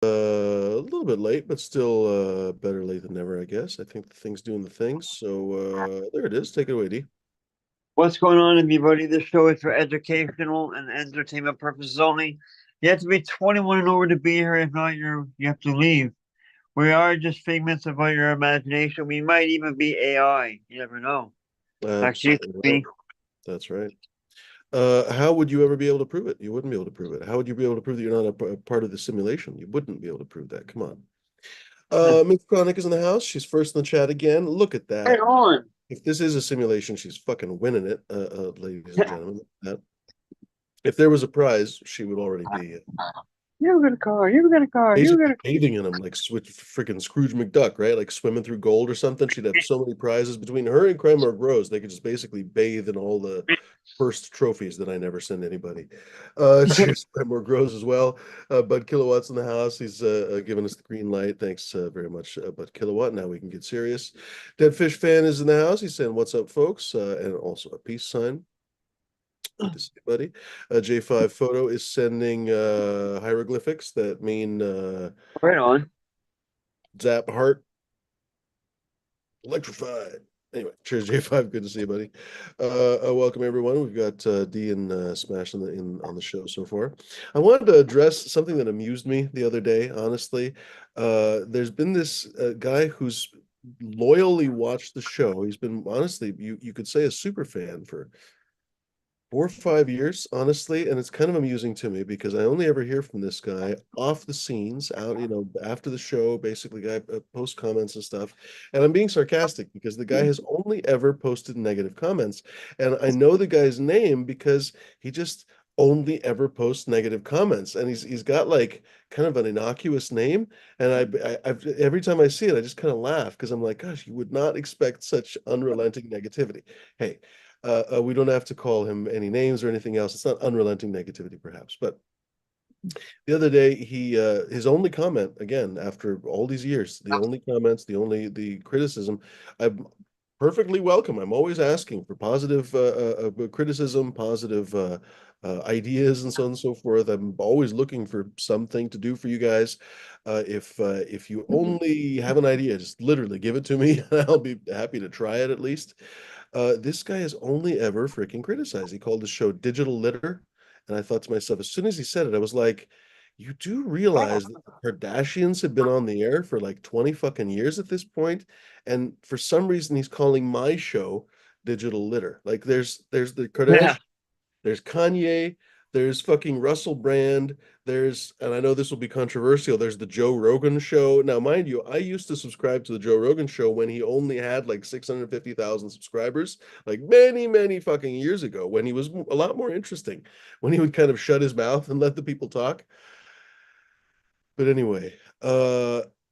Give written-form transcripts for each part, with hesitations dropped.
A little bit late, but still better late than never, I guess. I think the thing's doing the thing. So there it is. Take it away, D. What's going on, everybody? This show is for educational and entertainment purposes only. You have to be 21 and over to be here. If not, you have to leave. We are just figments of your imagination. We might even be AI. You never know. That's Actually, it could right. be. That's right. How would you ever be able to prove it? You wouldn't be able to prove it. How would you be able to prove that you're not a part of the simulation? You wouldn't be able to prove that. Come on. Miss Chronic is in the house. She's first in the chat again. Look at Right that. on. If this is a simulation, she's fucking winning it, ladies and gentlemen. That if there was a prize, she would already be You got a car. You got a car. You got basically a bathing in them like switch freaking Scrooge McDuck, right? Like swimming through gold or something. She'd have so many prizes between her and Kramer Gross. They could just basically bathe in all the first trophies that I never send anybody. Cheers, Kramer Gross as well. Bud Kilowatts in the house. He's giving us the green light. Thanks very much, Bud Kilowatt. Now we can get serious. Dead Fish Fan is in the house. He's saying, "What's up, folks?" And also a peace sign. Good to see you, buddy. J5 Photo is sending hieroglyphics that mean right on. zap heart electrified. Anyway, cheers, J5. Good to see you, buddy. Welcome everyone. We've got D and Smash on the show so far. I wanted to address something that amused me the other day. Honestly, there's been this guy who's loyally watched the show. He's been honestly, you could say, a super fan for 4 or 5 years, honestly, and it's kind of amusing to me because I only ever hear from this guy off the scenes, out, after the show, basically, guy post comments and stuff. And I'm being sarcastic because the guy has only ever posted negative comments. And I know the guy's name because he just only ever posts negative comments. And he's got like kind of an innocuous name. And I've every time I see it, I just kind of laugh because I'm like, gosh, you would not expect such unrelenting negativity. Hey, we don't have to call him any names or anything else. It's not unrelenting negativity, perhaps. But the other day, his only comment again after all these years, the only comments, the criticism, I'm perfectly welcome. I'm always asking for positive criticism, positive ideas, and so on and so forth. I'm always looking for something to do for you guys. If you only have an idea, just literally give it to me, and I'll be happy to try it at least. This guy has only ever freaking criticized. He called the show digital litter. And I thought to myself, as soon as he said it, I was like, you do realize that the Kardashians have been on the air for like 20 fucking years at this point, and for some reason he's calling my show digital litter. Like there's the Yeah. Kardashians, there's Kanye, there's fucking Russell Brand, there's, and I know this will be controversial, there's the Joe Rogan show. Now, mind you, I used to subscribe to the Joe Rogan show when he only had like 650,000 subscribers, like many, many fucking years ago, when he was a lot more interesting, when he would kind of shut his mouth and let the people talk. But anyway,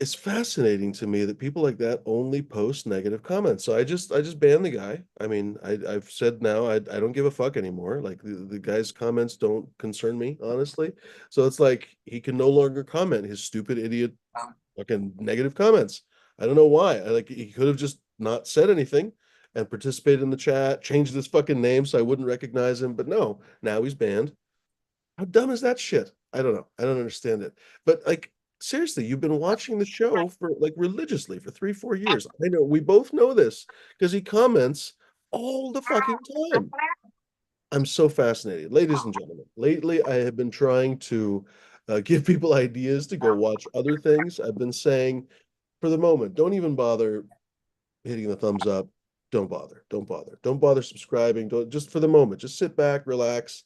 it's fascinating to me that people like that only post negative comments. So I just banned the guy. I mean, I've said now I don't give a fuck anymore. Like the guy's comments don't concern me, honestly. So it's like he can no longer comment his stupid idiot fucking negative comments. I don't know why. I like he could have just not said anything and participated in the chat, changed his fucking name so I wouldn't recognize him. But no, now he's banned. How dumb is that shit? I don't know. I don't understand it. But like seriously, you've been watching the show for like religiously for 3, 4 years. I know we both know this because he comments all the fucking time. I'm so fascinated. Ladies and gentlemen, lately I have been trying to give people ideas to go watch other things. I've been saying for the moment, don't even bother hitting the thumbs up. Don't bother. Don't bother. Don't bother subscribing. Don't just for the moment. Just sit back, relax,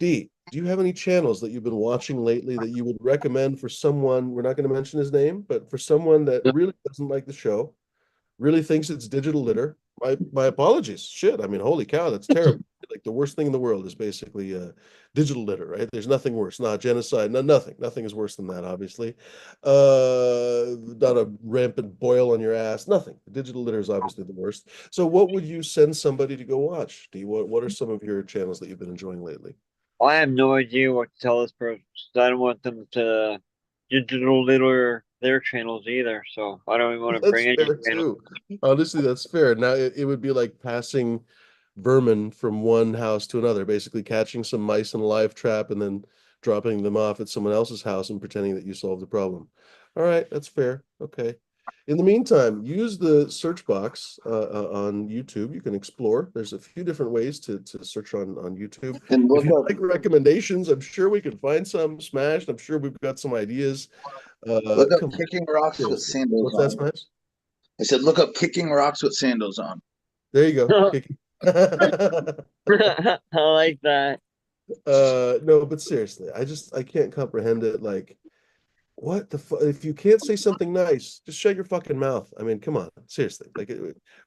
D, do you have any channels that you've been watching lately that you would recommend for someone? We're not going to mention his name, but for someone that really doesn't like the show, really thinks it's digital litter. My apologies. Shit. I mean, holy cow, that's terrible. Like the worst thing in the world is basically digital litter, right? There's nothing worse. Not genocide. No, nothing. Nothing is worse than that, obviously. Not a rampant boil on your ass. Nothing. Digital litter is obviously the worst. So, what would you send somebody to go watch? D, what are some of your channels that you've been enjoying lately? I have no idea what to tell this person. I don't want them to digital litter their channels either. So I don't even want to That's bring any fair channels. too. Honestly, that's fair. Now it would be like passing vermin from one house to another, basically catching some mice in a live trap and then dropping them off at someone else's house and pretending that you solved the problem. All right, that's fair. Okay. In the meantime, use the search box on YouTube. You can explore. There's a few different ways to search on YouTube. And If look you up like recommendations, I'm sure we can find some smashed. I'm sure we've got some ideas. Come on, kicking rocks with seriously. sandals What's that, on. Smash? I said look up kicking rocks with sandals on. There you go. Kiki. I like that. No, but seriously, I can't comprehend it. Like, what the fuck? If you can't say something nice, just shut your fucking mouth. I mean, come on, seriously. Like,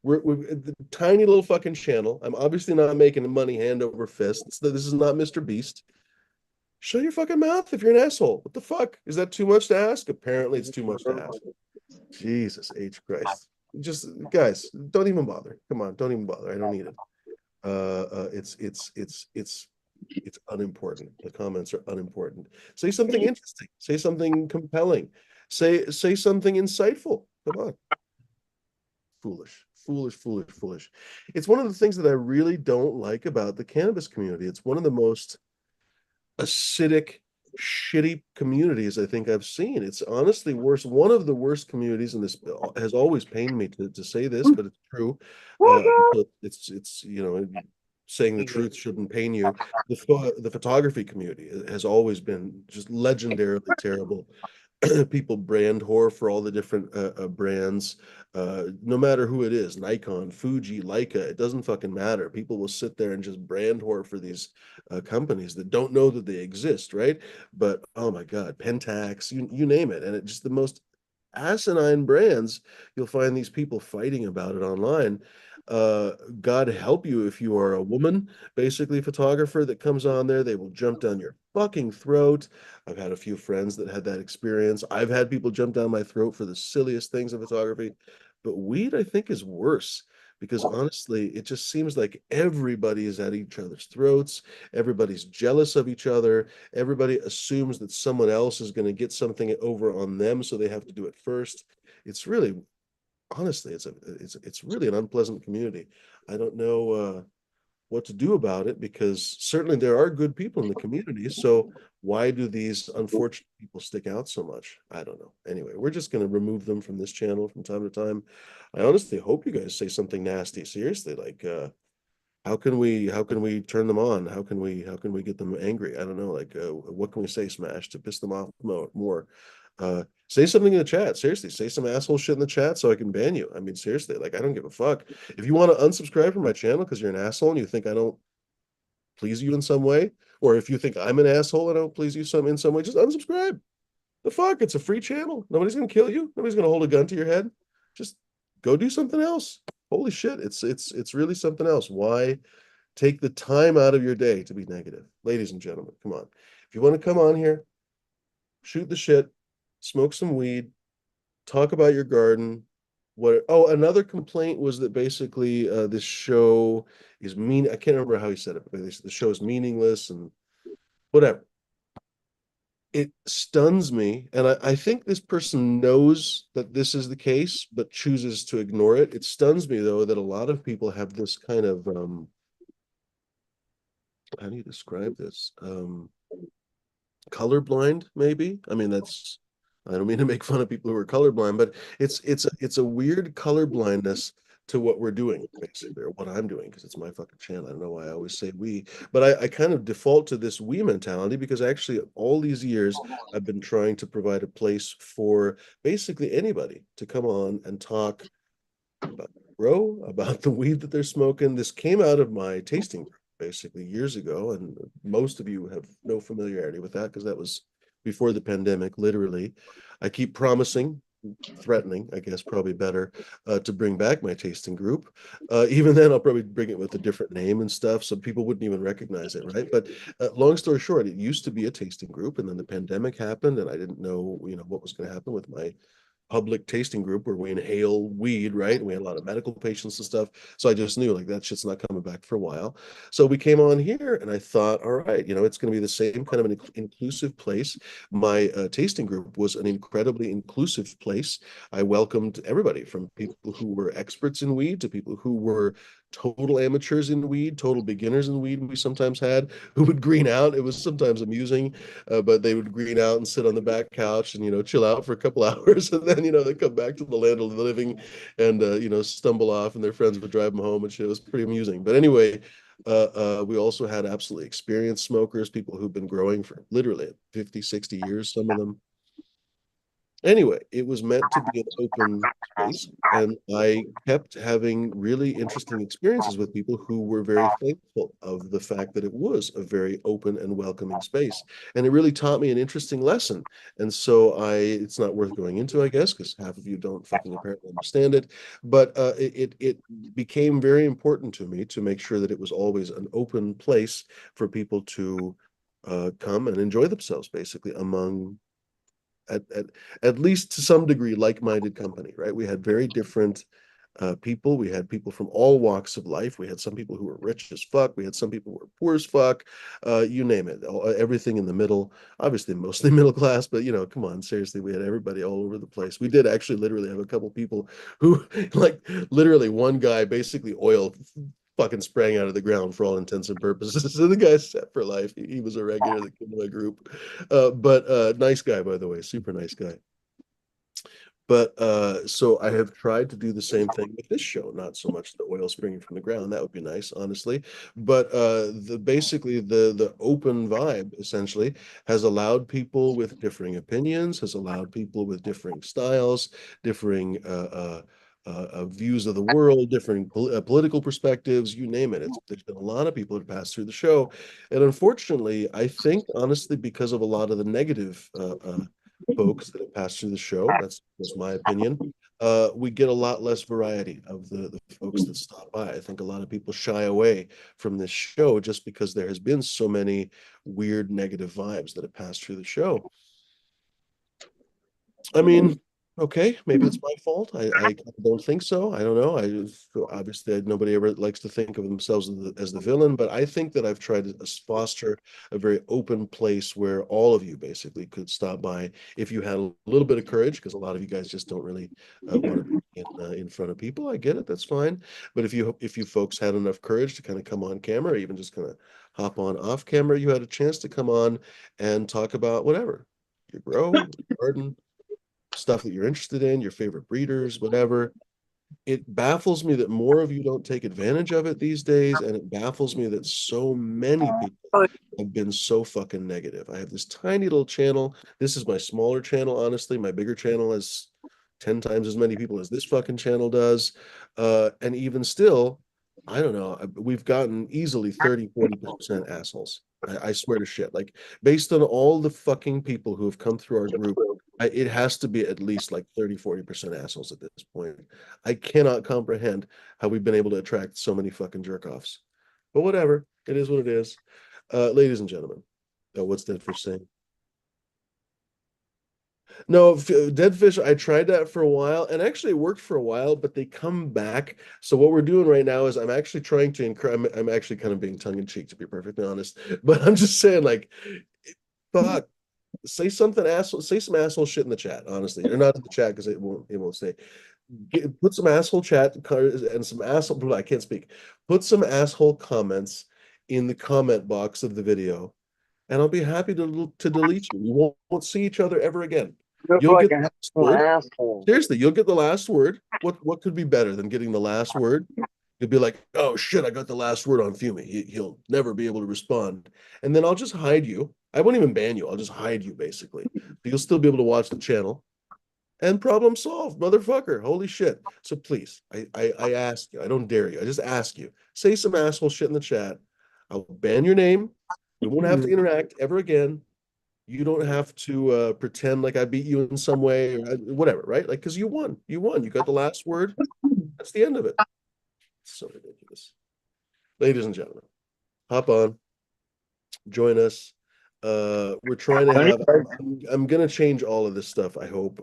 we're the tiny little fucking channel. I'm obviously not making money hand over fist. This is not Mr. Beast. Shut your fucking mouth if you're an asshole. What the fuck? Is that too much to ask? Apparently, it's too much to ask. Jesus H. Christ. Just guys, don't even bother. Come on, don't even bother. I don't need it. It's unimportant. The comments are unimportant. Say something interesting. Say something compelling. Say something insightful. Come on. Foolish, foolish, foolish, foolish. It's one of the things that I really don't like about the cannabis community. It's one of the most acidic, shitty communities I think I've seen. It's honestly worse. One of the worst communities, and this has always pained me to say this, but it's true. It's saying the truth shouldn't pain you. The photography community has always been just legendarily terrible. People brand whore for all the different brands, no matter who it is, Nikon, Fuji, Leica, it doesn't fucking matter. People will sit there and just brand whore for these companies that don't know that they exist, right? But oh my God, Pentax, you name it, and it just the most asinine brands. You'll find these people fighting about it online. God help you if you are a woman, basically photographer that comes on there, they will jump down your fucking throat. I've had a few friends that had that experience. I've had people jump down my throat for the silliest things in photography. But weed, I think, is worse because honestly, it just seems like everybody is at each other's throats. Everybody's jealous of each other. Everybody assumes that someone else is going to get something over on them, so they have to do it first. It's really, honestly, it's really an unpleasant community. I don't know what to do about it because certainly there are good people in the community. So why do these unfortunate people stick out so much? I don't know. Anyway, we're just going to remove them from this channel from time to time. I honestly hope you guys say something nasty. Seriously, like how can we turn them on? How can we get them angry? I don't know. Like what can we say, Smash, to piss them off more? Say something in the chat. Seriously, say some asshole shit in the chat so I can ban you. I mean, seriously, like I don't give a fuck. If you want to unsubscribe from my channel because you're an asshole and you think I don't please you in some way, or if you think I'm an asshole and I don't please you in some way, just unsubscribe. The fuck? It's a free channel. Nobody's gonna kill you. Nobody's gonna hold a gun to your head. Just go do something else. Holy shit, it's really something else. Why take the time out of your day to be negative? Ladies and gentlemen, come on. If you want to come on here, shoot the shit, smoke some weed, talk about your garden. Another complaint was that basically this show is mean. I can't remember how he said it, but the show is meaningless and whatever. It stuns me, and I think this person knows that this is the case, but chooses to ignore it. It stuns me though that a lot of people have this kind of how do you describe this? Colorblind, maybe. I mean, I don't mean to make fun of people who are colorblind, but it's a weird colorblindness to what we're doing, basically, or what I'm doing, because it's my fucking channel. I don't know why I always say we, but I kind of default to this we mentality because actually all these years I've been trying to provide a place for basically anybody to come on and talk about grow, about the weed that they're smoking. This came out of my tasting group basically years ago, and most of you have no familiarity with that because that was before the pandemic, literally. I keep promising, threatening, I guess probably better, to bring back my tasting group. Even then, I'll probably bring it with a different name and stuff, so people wouldn't even recognize it, right? But long story short, it used to be a tasting group, and then the pandemic happened, and I didn't know, what was going to happen with my public tasting group where we inhale weed, right? And we had a lot of medical patients and stuff. So I just knew like that shit's not coming back for a while. So we came on here and I thought, all right, it's going to be the same kind of an inclusive place. My tasting group was an incredibly inclusive place. I welcomed everybody from people who were experts in weed to people who were total amateurs in weed, total beginners in weed we sometimes had who would green out. It was sometimes amusing, but they would green out and sit on the back couch and, chill out for a couple hours. And then, they come back to the land of the living and, stumble off and their friends would drive them home and shit. It was pretty amusing. But anyway, we also had absolutely experienced smokers, people who've been growing for literally 50, 60 years, some of them. Anyway, it was meant to be an open space, and I kept having really interesting experiences with people who were very thankful of the fact that it was a very open and welcoming space. And it really taught me an interesting lesson. And so it's not worth going into, I guess, because half of you don't fucking apparently understand it. But it became very important to me to make sure that it was always an open place for people to come and enjoy themselves, basically, among at, at at least to some degree like-minded company, right? We had very different people. We had people from all walks of life. We had some people who were rich as fuck. We had some people who were poor as fuck. You name it, everything in the middle. Obviously, mostly middle class, but come on, seriously, we had everybody all over the place. We did actually literally have a couple people who, like, literally one guy basically oil fucking sprang out of the ground for all intents and purposes. So the guy's set for life. He was a regular that came to my group. But nice guy, by the way, super nice guy. But so I have tried to do the same thing with this show, not so much the oil springing from the ground. That would be nice, honestly. But the basically the open vibe essentially has allowed people with differing opinions, has allowed people with differing styles, differing views of the world, different political perspectives, you name it. There's been a lot of people that passed through the show. And unfortunately, I think, honestly, because of a lot of the negative folks that have passed through the show, that's my opinion, we get a lot less variety of the folks that stop by. I think a lot of people shy away from this show just because there has been so many weird negative vibes that have passed through the show. I mean, okay, maybe it's my fault. I don't think so. I don't know. Obviously nobody ever likes to think of themselves as the villain, but I think that I've tried to foster a very open place where all of you basically could stop by if you had a little bit of courage, because a lot of you guys just don't really want to be in front of people. I get it. That's fine. But if you folks had enough courage to kind of come on camera, or even just kind of hop on off camera, you had a chance to come on and talk about whatever you grow, your garden, stuff that you're interested in, your favorite breeders, whatever. It baffles me that more of you don't take advantage of it these days, and it baffles me that so many people have been so fucking negative. I have this tiny little channel. This is my smaller channel, honestly. My bigger channel has 10 times as many people as this fucking channel does. And even still, I don't know, we've gotten easily 30-40% assholes. I swear to shit. Like, based on all the fucking people who have come through our group, it has to be at least like 30-40% assholes at this point. I cannot comprehend how we've been able to attract so many fucking jerk offs. But whatever, it is what it is. Ladies and gentlemen, what's Dead Fish saying? No, dead fish, I tried that for a while and actually it worked for a while, but they come back. So what we're doing right now is I'm actually trying to encourage, I'm actually kind of being tongue in cheek, to be perfectly honest, but I'm just saying, like, fuck, say something asshole, say some asshole shit in the chat, honestly, or not in the chat because it won't say. Put some asshole chat and some asshole, I can't speak. Put some asshole comments in the comment box of the video, and I'll be happy to delete you. We won't see each other ever again. Look You'll like get the an last word. asshole. Seriously, you'll get the last word. What could be better than getting the last word? You'll be like, oh shit, I got the last word on Fumi. He'll never be able to respond. And then I'll just hide you. I won't even ban you. I'll just hide you, basically. So you'll still be able to watch the channel. And problem solved, motherfucker. Holy shit. So please, I ask you, I don't dare you. I just ask you, say some asshole shit in the chat. I'll ban your name. We won't have to interact ever again. You don't have to pretend like I beat you in some way or whatever, right? Like, because you won. You won. You got the last word. That's the end of it. It's so ridiculous. Ladies and gentlemen, hop on, join us. We're trying to have, I'm going to change all of this stuff, I hope,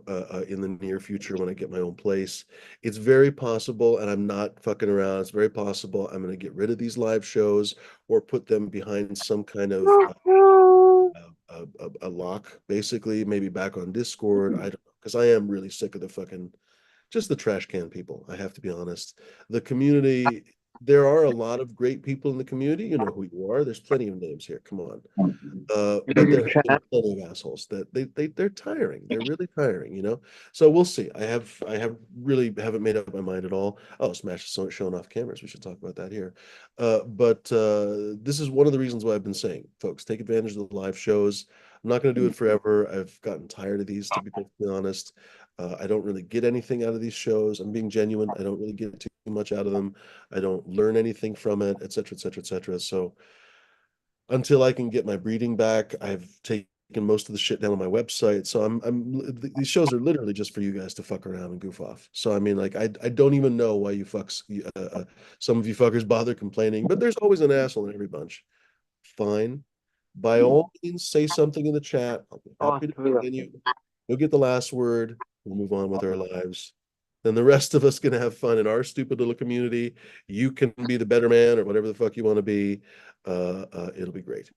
in the near future when I get my own place. It's very possible, and I'm not fucking around. It's very possible I'm going to get rid of these live shows or put them behind some kind of a lock, basically, maybe back on Discord. I don't know, because I am really sick of the fucking just the trash can people. I have to be honest. The community there are a lot of great people in the community. You know who you are. There's plenty of names here. Come on. But there have been plenty of assholes that they're tiring. They're really tiring, you know. So we'll see. I have really haven't made up my mind at all. Oh, Smash is showing off cameras. We should talk about that here. But this is one of the reasons why I've been saying, folks, take advantage of the live shows. I'm not going to do it forever. I've gotten tired of these, to be perfectly honest. I don't really get anything out of these shows. I'm being genuine. I don't really get too much out of them. I don't learn anything from it, et cetera, et cetera, et cetera. So until I can get my breeding back, I've taken most of the shit down on my website. So these shows are literally just for you guys to fuck around and goof off. So I mean, like, I don't even know why you fucks, some of you fuckers bother complaining, but there's always an asshole in every bunch. Fine. By all means, say something in the chat. I'll be happy to continue. You'll get the last word. We'll move on with our lives. Then the rest of us can have fun in our stupid little community. You can be the better man or whatever the fuck you want to be. It'll be great.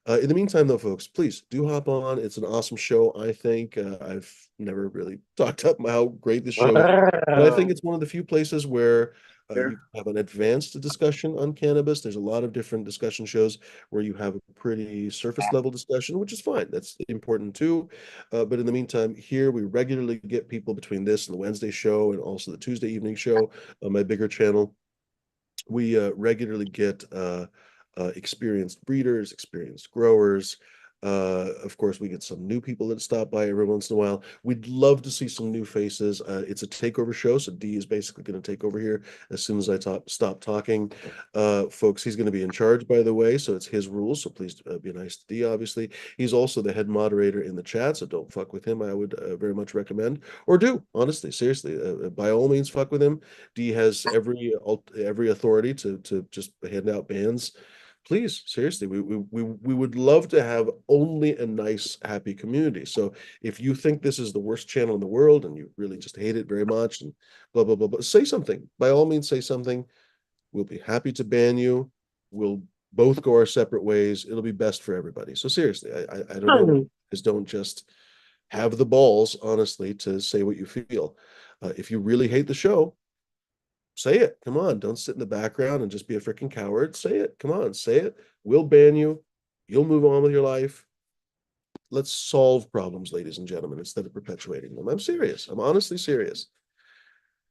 In the meantime, though, folks, please do hop on. It's an awesome show, I think. I've never really talked up how great this show is, but I think it's one of the few places where you can have an advanced discussion on cannabis. There's a lot of different discussion shows where you have a pretty surface level discussion, which is fine. That's important too. But in the meantime, here we regularly get people between this and the Wednesday show and also the Tuesday evening show on my bigger channel. We regularly get experienced breeders, experienced growers. Of course, we get some new people that stop by every once in a while. We'd love to see some new faces. It's a takeover show, so D is basically going to take over here as soon as I stop talking. Folks, he's going to be in charge, by the way, so it's his rules, so please be nice to D, obviously. He's also the head moderator in the chat, so don't fuck with him. I would very much recommend, or do, honestly, seriously, by all means, fuck with him. D has every authority to just hand out bans. Please, seriously, we would love to have only a nice, happy community. So if you think this is the worst channel in the world and you really just hate it very much and blah blah blah, blah, say something. By all means, say something. We'll be happy to ban you. We'll both go our separate ways. It'll be best for everybody. So seriously, I don't know. Just don't just have the balls, honestly, to say what you feel. If you really hate the show, say it. Come on. Don't sit in the background and just be a freaking coward. Say it. Come on. Say it. We'll ban you. You'll move on with your life. Let's solve problems, ladies and gentlemen, instead of perpetuating them. I'm serious. I'm honestly serious.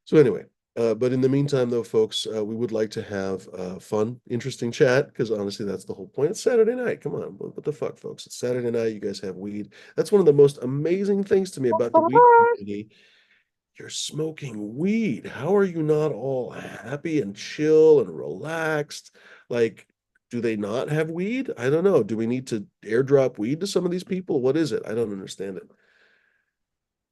So anyway, but in the meantime, though, folks, we would like to have fun, interesting chat, because honestly, that's the whole point. It's Saturday night. Come on. What the fuck, folks? It's Saturday night. You guys have weed. That's one of the most amazing things to me about the weed community. You're smoking weed. How are you not all happy and chill and relaxed? Like, do they not have weed? I don't know. Do we need to airdrop weed to some of these people? What is it? I don't understand it.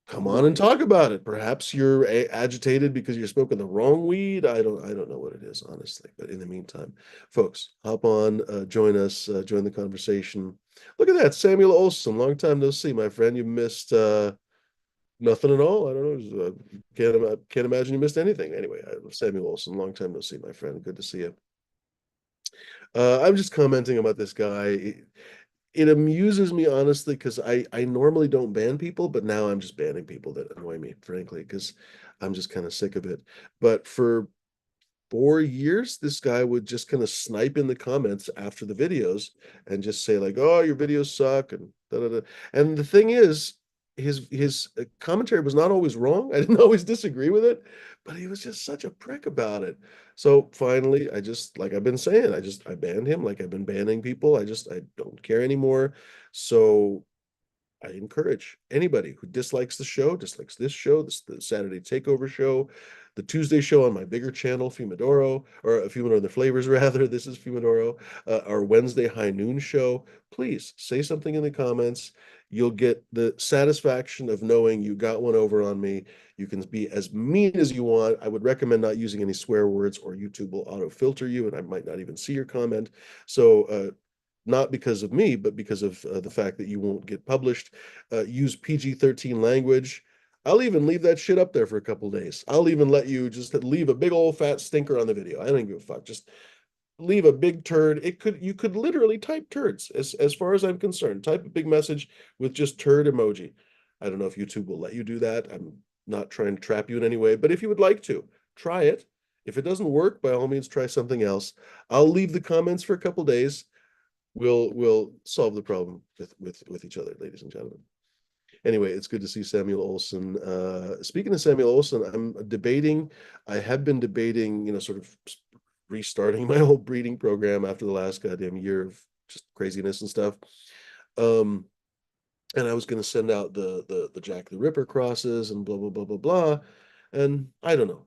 Come on and talk about it. Perhaps you're agitated because you're smoking the wrong weed. I don't know what it is, honestly. But in the meantime, folks, hop on, join us, join the conversation. Look at that, Samuel Olson. Long time no see, my friend. You missed nothing at all. I don't know. Can't imagine you missed anything. Anyway, Samuel Olson, long time no see, my friend. Good to see you. I'm just commenting about this guy. It amuses me, honestly, because I normally don't ban people, but now I'm just banning people that annoy me, frankly, because I'm just kind of sick of it. But for 4 years, this guy would just kind of snipe in the comments after the videos and just say like, "Oh, your videos suck," and da, da, da. And the thing is, his commentary was not always wrong. I didn't always disagree with it, but he was just such a prick about it. So finally, I just, like I've been saying, I banned him like I've been banning people. I don't care anymore. So I encourage anybody who dislikes the show, dislikes this show, the Saturday Takeover show, the Tuesday show on my bigger channel, Fumidoro, or Fumidoro the Flavors, rather. This is Fumidoro, our Wednesday High Noon show. Please say something in the comments. You'll get the satisfaction of knowing you got one over on me. You can be as mean as you want. I would recommend not using any swear words, or YouTube will auto filter you, and I might not even see your comment. So, not because of me, but because of the fact that you won't get published. Use PG-13 language. I'll even leave that shit up there for a couple days. I'll even let you just leave a big old fat stinker on the video. I don't give a fuck. Just leave a big turd. You could literally type turds as far as I'm concerned. Type a big message with just turd emoji. I don't know if YouTube will let you do that. I'm not trying to trap you in any way, but if you would like to, try it. If it doesn't work, by all means, try something else. I'll leave the comments for a couple days. We'll solve the problem with each other, ladies and gentlemen. Anyway, it's good to see Samuel Olson. Speaking of Samuel Olson, I have been debating, sort of restarting my whole breeding program after the last goddamn year of just craziness and stuff. Um, and I was going to send out the Jack the Ripper crosses and blah blah blah blah blah. And I don't know.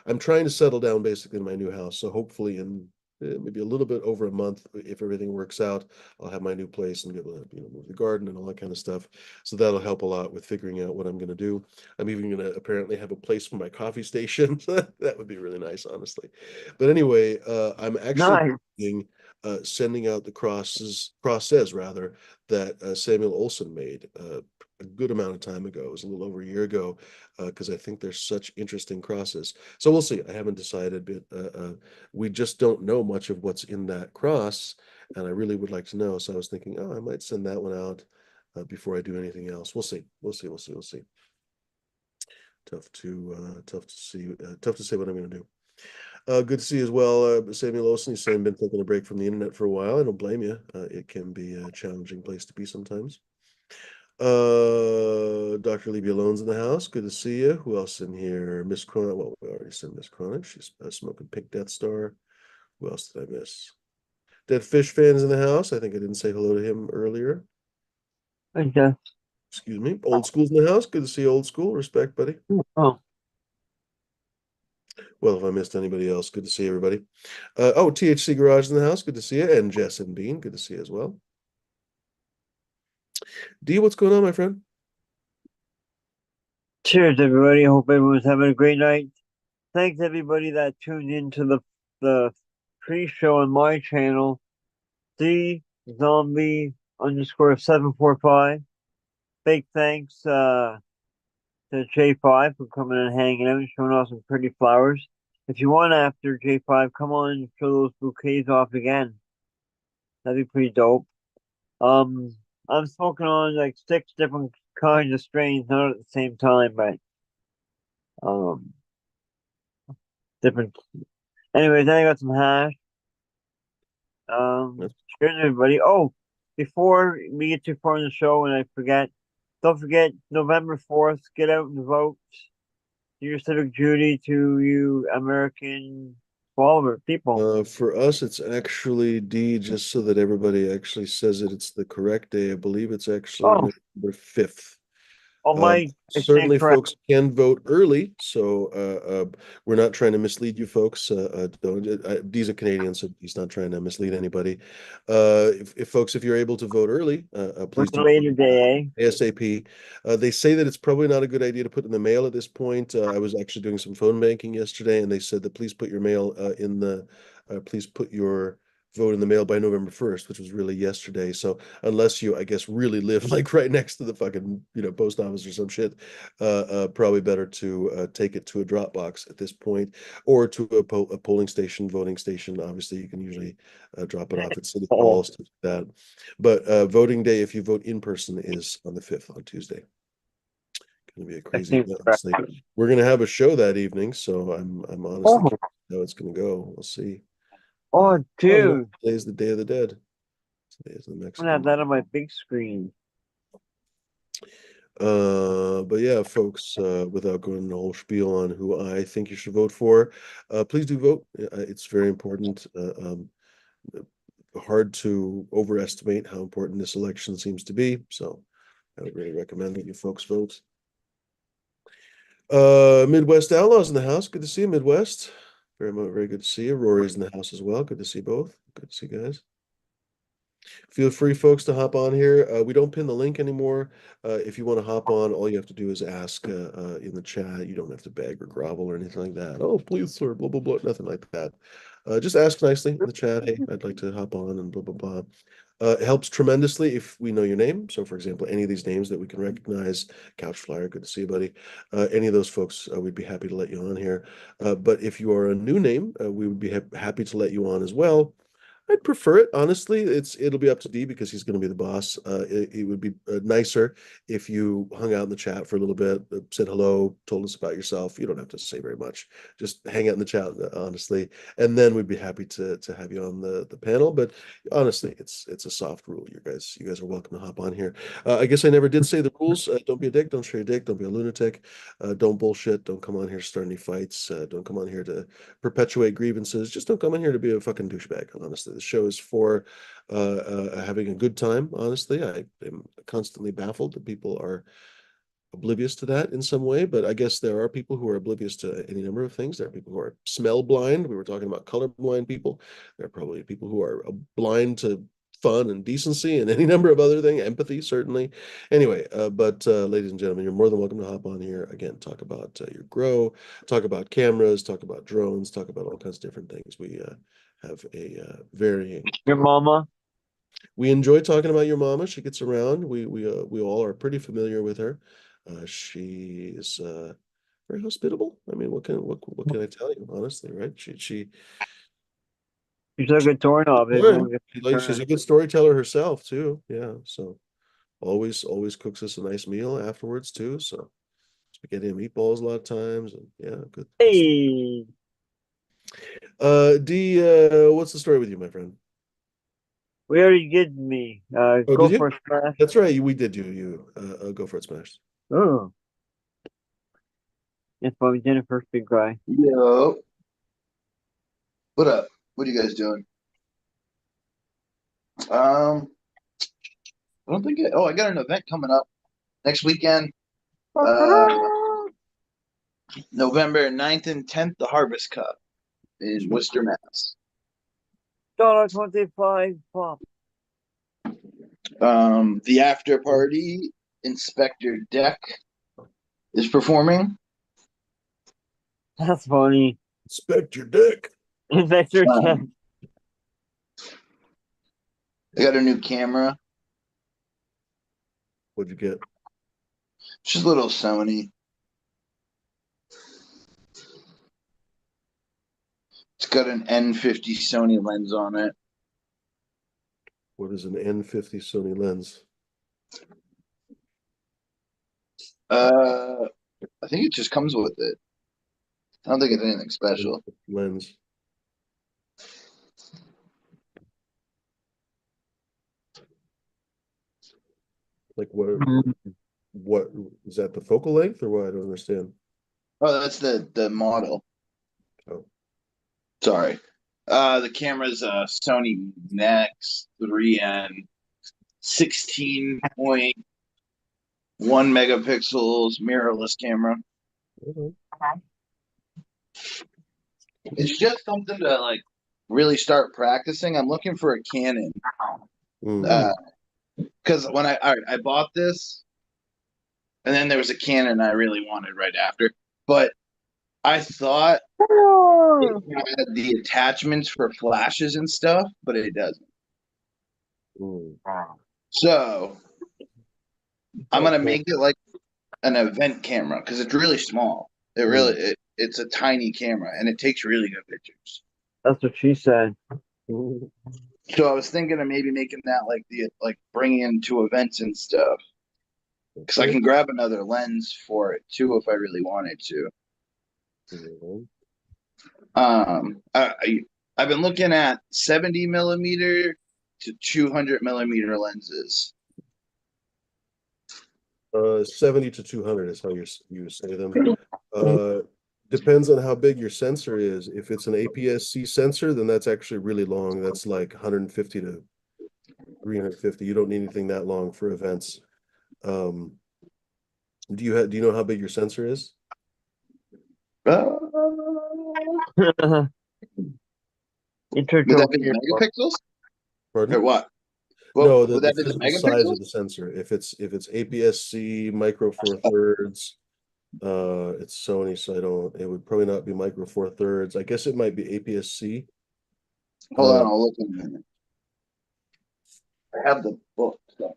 I'm trying to settle down basically in my new house. So hopefully in maybe a little bit over a month, if everything works out, I'll have my new place and be able to move the garden and all that kind of stuff. So that'll help a lot with figuring out what I'm going to do. I'm even going to apparently have a place for my coffee station. That would be really nice, honestly. But anyway, I'm actually Nice. sending out the crosses rather that Samuel Olson made a good amount of time ago. It was a little over a year ago because I think there's such interesting crosses. So we'll see. I haven't decided, but we just don't know much of what's in that cross, and I really would like to know. So I was thinking, oh, I might send that one out before I do anything else. We'll see. We'll see. We'll see. We'll see. Tough to say what I'm going to do. Good to see you as well, Samuel Olsen. He's saying been taking a break from the internet for a while. I don't blame you. It can be a challenging place to be sometimes. Dr. Leave You Alone's in the house. Good to see you. Who else in here? Miss Chronic. Well, we already said Miss Chronic. She's smoking Pink Death Star. Who else did I miss? Dead Fish fans in the house. I think I didn't say hello to him earlier. Okay. Excuse me. Old School's in the house. Good to see Old School. Respect, buddy. Oh, Well, if I missed anybody else, good to see everybody. THC Garage in the house. Good to see you. And Jess and Bean. Good to see you as well. D, what's going on, my friend? cheers, everybody. Hope everyone's having a great night. Thanks everybody that tuned into the pre-show on my channel, the zombie underscore 745. Big thanks to J5 for coming and hanging out and showing off some pretty flowers. If you want after J5, come on and show those bouquets off again. That'd be pretty dope. Um, I'm smoking on like 6 different kinds of strains, not at the same time, but um, different. Anyways, I got some hash. That's Cheers, everybody. Oh, before we get too far in the show and I forget, don't forget November 4th, get out and vote. Do your civic duty to you American follower people. For us, it's actually D, just so that everybody actually says it's the correct day. I believe it's actually Oh, November 5th. oh my, it's Certainly, incorrect. folks can vote early, so we're not trying to mislead you, folks. Don't. D's a Canadian, so he's not trying to mislead anybody. If folks, if you're able to vote early, With please the do later day, ASAP. They say that it's probably not a good idea to put in the mail at this point. I was actually doing some phone banking yesterday, and they said that please put your mail please put your vote in the mail by November 1st, which was really yesterday. So unless you, I guess, really live like right next to the fucking, post office or some shit, probably better to take it to a drop box at this point, or to a polling station, voting station. Obviously, you can usually drop it off at City oh, Hall, stuff like that. But voting day, if you vote in person, is on the 5th, on Tuesday. Going to be a it's crazy event. incorrect. We're going to have a show that evening, so I'm honestly Oh, curious how it's going to go. We'll see. oh, No, dude, today is the Day of the Dead. Today is the I'm gonna have Mexican. that on my big screen. But yeah, folks, without going the whole spiel on who I think you should vote for, please do vote. It's very important. Hard to overestimate how important this election seems to be. So I would really recommend that you folks vote. Midwest Outlaws in the house. Good to see you, Midwest. Very good to see you. Rory's in the house as well. Good to see both. Good to see you guys. Feel free, folks, to hop on here. We don't pin the link anymore. If you want to hop on, all you have to do is ask in the chat. You don't have to beg or grovel or anything like that. Oh, please, sir, blah, blah, blah. Nothing like that. Just ask nicely in the chat. Hey, I'd like to hop on and blah, blah, blah. It helps tremendously if we know your name. So, for example, any of these names that we can recognize, Couch Flyer, good to see you, buddy. Any of those folks, we'd be happy to let you on here. But if you are a new name, we would be happy to let you on as well. I'd prefer it, honestly. It'll be up to D because he's going to be the boss. It would be nicer if you hung out in the chat for a little bit, said hello, told us about yourself. You don't have to say very much. Just hang out in the chat, honestly, and then we'd be happy to have you on the panel. But honestly, it's a soft rule. You guys are welcome to hop on here. I guess I never did say the rules. Don't be a dick. Don't show your dick. Don't be a lunatic. Don't bullshit. Don't come on here to start any fights. Don't come on here to perpetuate grievances. Just don't come in here to be a fucking douchebag. Honestly, the show is for having a good time. Honestly, I am constantly baffled that people are oblivious to that in some way, but I guess there are people who are oblivious to any number of things. There are people who are smell blind. We were talking about colorblind people. There are probably people who are blind to fun and decency and any number of other things, empathy, certainly. Anyway, but ladies and gentlemen, you're more than welcome to hop on here. Again, talk about your grow, talk about cameras, talk about drones, talk about all kinds of different things. We have a varying. Your mama. We enjoy talking about your mama. She gets around. We all are pretty familiar with her. She is very hospitable. I mean, what can I tell you, honestly, right? She She's like a doorknob. yeah, Everyone gets she's a turned. good storyteller herself too. Yeah, so always cooks us a nice meal afterwards too. So spaghetti and meatballs a lot of times, and yeah, good stuff. Hey, D, what's the story with you, my friend? we already get me. Oh, Go did for you? a smash. That's right. We did you. Go for it, smash. Oh, it's probably Jennifer's big guy. Yo, what up? What are you guys doing? I don't think I got an event coming up next weekend. Uh, November 9th and 10th, the Harvest Cup in Worcester, Mass. $25 pop. The after party, Inspector Deck is performing. That's funny. Inspect your dick. That's your check. Um, I got a new camera. What'd you get? Just a little Sony. It's got an N50 Sony lens on it. What is an N50 Sony lens? I think it just comes with it. I don't think it's anything special. Lens. Like what is that, the focal length or what? I don't understand. Oh, that's the model. Oh. Sorry. The camera's a Sony Nex 3N 16.1 megapixels mirrorless camera. Okay. It's just something to like really start practicing. I'm looking for a Canon. Mm. Because when I bought this, and then there was a Canon I really wanted right after, but I thought it had the attachments for flashes and stuff, but it doesn't. Mm. So I'm gonna make it like an event camera because it's really small. It's a tiny camera and it takes really good pictures. That's what she said. So I was thinking of maybe making that like bringing into events and stuff because I can grab another lens for it too if I really wanted to. I've been looking at 70 millimeter to 200 millimeter lenses. 70 to 200 is how you say them. Depends on how big your sensor is. If it's an APS-C sensor, then that's actually really long. That's like 150 to 350. You don't need anything that long for events. Do you know how big your sensor is? It's her Would that be joking. megapixels Pardon? or what? No, Would the that be the physical size of megapixels? the sensor. If it's APS-C, micro four thirds, it's Sony, so it would probably not be micro four thirds. I guess it might be APS-C. Hold on, I'll look in a minute. I have the book somewhere.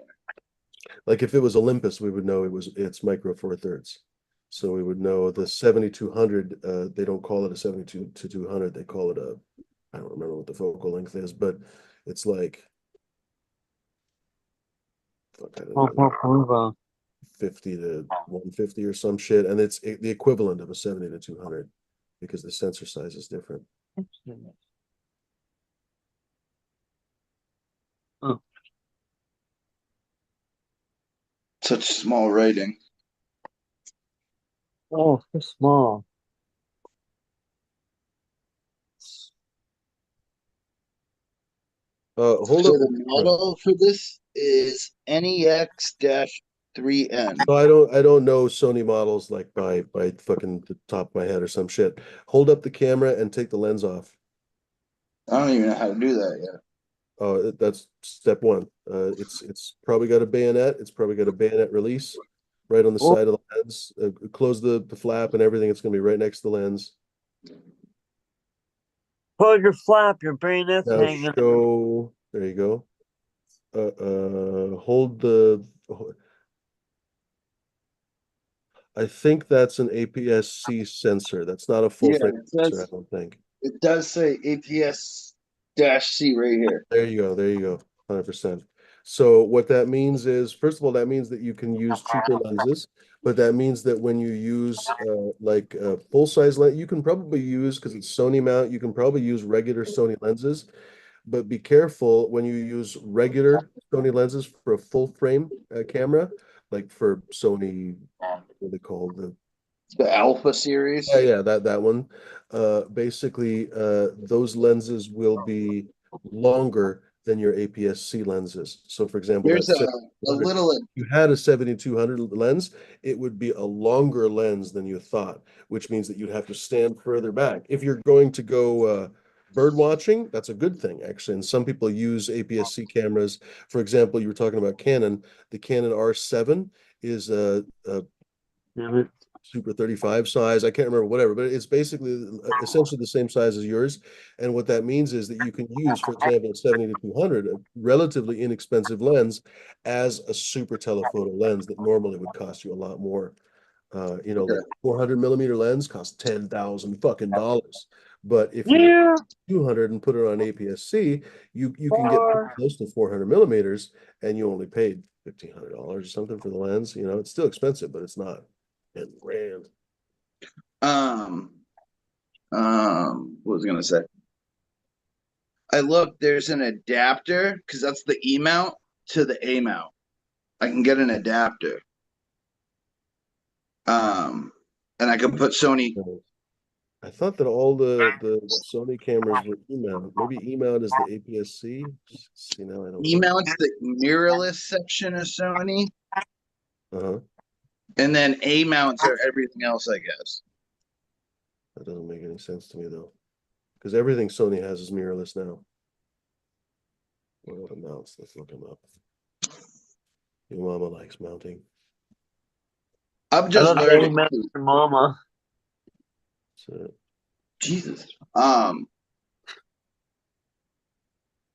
Like if it was Olympus, we would know it's micro four thirds. So we would know the 7200, they don't call it a 72 to 200, they call it a I don't remember what the focal length is, but it's like fuck, I don't know, 50 to 150 or some shit, and it's the equivalent of a 70 to 200 because the sensor size is different. Oh. Such small writing. Oh, so small. Hold So up the the camera. model for this is NEX-3N. So I don't know Sony models like by fucking the top of my head or some shit. Hold up the camera and take the lens off. I don't even know how to do that yet. Oh, that's step one. It's probably got a bayonet. It's probably got a bayonet release right on the Oh, side of the lens. Close the flap and everything. It's gonna be right next to the lens. hold your flap, your bayonet's Now hanging. show. There you go. Hold the. I think that's an APS-C sensor. That's not a full Yeah, frame sensor, I don't think. it does say APS-C right here. There you go. There you go. 100%. So what that means is, first of all, that means that you can use cheaper lenses, but that means that when you use like a full size lens, you can probably use, because it's Sony mount, you can probably use regular Sony lenses, but be careful when you use regular Sony lenses for a full frame camera, like for Sony, what are they called? The Alpha Yeah, series. yeah, that one. Basically, those lenses will be longer than your APS-C lenses. So, for example, There's that a 7200, little you had a 7200 lens, it would be a longer lens than you thought, which means that you'd have to stand further back. If you're going to go bird watching, that's a good thing, actually. And some people use APS-C cameras. For example, you were talking about Canon. The Canon R7 is a Damn it. Super 35 size. I can't remember, whatever, but it's basically essentially the same size as yours. And what that means is that you can use, for example, a 70 to 200, a relatively inexpensive lens as a super telephoto lens that normally would cost you a lot more. Like Okay. 400 millimeter lens costs 10,000 fucking dollars. But if you Yeah. 200 and put it on APS-C, you can get pretty Or close to 400 millimeters, and you only paid $1,500 or something for the lens. It's still expensive, but it's not 10 grand. Um, what was I gonna say? I looked, there's an adapter because that's the E mount to the A mount. I can get an adapter. Um, and I can put Sony I thought that all the Sony cameras were E-mount. Maybe E-mount is the APS-C. See, now I don't E know. mounts the mirrorless section of Sony, Uh-huh. and then A mounts are everything else, I guess. That doesn't make any sense to me though, because everything Sony has is mirrorless now. What are the mounts? Let's look them up. Your mama likes mounting. I'm I just love the learning. Master Mama. So Jesus.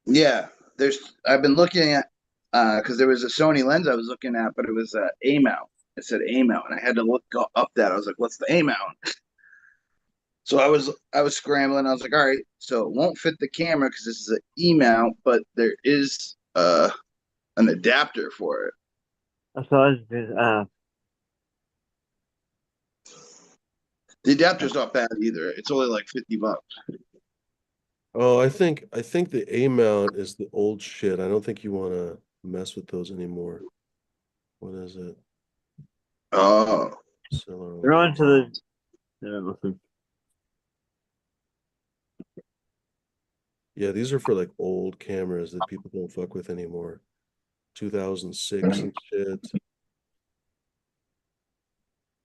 Yeah, I've been looking at because there was a Sony lens I was looking at, but it was A mount. It said A mount, and I had to look up that. I was like, "What's the A mount?" So I was scrambling. I was like, "All right, so it won't fit the camera because this is an E mount, but there is an adapter for it." I saw this. The adapter's not bad either. It's only like $50. Oh, I think the A mount is the old shit. I don't think you want to mess with those anymore. What is it? Oh, They're Celeron. on to the. Listen. Yeah, these are for like old cameras that people don't fuck with anymore. 2006 and shit.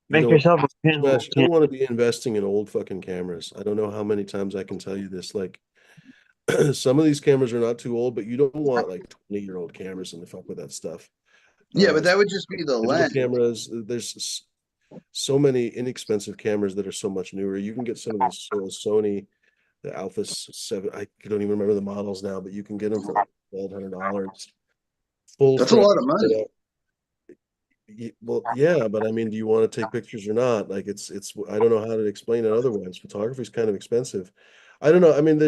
You Make know, yourself a pinhole Smash, you can. don't want to be investing in old fucking cameras. I don't know how many times I can tell you this. Like, some of these cameras are not too old, but you don't want like 20-year-old cameras and to fuck with that stuff. yeah, but that would just be the Digital lens. cameras, there's so many inexpensive cameras that are so much newer. You can get some of these Sony, the Alpha 7. I don't even remember the models now, but you can get them for like $1,200. Full That's a frame. lot of money. Well, yeah, but I mean, do you want to take pictures or not? Like, it's. I don't know how to explain it otherwise. Photography is kind of expensive. I don't know. I mean,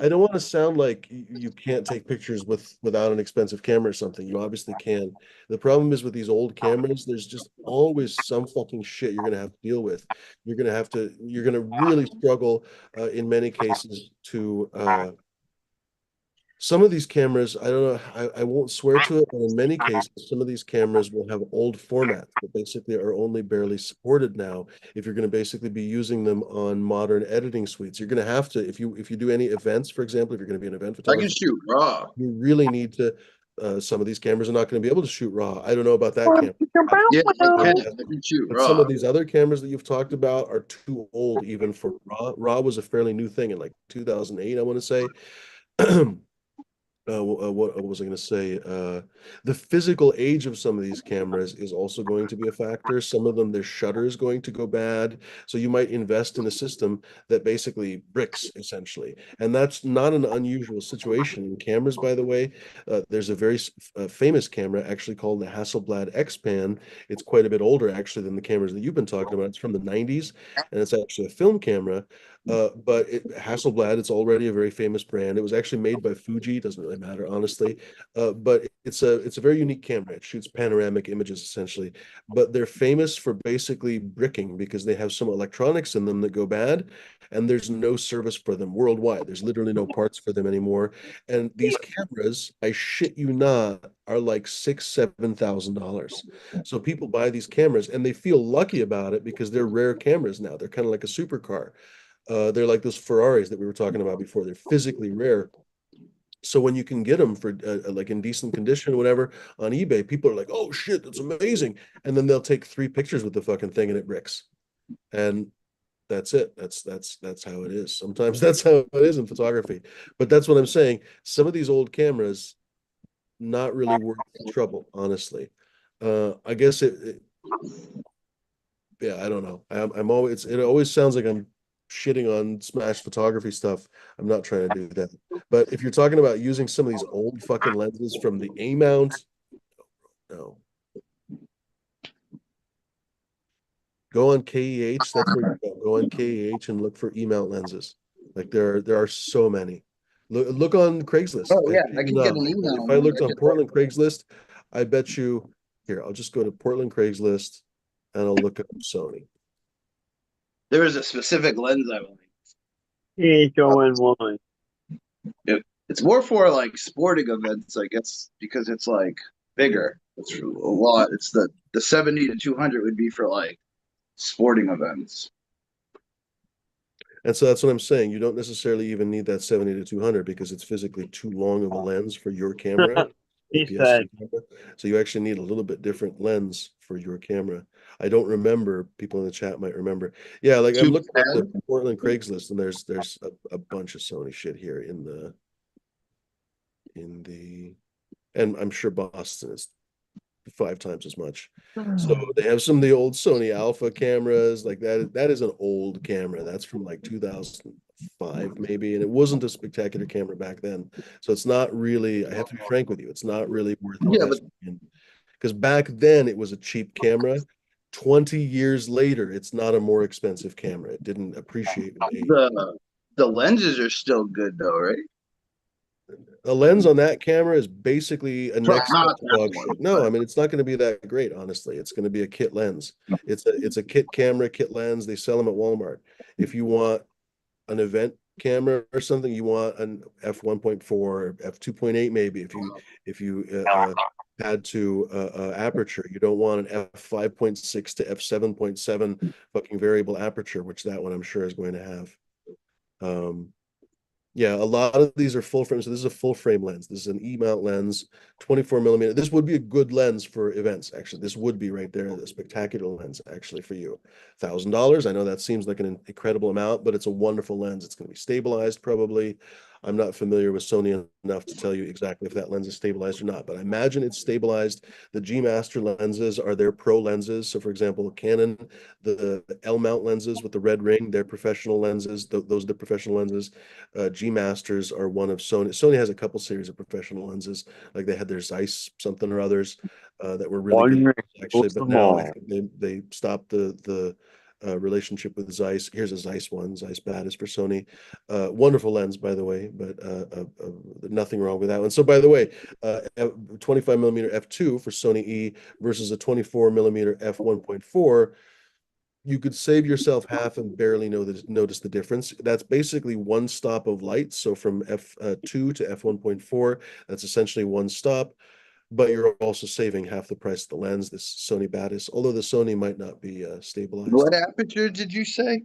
I don't want to sound like you can't take pictures without an expensive camera or something. You obviously can. The problem is with these old cameras, there's just always some fucking shit you're gonna have to deal with. You're gonna really struggle in many cases to some of these cameras, I don't know, I won't swear to it, but in many cases, some of these cameras will have old formats that basically are only barely supported now. If you're going to basically be using them on modern editing suites, you're going to have to, if you do any events, for example, if you're going to be an event I can photographer, shoot raw. you really need to. Some of these cameras are not going to be able to shoot RAW. I don't know about that camera. Yeah, I I've can. tested I can shoot but some of raw. these other cameras that you've talked about are too old even for RAW. RAW was a fairly new thing in like 2008, I want to say. What was I going to say? The physical age of some of these cameras is also going to be a factor. Some of them, their shutter is going to go bad. So you might invest in a system that basically bricks essentially. And that's not an unusual situation in cameras, by the way. There's a very famous camera actually called the Hasselblad X-Pan. It's quite a bit older actually than the cameras that you've been talking about. It's from the 90s and it's actually a film camera. But Hasselblad, it's already a very famous brand. It was actually made by Fuji. Doesn't really matter, honestly. But it's a very unique camera. It shoots panoramic images essentially. But they're famous for basically bricking because they have some electronics in them that go bad, and there's no service for them worldwide. There's literally no parts for them anymore. And these cameras, I shit you not, are like $6,000, $7,000. So people buy these cameras and they feel lucky about it because they're rare cameras now. They're kind of like a supercar. They're like those Ferraris that we were talking about before. They're physically rare. So when you can get them for like in decent condition or whatever on eBay, people are like, "Oh shit, that's amazing!" And then they'll take 3 pictures with the fucking thing and it bricks. And that's it. That's how it is. Sometimes that's how it is in photography. But that's what I'm saying. Some of these old cameras, not really worth the trouble, honestly. I guess yeah, I don't know. I'm always it always sounds like I'm shitting on Smash photography stuff. I'm not trying to do that. But if you're talking about using some of these old fucking lenses from the A mount, no. Go on KEH. That's where you go on KEH and look for E mount lenses. Like there are so many. Look on Craigslist. Oh I yeah, shit I you can get not. an email If I one. looked on Portland Craigslist, I bet you here, I'll just go to Portland Craigslist and I'll look up Sony. There was a specific lens I wanted. H-O-N-Y. It's more for like sporting events, I guess, because it's like bigger. It's a lot. It's the 70 to 200 would be for like sporting events. And so that's what I'm saying. You don't necessarily even need that 70 to 200 because it's physically too long of a lens for your camera, He APS-C said, camera. So you actually need a little bit different lens for your camera. I don't remember. People in the chat might remember. Yeah, like I'm looking at the 210. Portland Craigslist, and there's a bunch of Sony shit here in the, and I'm sure Boston is 5 times as much. So they have some of the old Sony Alpha cameras, like that. That is an old camera. That's from like 2005 maybe, and it wasn't a spectacular camera back then. So it's not really. I have to be frank with you. It's not really worth Yeah, but investing in because back then it was a cheap camera. 20 years later, it's not a more expensive camera. It didn't appreciate with age. the lenses are still good though, right? The lens on that camera is basically a next step Not to that dog one, shit. No, I mean it's not going to be that great, honestly. It's going to be a kit lens. It's a kit camera, kit lens. They sell them at Walmart. If you want an event camera or something, you want an f1.4, f2.8 maybe. If you had to aperture, you don't want an f5.6 to f7.7 fucking variable aperture, which that one I'm sure is going to have. Um, yeah, a lot of these are full frame. So this is a full frame lens. This is an E-mount lens, 24 millimeter. This would be a good lens for events, actually. This would be right there, the spectacular lens, actually, for you. $1,000. I know that seems like an incredible amount, but it's a wonderful lens. It's going to be stabilized, probably. I'm not familiar with Sony enough to tell you exactly if that lens is stabilized or not, but I imagine it's stabilized. The G Master lenses are their pro lenses. So, for example, Canon, the L mount lenses with the red ring, they're professional lenses. Those are the professional lenses. G Masters are one of Sony. Sony has a couple series of professional lenses, like they had their Zeiss something or others that were really good one actually. rules But them now I all. think they stopped the relationship with Zeiss. Here's a Zeiss one, Zeiss Batis for Sony. Wonderful lens, by the way, but nothing wrong with that one. So, by the way, 25 millimeter f2 for Sony E versus a 24 millimeter f1.4. You could save yourself half and barely notice the difference. That's basically one stop of light. So from f2 to f1.4, that's essentially one stop, but you're also saving half the price of the lens, this Sony Batis, although the Sony might not be stabilized. What aperture did you say?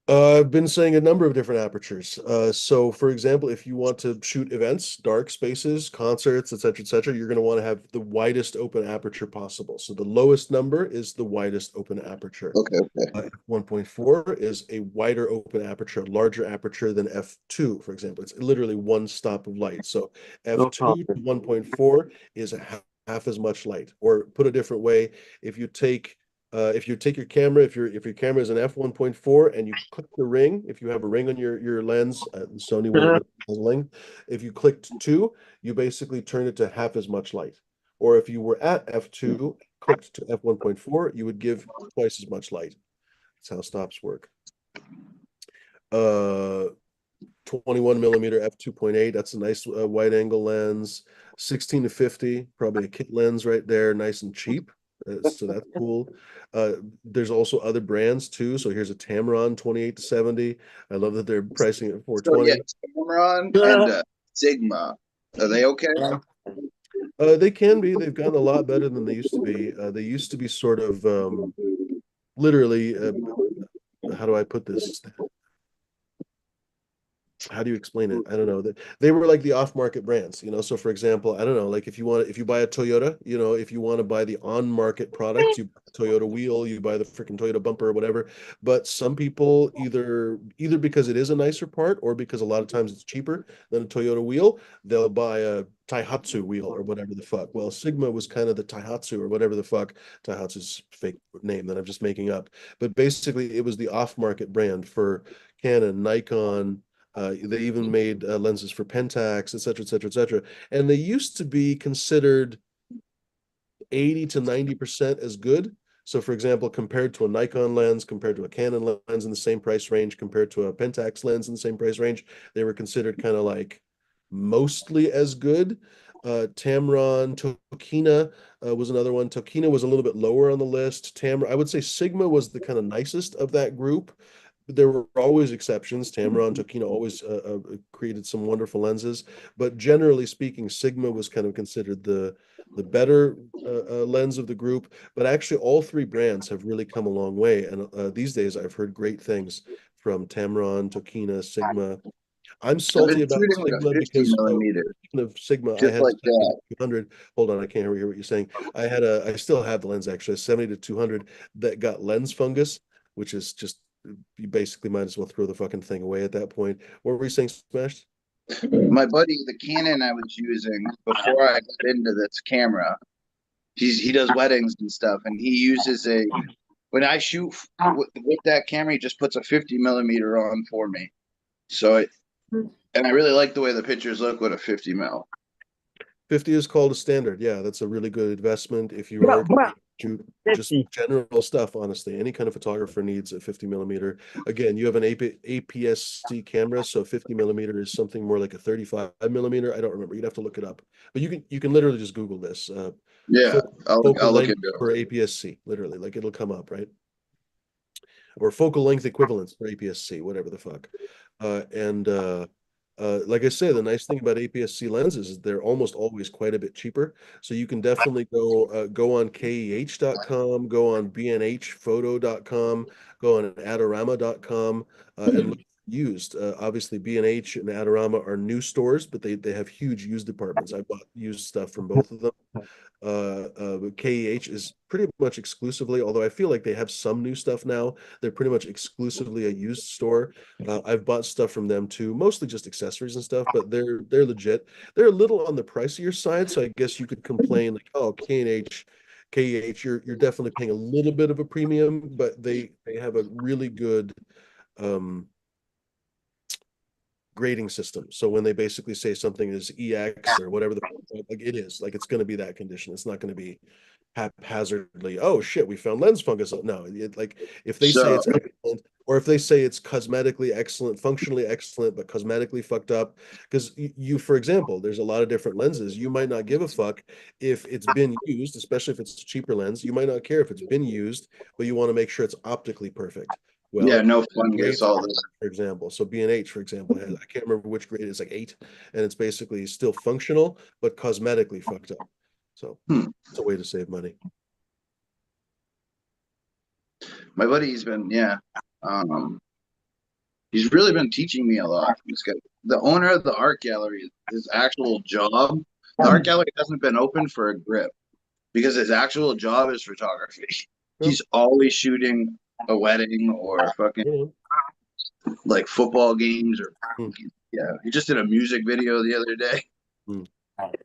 I've been saying a number of different apertures. So, for example, if you want to shoot events, dark spaces, concerts, etc., you're going to want to have the widest open aperture possible. So, the lowest number is the widest open aperture. Okay, okay. 1.4 is a wider open aperture, larger aperture than f2, for example. It's literally one stop of light. So, No f2 to comment. 1.4 is half as much light. Or put a different way, if you take your camera, if your camera is an f1.4 and you click the ring, if you have a ring on your lens, the Sony one has a ring. If you clicked 2, you basically turn it to half as much light. Or if you were at f2, clicked to f1.4, you would give twice as much light. That's how stops work. 21 millimeter f2.8, that's a nice wide angle lens. 16 to 50, probably a kit lens right there, nice and cheap. So that's cool. There's also other brands too. So here's a Tamron 28 to 70. I love that they're pricing it at So yeah, 420. Tamron and Sigma. Are they okay? They can be. They've gotten a lot better than they used to be. They used to be sort of literally, how do I put this? How do you explain it? I don't know. They were like the off-market brands, you know. So for example, I don't know, like if you buy a Toyota, you know, if you want to buy the on-market products, you buy a Toyota wheel, you buy the freaking Toyota bumper or whatever. But some people either because it is a nicer part or because a lot of times it's cheaper than a Toyota wheel, they'll buy a Taihatsu wheel or whatever the fuck. Well, Sigma was kind of the Taihatsu or whatever the fuck. Taihatsu's fake name that I'm just making up. But basically it was the off-market brand for Canon, Nikon. They even made lenses for Pentax, et cetera, et cetera, et cetera. And they used to be considered 80 to 90% as good. So, for example, compared to a Nikon lens, compared to a Canon lens in the same price range, compared to a Pentax lens in the same price range, they were considered kind of like mostly as good. Tamron, Tokina was another one. Tokina was a little bit lower on the list. I would say Sigma was the kind of nicest of that group. There were always exceptions. Tamron, Tokina always created some wonderful lenses, but generally speaking, Sigma was kind of considered the better lens of the group. But actually, all three brands have really come a long way, and these days I've heard great things from Tamron, Tokina, Sigma. I'm I've salty been about shooting with a Sigma 50 because millimeter, speaking of Sigma, I just had like 70 that. to 200. Hold on, I can't hear what you're saying. I still have the lens actually, 70 to 200 that got lens fungus, which is just you basically might as well throw the fucking thing away at that point. What were you saying, Smashed? My buddy, the Canon I was using before I got into this camera, he does weddings and stuff, and he uses a when I shoot with that camera, he just puts a 50 millimeter on for me. So and I really like the way the pictures look with a 50 mil. 50 is called a standard. Yeah, that's a really good investment if you are going to shoot just 50. general stuff, honestly. Any kind of photographer needs a 50 millimeter. Again, you have an APS-C camera, so 50 millimeter is something more like a 35 millimeter. I don't remember. You'd have to look it up. But you can literally just Google this. Yeah, Focal I'll look length into for it. APS-C, literally. Like it'll come up, right? Or focal length equivalence for APS-C, whatever the fuck. And like I say, the nice thing about APS-C lenses is they're almost always quite a bit cheaper. So you can definitely go on KEH.com, go on BNHphoto.com, go on Adorama.com, and look used. Obviously, B&H and Adorama are new stores, but they have huge used departments. I bought used stuff from both of them. KEH is pretty much exclusively, although I feel like they have some new stuff now, they're pretty much exclusively a used store. I've bought stuff from them too, mostly just accessories and stuff, but they're legit. They're a little on the pricier side, so I guess you could complain like, oh, KEH, you're definitely paying a little bit of a premium, but they have a really good um grading system. So when they basically say something is EX or whatever like it is, like it's going to be that condition. It's not going to be haphazardly, oh shit, we found lens fungus. No, like if they say So it's excellent, or if they say it's cosmetically excellent, functionally excellent, but cosmetically fucked up, because you, for example, there's a lot of different lenses. You might not give a fuck if it's been used, especially if it's a cheaper lens. You might not care if it's been used, but you want to make sure it's optically perfect. yeah, Well, no fungus, grades, all this. for example. So B&H, for example, has, I can't remember which grade, it's like 8, and it's basically still functional, but cosmetically fucked up. So Hmm. it's a way to save money. My buddy's been, yeah. Um, he's really been teaching me a lot. This guy, the owner of the art gallery, his actual job, the art gallery hasn't been open for a grip because his actual job is photography. Well, He's always shooting a wedding or fucking you like football games or know, yeah. He just did a music video the other day mm.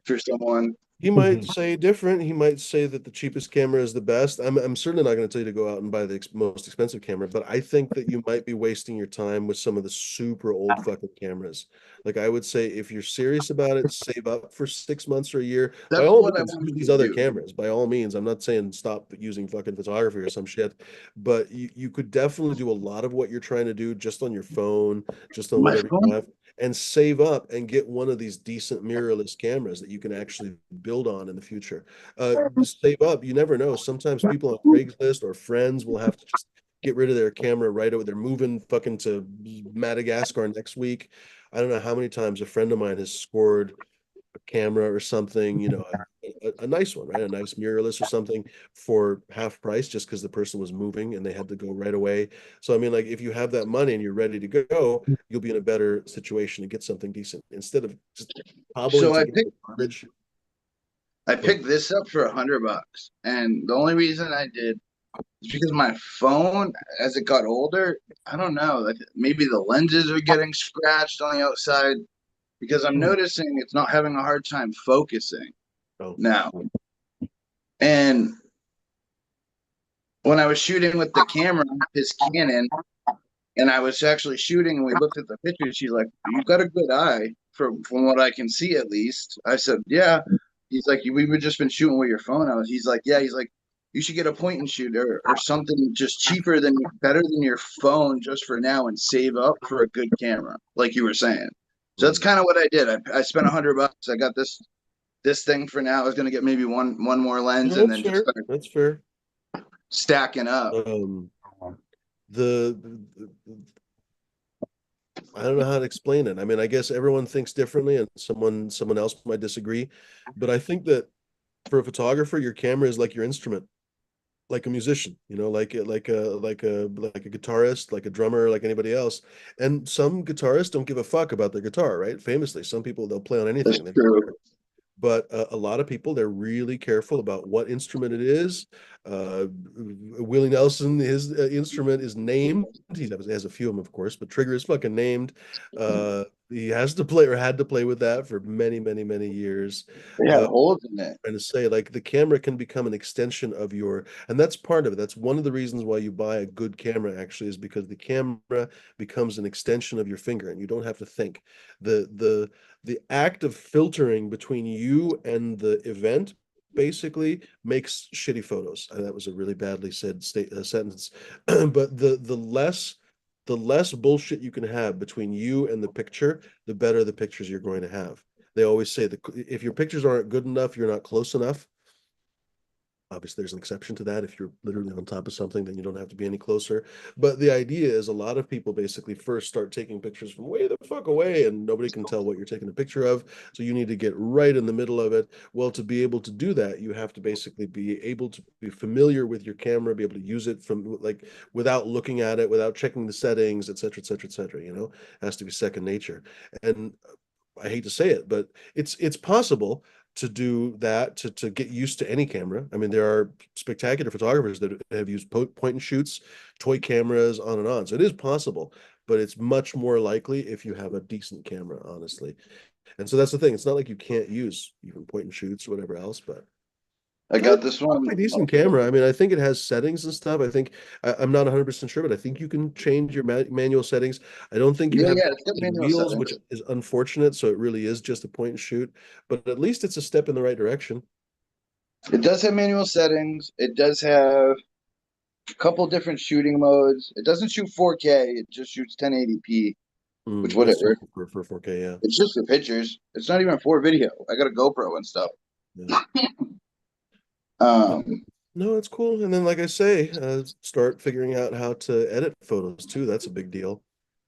for someone. He might say different. He might say that the cheapest camera is the best. I'm certainly not going to tell you to go out and buy the most expensive camera, but I think that you might be wasting your time with some of the super old fucking cameras. Like I would say, if you're serious about it, save up for 6 months or a year. By That's all what I means, use wanted these to other do. cameras. By all means, I'm not saying stop using fucking photography or some shit, but you could definitely do a lot of what you're trying to do just on your phone, just on My whatever you phone. have, and save up and get one of these decent mirrorless cameras that you can actually build on in the future. Save up. You never know. Sometimes people on Craigslist or friends will have to just get rid of their camera right away. They're moving fucking to Madagascar next week. I don't know how many times a friend of mine has scored a camera or something, a nice one, right? A nice mirrorless or something for half price just because the person was moving and they had to go right away. So, I mean, like if you have that money and you're ready to go, you'll be in a better situation to get something decent instead of just hobbling So to get garbage. I picked this up for $100, and the only reason I did is because my phone, as it got older, I don't know, like maybe the lenses are getting scratched on the outside because I'm Hmm. noticing it's not having a hard time focusing Oh, now. And when I was shooting with the camera, his Canon, and I was actually shooting, and we looked at the pictures. She's like, "You've got a good eye, from what I can see, at least." I said, "Yeah." He's like, "We've just been shooting with your phone." He's like, "Yeah." He's like, "You should get a point and shoot or something just cheaper than better than your phone just for now and save up for a good camera, like you were saying." So that's hmm. kind of what I did. I spent $100. I got this thing for now. I was gonna get maybe one more lens No, and that's then just fair. start That's fair. stacking up. Um, the, I don't know how to explain it. I mean, I guess everyone thinks differently, and someone else might disagree, but I think that for a photographer, your camera is like your instrument, like a musician, like a guitarist, like a drummer, like anybody else. And some guitarists don't give a fuck about their guitar, right? Famously, some people they'll play on That's anything. They don't true. care. But a lot of people, they're really careful about what instrument it is. Willie Nelson, his instrument is named. He has a few of them, of course, but Trigger is fucking named. He has to play or had to play with that for many, many, many years. They had Uh, holes in it. Trying to say like the camera can become an extension of your, and that's part of it. That's one of the reasons why you buy a good camera actually, is because the camera becomes an extension of your finger and you don't have to think. The act of filtering between you and the event basically makes shitty photos. That was a really badly said sentence. But the less bullshit you can have between you and the picture, the better the pictures you're going to have. They always say that if your pictures aren't good enough, you're not close enough. Obviously, there's an exception to that. If you're literally on top of something, then you don't have to be any closer. But the idea is a lot of people basically first start taking pictures from way the fuck away, and nobody can tell what you're taking a picture of. So you need to get right in the middle of it. Well, to be able to do that, you have to basically be able to be familiar with your camera, be able to use it from like without looking at it, without checking the settings, et cetera, et cetera, et cetera. It has to be second nature. And I hate to say it, but it's possible to do that to get used to any camera. I mean, there are spectacular photographers that have used point and shoots, toy cameras, on and on. So it is possible, but it's much more likely if you have a decent camera, honestly. And so that's the thing. It's not like you can't use even point and shoots or whatever else, but I got this one. a decent camera. I mean, I think it has settings and stuff. I think I'm not 100% sure, but I think you can change your manual settings. I don't think you Yeah, have yeah, it's got manual wheels, which settings. is unfortunate. So it really is just a point and shoot, but at least it's a step in the right direction. It does have manual settings. It does have a couple different shooting modes. It doesn't shoot 4K. It just shoots 1080p, which That's whatever. typical for 4K, yeah. It's just for pictures. It's not even for video. I got a GoPro and stuff. Yeah. Um, No, it's cool. And then, like I say, start figuring out how to edit photos too. That's a big deal.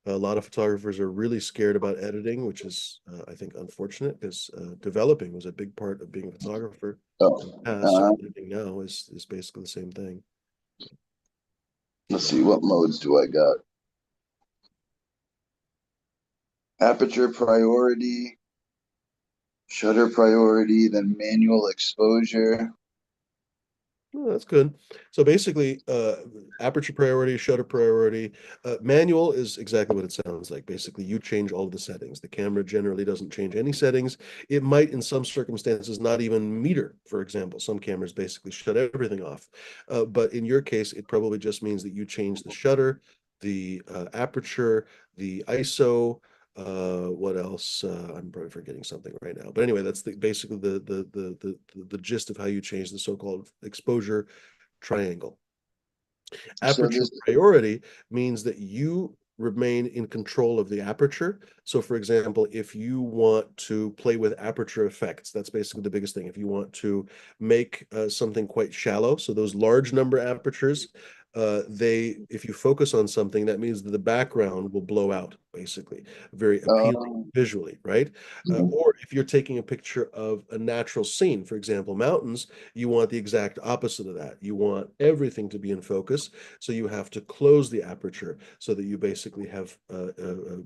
A lot of photographers are really scared about editing, which is, I think, unfortunate because developing was a big part of being a photographer in the oh, past. So uh, editing now is basically the same thing. let's see, what modes do I got? Aperture priority, shutter priority, then manual exposure. Oh, that's good. So basically, aperture priority, shutter priority, manual is exactly what it sounds like. Basically, you change all of the settings. The camera generally doesn't change any settings. It might, in some circumstances, not even meter, for example. Some cameras basically shut everything off. But in your case, it probably just means that you change the shutter, the aperture, the ISO. What else? I'm probably forgetting something right now. But anyway, that's basically the gist of how you change the so-called exposure triangle. So Aperture this, priority means that you remain in control of the aperture. So, for example, if you want to play with aperture effects, that's basically the biggest thing. If you want to make something quite shallow, so those large number apertures, if you focus on something, that means that the background will blow out, basically, very appealing visually, right? Or if you're taking a picture of a natural scene, for example, mountains, you want the exact opposite of that. You want everything to be in focus. So you have to close the aperture so that you basically have a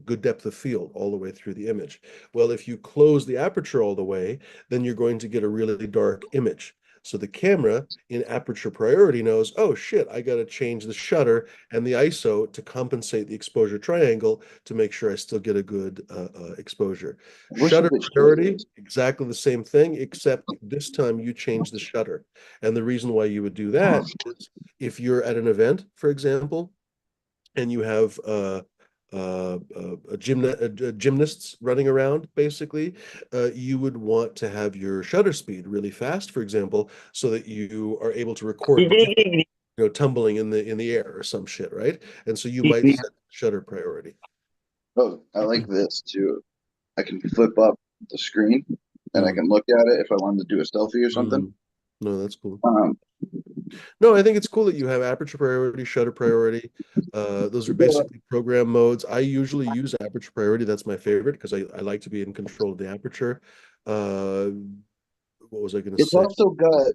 good depth of field all the way through the image. Well, if you close the aperture all the way, then you're going to get a really dark image. So the camera in aperture priority knows, oh shit, I got to change the shutter and the ISO to compensate the exposure triangle to make sure I still get a good exposure. I wish I Shutter could show priority, this. exactly the same thing, except this time you change the shutter. And the reason why you would do that is if you're at an event, for example, and you have gymnasts running around, basically, you would want to have your shutter speed really fast, for example, so that you are able to record the tumbling in the air or some shit, right? And so you might set shutter priority. Oh, I like this too. I can flip up the screen and I Mm, can look at it if I wanted to do a selfie or something. mm. No, that's cool. Um, No, I think it's cool that you have aperture priority, shutter priority. Those are basically program modes. I usually use aperture priority. That's my favorite because I like to be in control of the aperture. Uh, what was I going to it's say? also got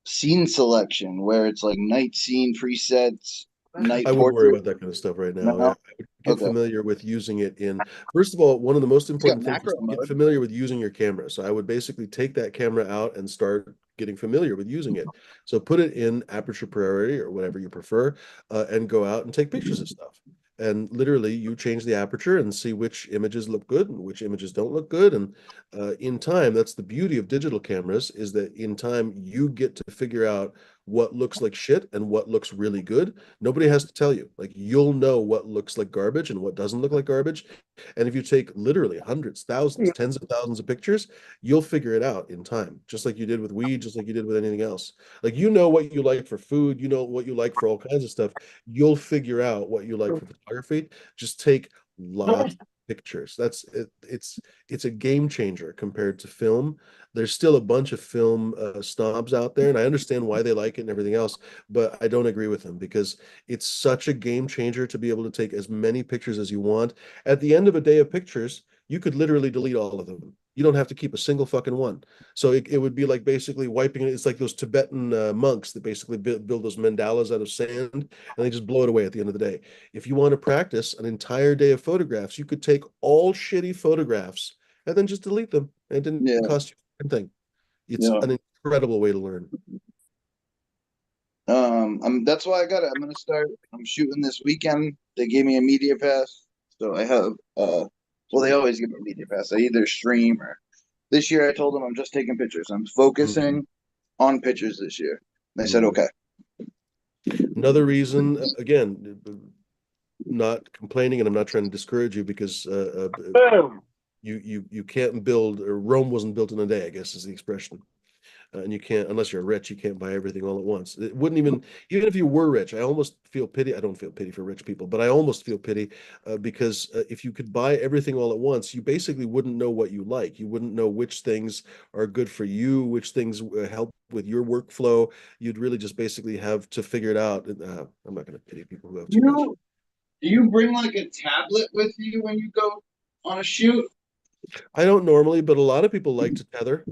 scene selection where it's like night scene presets, night I wouldn't worry portrait. about that kind of stuff right now. Yeah, No, I would get okay. familiar with using it in. First of all, one of the most It's got important things is macro to get mode. familiar with using your camera. So I would basically take that camera out and start getting familiar with using it. So put it in aperture priority or whatever you prefer, and go out and take pictures of stuff. And literally, you change the aperture and see which images look good and which images don't look good. And in time, that's the beauty of digital cameras is that in time you get to figure out what looks like shit and what looks really good. Nobody has to tell you. Like you'll know what looks like garbage and what doesn't look like garbage. And if you take literally hundreds, thousands, tens of thousands of pictures, you'll figure it out in time, just like you did with weed, just like you did with anything else. Like you know what you like for food, you know what you like for all kinds of stuff. You'll figure out what you like for photography. Just take lots of pictures. That's it, it's a game changer compared to film. There's still a bunch of film snobs out there, and I understand why they like it and everything else, but I don't agree with them because it's such a game changer to be able to take as many pictures as you want. At the end of a day of pictures, you could literally delete all of them. You don't have to keep a single fucking one. So it would be like basically wiping it. It's like those Tibetan monks that basically build those mandalas out of sand and they just blow it away at the end of the day. If you want to practice an entire day of photographs, you could take all shitty photographs and then just delete them. It didn't Yeah, cost you anything. It's yeah. an incredible way to learn. That's why I got it. I'm gonna start. I'm shooting this weekend. They gave me a media pass, so I have. Well, they always give me a media pass. I either stream or. This year, I told them I'm just taking pictures. I'm Mhm, focusing on pictures this year. They said mhm. okay. Another reason, again, not complaining, and I'm not trying to discourage you because you can't build, or Rome wasn't built in a day, I guess is the expression. and you can't, unless you're rich, you can't buy everything all at once. It wouldn't even if you were rich, I almost feel pity. I don't feel pity for rich people, but I almost feel pity because if you could buy everything all at once, you basically wouldn't know what you like. You wouldn't know which things are good for you, which things help with your workflow. You'd really just basically have to figure it out. I'm not going to pity people who have too much. You do you bring like a tablet with you when you go on a shoot? I don't normally, but a lot of people like to tether.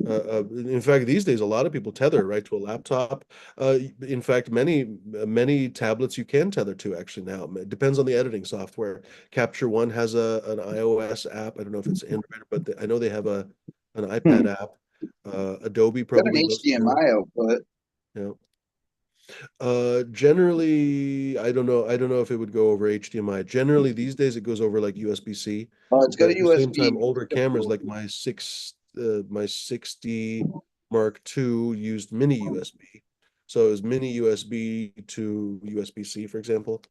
In fact, these days, a lot of people tether right to a laptop. In fact, many tablets you can tether to actually now. It depends on the editing software. Capture One has a an iOS app. I don't know if it's Android, but I know they have an Hmm. iPad app. Adobe Got an probably does too. HDMI output. Yeah. Generally, I don't know if it would go over HDMI. Generally, these days it goes over like USB-C, Oh, it's got but a at the same USB. time, older cameras like my 60 Mark II used mini USB. So it was mini USB to USB-C, for example.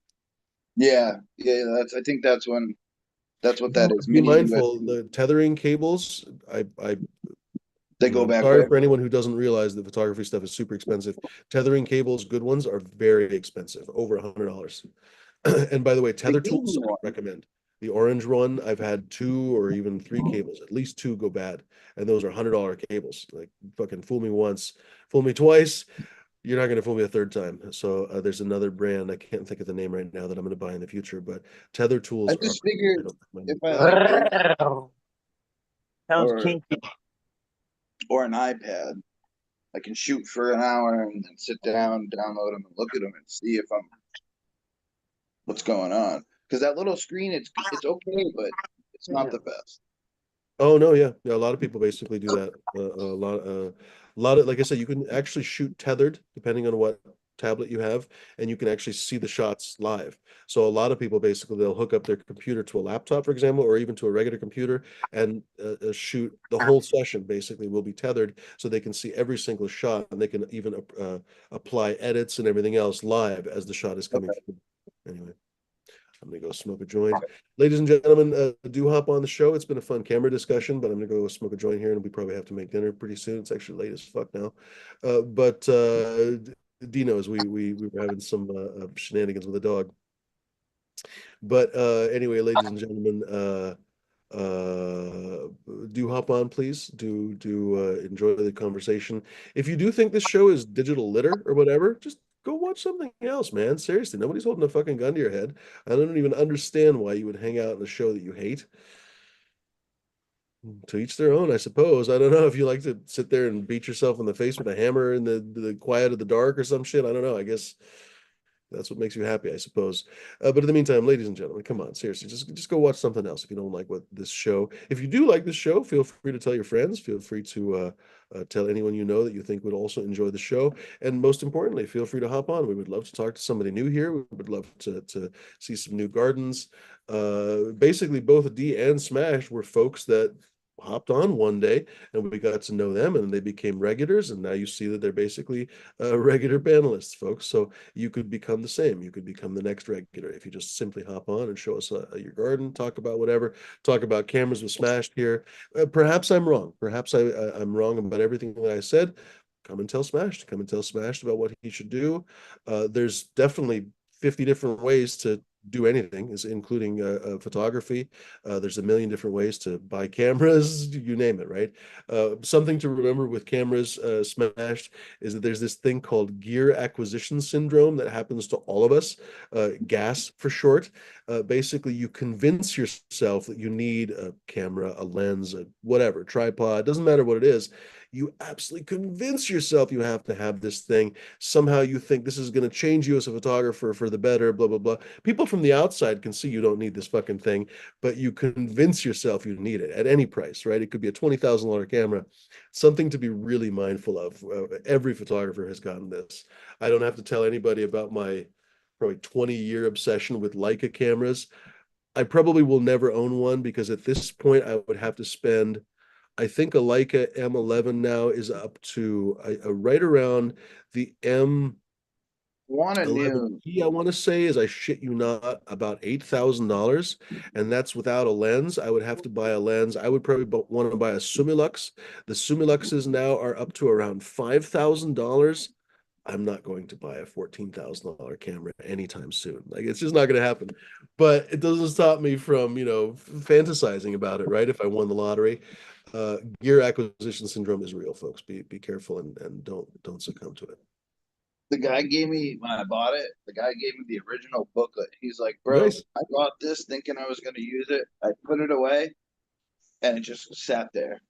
Yeah, yeah. I think that's what that is. Be Mini mindful, USB. the tethering cables, They go I'm back sorry there. for anyone who doesn't realize that photography stuff is super expensive. Tethering cables, good ones, are very expensive, over $100. And by the way, They tether gave tools me I one. recommend. The orange one, I've had two or even three cables, at least two go bad. And those are $100 cables. Like fucking fool me once, fool me twice. You're not going to fool me a third time. So there's another brand. I can't think of the name right now that I'm going to buy in the future, but tether I tools are, just figured I don't if recommend. I like bring Sounds or kinky. or an iPad, I can shoot for an hour and then sit down, download them, and look at them and see if I'm what's going on. Because that little screen, it's okay, but it's not Yeah. the best. Oh no, yeah, yeah. A lot of people basically do that. A lot of, like I said, you can actually shoot tethered depending on what tablet you have, and you can actually see the shots live. So a lot of people basically they'll hook up their computer to a laptop, for example, or even to a regular computer, and shoot the whole session. Basically, will be tethered, so they can see every single shot, and they can even apply edits and everything else live as the shot is coming Okay. through. Anyway. I'm gonna go smoke a joint. Ladies and gentlemen, do hop on the show. It's been a fun camera discussion, but I'm gonna go smoke a joint here, and we probably have to make dinner pretty soon. It's actually late as fuck now. But Dino's, we were having some shenanigans with a dog. But anyway, ladies and gentlemen, uh, do hop on, please. Do enjoy the conversation. If you do think this show is digital litter or whatever, just go watch something else, man. Seriously, nobody's holding a fucking gun to your head. I don't even understand why you would hang out in a show that you hate. To each their own, I suppose. I don't know if you like to sit there and beat yourself in the face with a hammer in the quiet of the dark or some shit. I don't know. I guess that's what makes you happy, I suppose. But in the meantime, ladies and gentlemen, come on, seriously, just go watch something else if you don't like what this show. If you do like this show, feel free to tell your friends. Feel free to tell anyone you know that you think would also enjoy the show. And most importantly, feel free to hop on. We would love to talk to somebody new here. We would love to see some new gardens. Basically, both D and Smash were folks that hopped on one day and we got to know them and they became regulars, and now you see that they're basically regular panelists, folks. So you could become the same. You could become the next regular if you just simply hop on and show us your garden, talk about whatever, talk about cameras with Smashed here. Perhaps I'm wrong. Perhaps I'm wrong about everything that I said. Come and tell Smashed. Come and tell Smashed about what he should do. There's definitely 50 different ways to do anything, is including photography. There's a million different ways to buy cameras, you name it, right? Something to remember with cameras, Smashed, is that there's this thing called gear acquisition syndrome that happens to all of us, GAS for short. Basically, you convince yourself that you need a camera, a lens, a whatever, tripod, doesn't matter what it is. You absolutely convince yourself you have to have this thing. Somehow you think this is going to change you as a photographer for the better, blah, blah, blah. People from the outside can see you don't need this fucking thing, but you convince yourself you need it at any price, right? It could be a $20,000 camera. Something to be really mindful of. Every photographer has gotten this. I don't have to tell anybody about my probably 20-year obsession with Leica cameras. I probably will never own one because at this point I would have to spend, I think a Leica M11 now is up to right around the M. want a new 11E, I want to say, is, I shit you not, about $8,000, and that's without a lens. I would have to buy a lens. I would probably want to buy a Sumilux. The Sumiluxes now are up to around $5,000. I'm not going to buy a $14,000 camera anytime soon. Like, it's just not going to happen. But it doesn't stop me from, fantasizing about it, right? If I won the lottery. Gear acquisition syndrome is real, folks. Be careful and don't succumb to it. the guy gave me when I bought it, the guy gave me the original booklet. He's like, bro, Nice. I bought this thinking I was gonna use it. I put it away and it just sat there.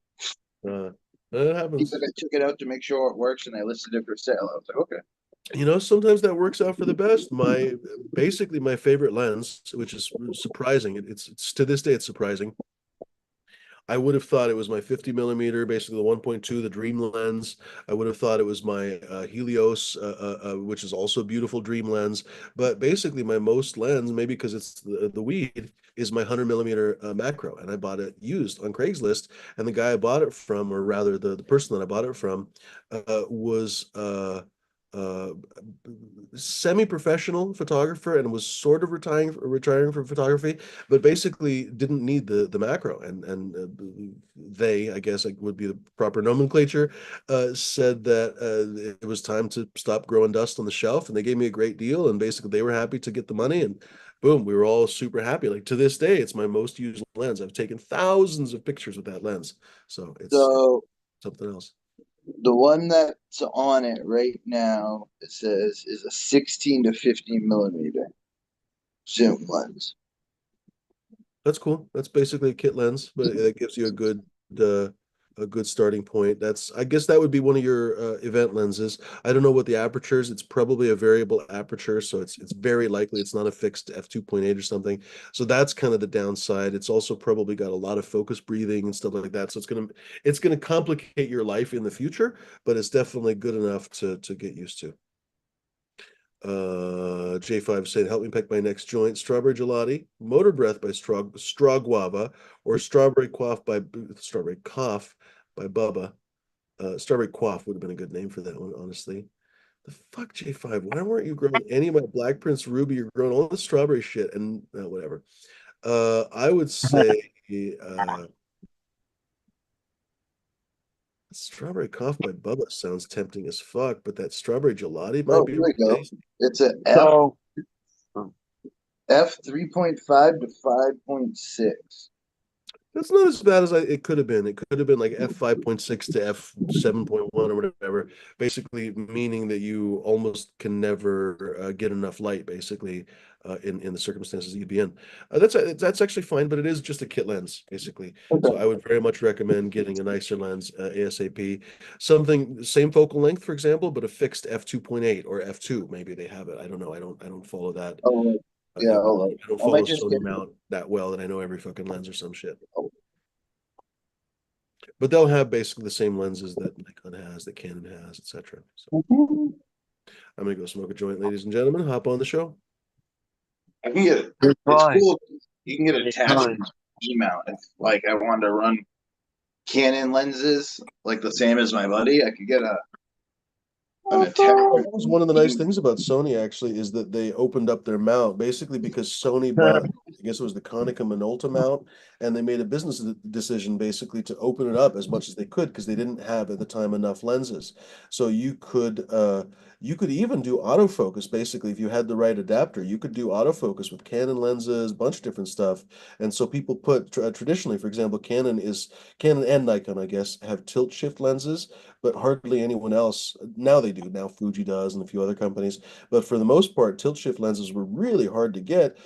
Uh, that He happens. said I took it out to make sure it works and I listed it for sale. I was like, okay. Sometimes that works out for the best. Basically my favorite lens, which is surprising. It's to this day it's surprising. I would have thought it was my 50 millimeter, basically the 1.2, the Dream lens. I would have thought it was my Helios, which is also a beautiful Dream lens. But basically, my most lens, maybe because it's the weed, is my 100 millimeter macro. And I bought it used on Craigslist. And the guy I bought it from, or rather the person that I bought it from, was uh, semi-professional photographer and was sort of retiring from photography, but basically didn't need the macro. And they, I guess, would be the proper nomenclature, said that it was time to stop growing dust on the shelf, and they gave me a great deal. And basically, they were happy to get the money, and boom, we were all super happy. Like, to this day, it's my most used lens. I've taken thousands of pictures with that lens, so it's So something else. the one that's on it right now, it says is a 16 to 15 millimeter zoom lens. That's cool. That's basically a kit lens, but it gives you uh, a good starting point. I guess that would be one of your event lenses. I don't know what the aperture is. It's probably a variable aperture, so it's very likely it's not a fixed f2.8 or something. So that's kind of the downside. It's also probably got a lot of focus breathing and stuff like that. So it's gonna complicate your life in the future, but it's definitely good enough to get used to. J5 said, help me pick my next joint: strawberry gelati, motor breath by straw guava, or strawberry cough by Bubba. Strawberry quaff would have been a good name for that one, honestly. The fuck, J5, why weren't you growing any of my Black Prince Ruby? You're growing all the strawberry shit, and whatever. I would say uh strawberry cough by Bubba sounds tempting as fuck, but that strawberry gelati might Oh, be here we real go. tasty. It's a So, F 3.5 to 5.6. That's not as bad as it could have been. It could have been like F5.6 to F7.1 or whatever, basically meaning that you almost can never get enough light, basically, in the circumstances that you'd be in. That's actually fine, but it is just a kit lens, basically. So I would very much recommend getting a nicer lens ASAP. Something same focal length, for example, but a fixed f2.8 or f2. Maybe they have it. I don't know. I don't follow that. Oh, yeah. Hold on. I don't I might follow just Sony get. mount that well that I know every fucking lens or some shit. Oh, But they'll have basically the same lenses that Nikon has, that Canon has, etc. So I'm gonna go smoke a joint, ladies and gentlemen. Hop on the show. I can get it. it's It's fine. cool. You can get It's attached fine. mount. If like I wanted to run Canon lenses like the same as my buddy, I could get an That attachment. was one of the nice things about Sony, actually, is that they opened up their mount, basically because Sony bought, I guess it was the Konica Minolta mount, and they made a business decision basically to open it up as much as they could, because they didn't have at the time enough lenses. So you could even do autofocus, basically, if you had the right adapter. You could do autofocus with Canon lenses, a bunch of different stuff. And so people put traditionally, for example, Canon and Nikon, I guess, have tilt shift lenses, but hardly anyone else. Now they do. Now Fuji does, and a few other companies. But for the most part, tilt shift lenses were really hard to get.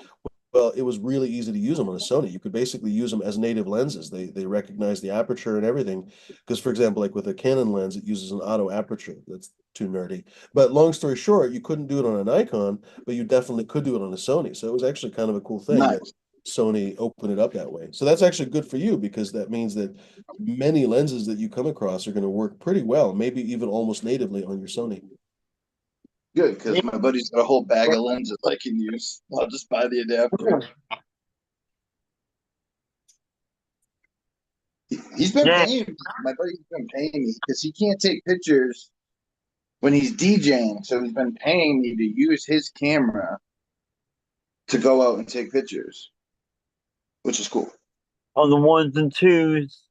Well, it was really easy to use them on a Sony. You could basically use them as native lenses. They recognize the aperture and everything. Because, for example, like with a Canon lens, it uses an auto aperture. That's too nerdy. But long story short, you couldn't do it on a Nikon, but you definitely could do it on a Sony. So it was actually kind of a cool thing that Nice. Sony opened it up that way. So that's actually good for you, because that means that many lenses that you come across are going to work pretty well, maybe even almost natively on your Sony. Good, because my buddy's got a whole bag of lenses I can use. I'll just buy the adapter. He's been Yeah. paying. My buddy's been paying me because he can't take pictures when he's DJing. So he's been paying me to use his camera to go out and take pictures, which is cool. On the ones and twos.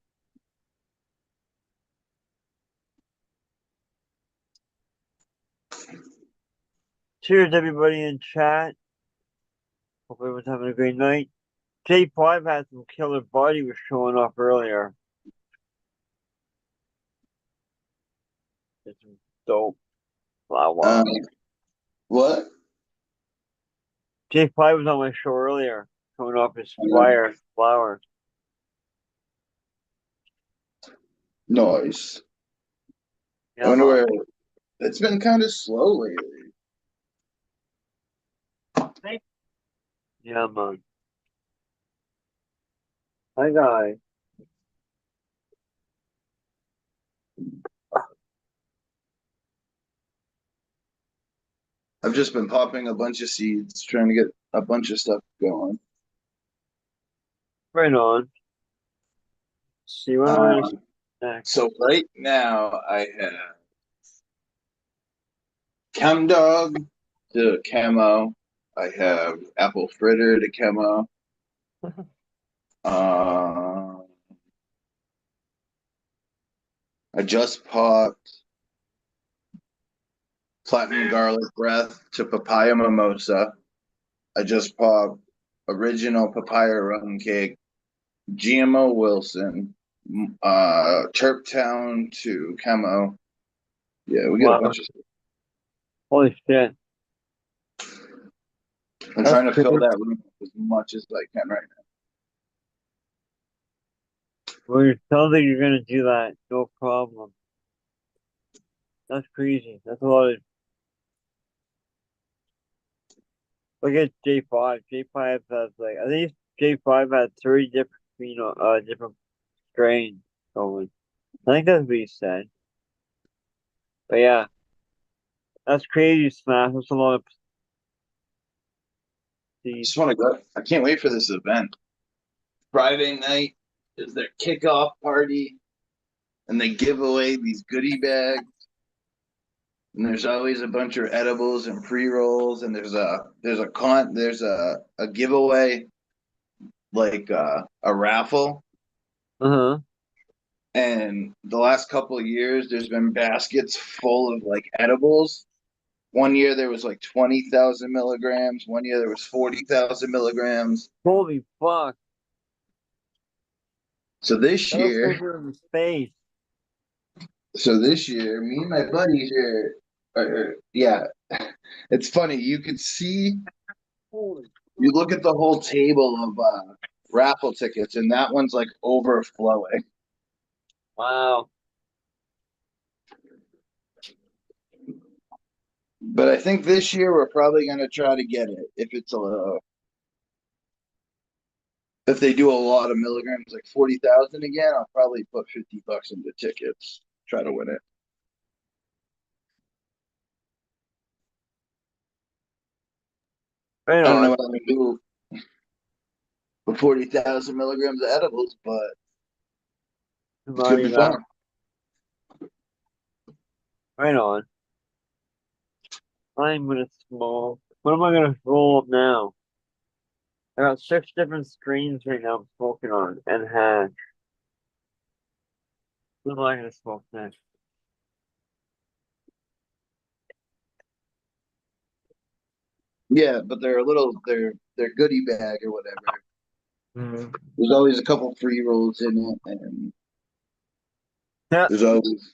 Cheers, everybody in chat. Hope everyone's having a great night. J5 had some killer body was showing off earlier. It's dope. Wow. What? J5 was on my show earlier, showing off his fire flower. Nice. Yeah, I wonder man. where it's been kind of slow lately. Yeah, man. Hi, guys. I've just been popping a bunch of seeds, trying to get a bunch of stuff going. Right on. See what I'm gonna see next. So right now I have Chem Dog to camo. I have Apple Fritter to camo. Uh, I just popped Platinum Garlic Breath to Papaya Mimosa. I just popped Original Papaya Rum Cake, GMO Wilson, Chirptown to camo. Yeah, we got a Wow. bunch of stuff. Holy shit. I'm That's trying to fill crazy. that room as much as I can right now. Well, you tell that you're gonna do that, no problem. That's crazy. That's a lot of. Look at J5. J5 has like I think J5 had 30 different strains going. I think that's what he said. But yeah, that's crazy, Smash. That's a lot of seeds. Just want to go. I can't wait for this event. Friday night is their kickoff party, and they give away these goodie bags. And there's always a bunch of edibles and pre rolls, and there's a giveaway like a raffle. Uh-huh. And the last couple of years, there's been baskets full of like edibles. One year there was like 20,000 milligrams. One year there was 40,000 milligrams. Holy fuck. So this That'll year, save you in space. me and my buddies here, yeah, it's funny. You could see, Holy you look at the whole table of raffle tickets, and that one's like overflowing. wow. But I think this year we're probably going to try to get it if they do a lot of milligrams, like 40,000 again. I'll probably put $50 into tickets, try to win it. Right I don't know on. what I'm going to do with 40,000 milligrams of edibles, but it's going to be fun. Right on. I'm gonna smoke. What am I gonna roll up now? I got 6 different strains right now I'm smoking on and hash. What am I gonna smoke next? Yeah, but they're goodie bag or whatever. Mm-hmm. There's always a couple free rolls in it, and Yeah. there's always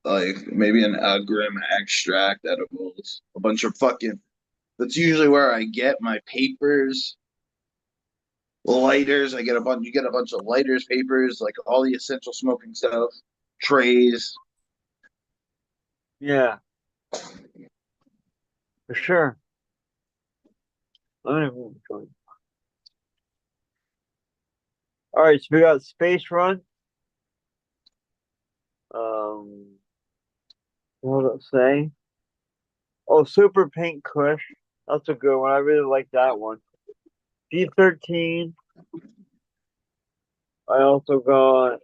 like maybe a gram extract edibles, a bunch of fucking. That's usually where I get my papers, lighters. I get a bunch. You get a bunch of lighters, papers, like all the essential smoking stuff, trays. Yeah, for sure. I'm gonna move going. All right, so we got Space Run. What did it say? Oh, Super Pink Kush. That's a good one. I really like that one. D13. I also got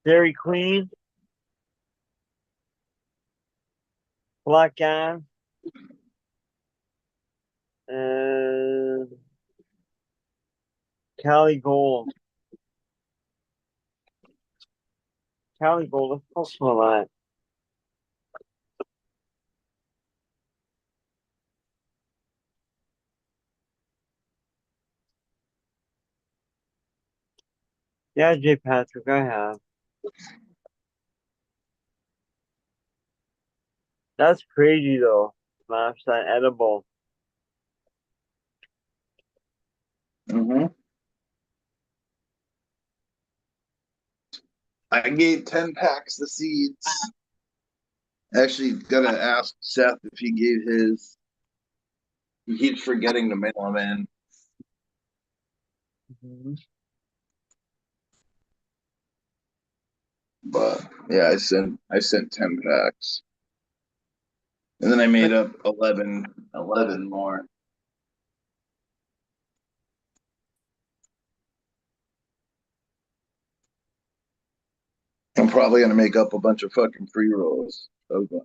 Dairy Queen. Black gas, and Cali Gold. Cali Gold, let's go for that. Yeah, J. Patrick, I have. That's crazy though. Smash that edible. Mm-hmm. I gave 10 packs of seeds. Actually, gotta ask Seth if he gave his. He keeps forgetting to mail them in. Mhm. But yeah, I sent 10 packs. And then I made up 11 more. I'm probably gonna make up a bunch of fucking free rolls. So, this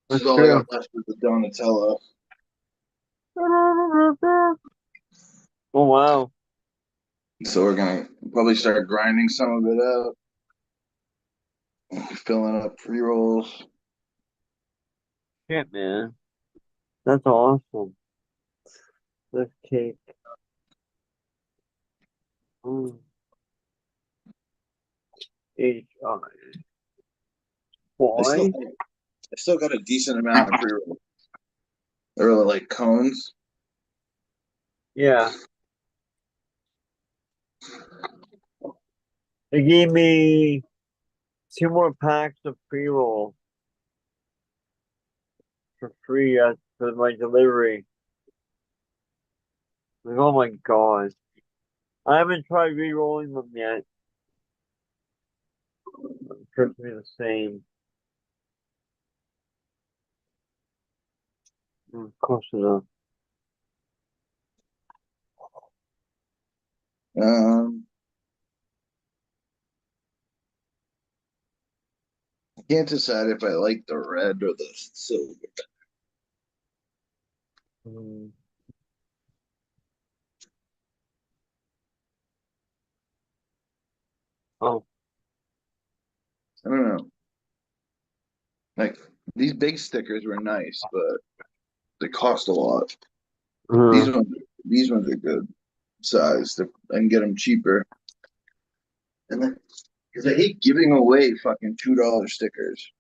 That's is all I true. got left with the Donatello. Oh wow. So we're gonna probably start grinding some of it out, filling up free rolls. Shit, man. That's awesome. This cake. Mm. H-I. I still Boy. I still got a decent amount of free rolls. They're like cones. Yeah. They gave me 2 more packs of pre-roll for free for my delivery. Like, oh my god. I haven't tried re-rolling them yet. I'm sure it's gonna be the same. Close enough. Um, I can't decide if I like the red or the silver. Mm. Oh. I don't know. Like these big stickers were nice, but they cost a lot. These Uh, ones, these ones are good size. I can get them cheaper. And then, because I hate giving away fucking $2 stickers.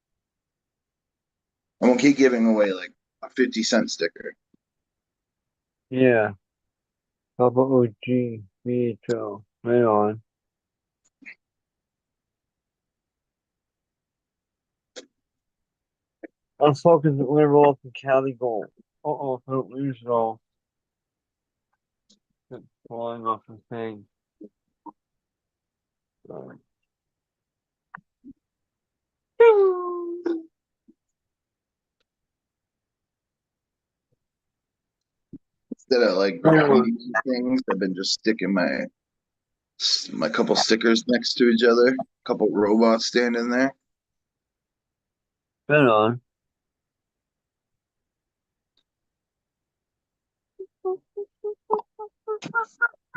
I won't keep giving away like a 50-cent sticker. yeah. Papa OG. VHO. Right on. I'm focused. I'm gonna roll up in Cali Gold. Uh-oh, if I don't lose it all. It's falling off the thing. Sorry. Instead of like Oh, graffiti things, I've been just sticking my couple stickers next to each other. Couple robots standing there. right on.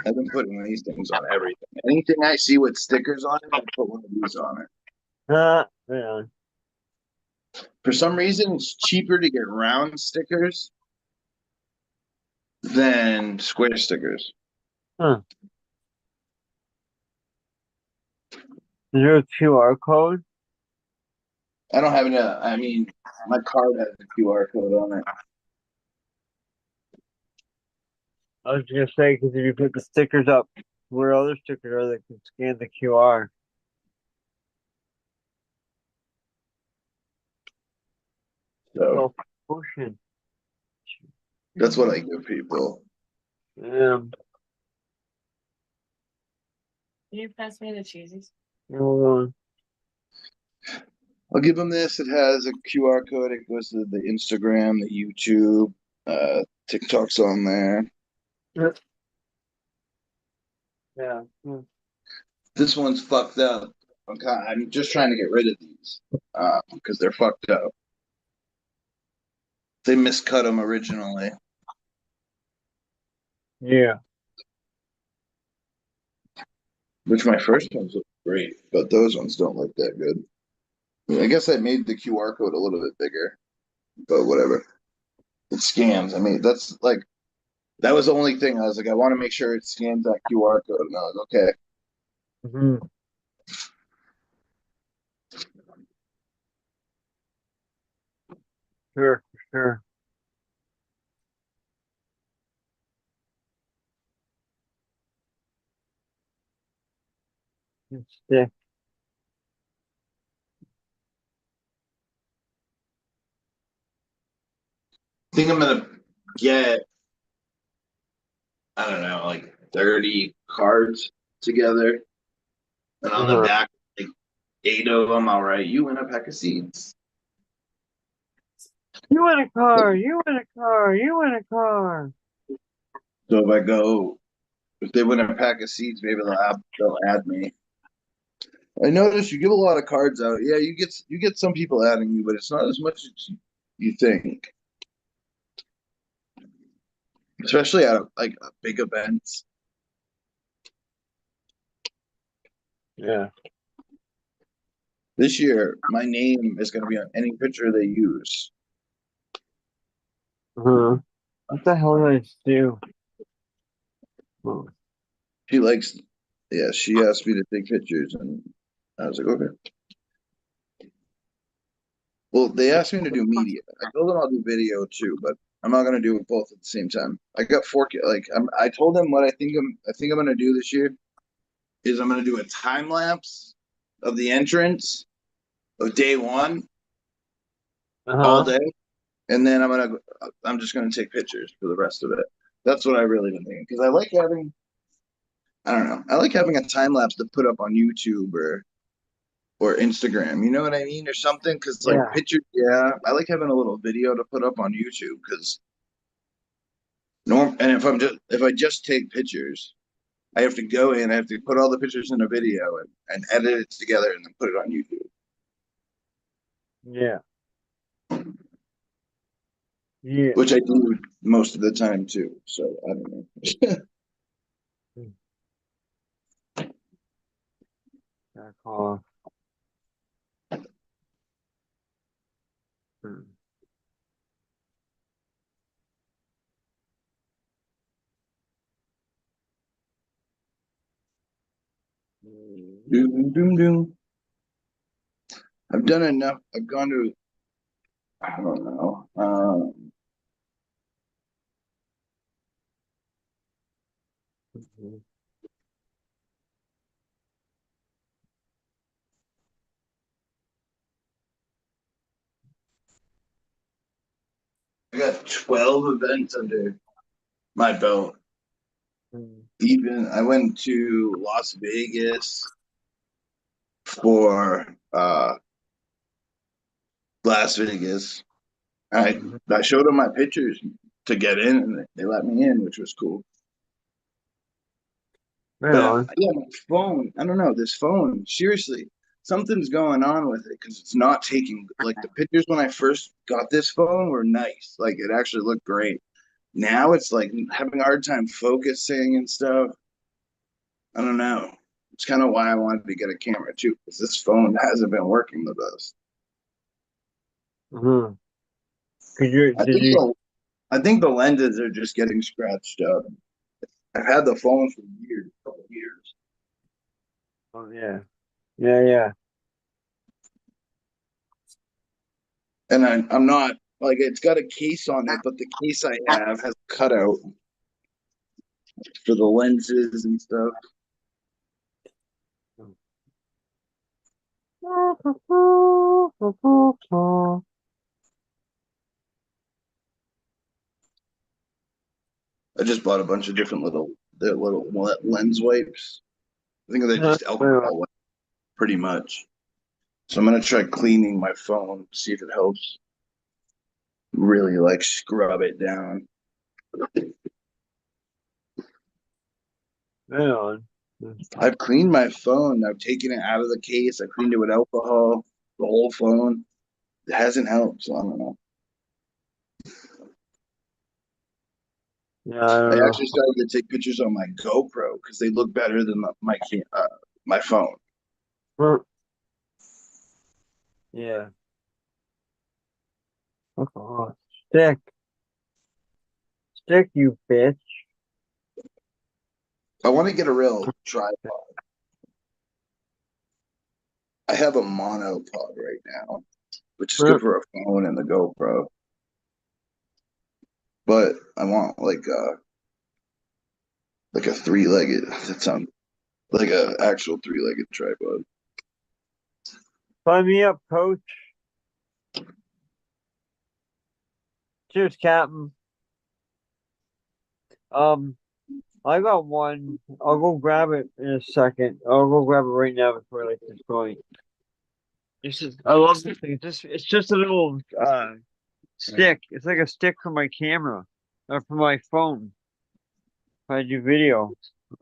I've been putting these things on everything. Anything I see with stickers on it, I put one of these on it. Right on. For some reason, it's cheaper to get round stickers than square stickers. Huh. Is there a QR code? I don't have any. I mean, my card has a QR code on it. I was gonna say, because if you put the stickers up where other stickers are, they can scan the QR. So Oh, ocean. that's what I give people. Yeah. Can you pass me the cheesies? Hold on. I'll give them this. It has a QR code. It goes to the Instagram, the YouTube, TikTok's on there. Yeah. Hmm. This one's fucked up. I'm just trying to get rid of these because they're fucked up. They miscut them originally. Yeah. Which my first ones look great, but those ones don't look that good. I guess I made the QR code a little bit bigger, but whatever. It scans. I mean, that's like that was the only thing. I was like, I want to make sure it scans that QR code, and I was okay. Hmm. Sure, sure. Stick. I think I'm gonna get, I don't know, like 30 cards together, and on the Uh-huh. back, like 8 of them, I'll write, "You win a pack of seeds." You want a car? You want a car? You want a car? So if they win a pack of seeds, maybe they'll add me. I noticed you give a lot of cards out. Yeah, you get some people adding you, but it's not as much as you think, especially at like big events. Yeah. This year, my name is going to be on any picture they use. Uh-huh. What the hell did I do? Oh, She likes, yeah, she asked me to take pictures, and I was like, okay. Well, they asked me to do media. I told them I'll do video too, but I'm not going to do it both at the same time. I got four, like, I told them what I think I'm going to do this year is I'm going to do a time lapse of the entrance of day one all uh-huh. day, and then I'm just gonna take pictures for the rest of it. That's what I really been thinking because I don't know, I like having a time lapse to put up on YouTube or Instagram. You know what I mean, or something. Because like Yeah. pictures, yeah, I like having a little video to put up on YouTube because norm. And if I just take pictures, I have to go in, I have to put all the pictures in a video and edit it together and then put it on YouTube, Yeah. Yeah. which I do most of the time too. So I don't know. Back off. Hmm. Doom, doom, doom. I've done enough. I've gone to, I don't know. Mhm. I got 12 events under my belt. Mhm. Even I went to Las Vegas for Las Vegas. I showed them my pictures to get in, and they let me in, which was cool. Right But on. yeah, my phone. I don't know. This phone. Seriously, something's going on with it because it's not taking like the pictures when I first got this phone were nice. Like it actually looked great. Now it's like having a hard time focusing and stuff. I don't know. It's kind of why I wanted to get a camera too, because this phone hasn't been working the best. Mm-hmm. Could you, I did think you, the I think the lenses are just getting scratched up. I've had the phone for years, couple of years. oh yeah. Yeah, yeah. And I'm not like it's got a case on it, but the case I have has a cutout for the lenses and stuff. I just bought a bunch of different little lens wipes. I think they're just alcohol wipes, pretty much. So I'm gonna try cleaning my phone, see if it helps. Really like scrub it down. Right on. I've cleaned my phone. I've taken it out of the case. I cleaned it with alcohol, the whole phone. It hasn't helped, so I don't know. Yeah, I I don't know. actually started to take pictures on my GoPro because they look better than my phone. Yeah. Oh, stick, stick, you bitch. I want to get a real tripod. I have a monopod right now, which is good for a phone and the GoPro. But I want like a three-legged. That sounds like a actual three-legged tripod. Sign me up, coach. Cheers, Captain. I got one. I'll go grab it in a second. I'll go grab it right now before I like this point. I love this thing. It's just a little stick. It's like a stick for my camera or for my phone. If I do video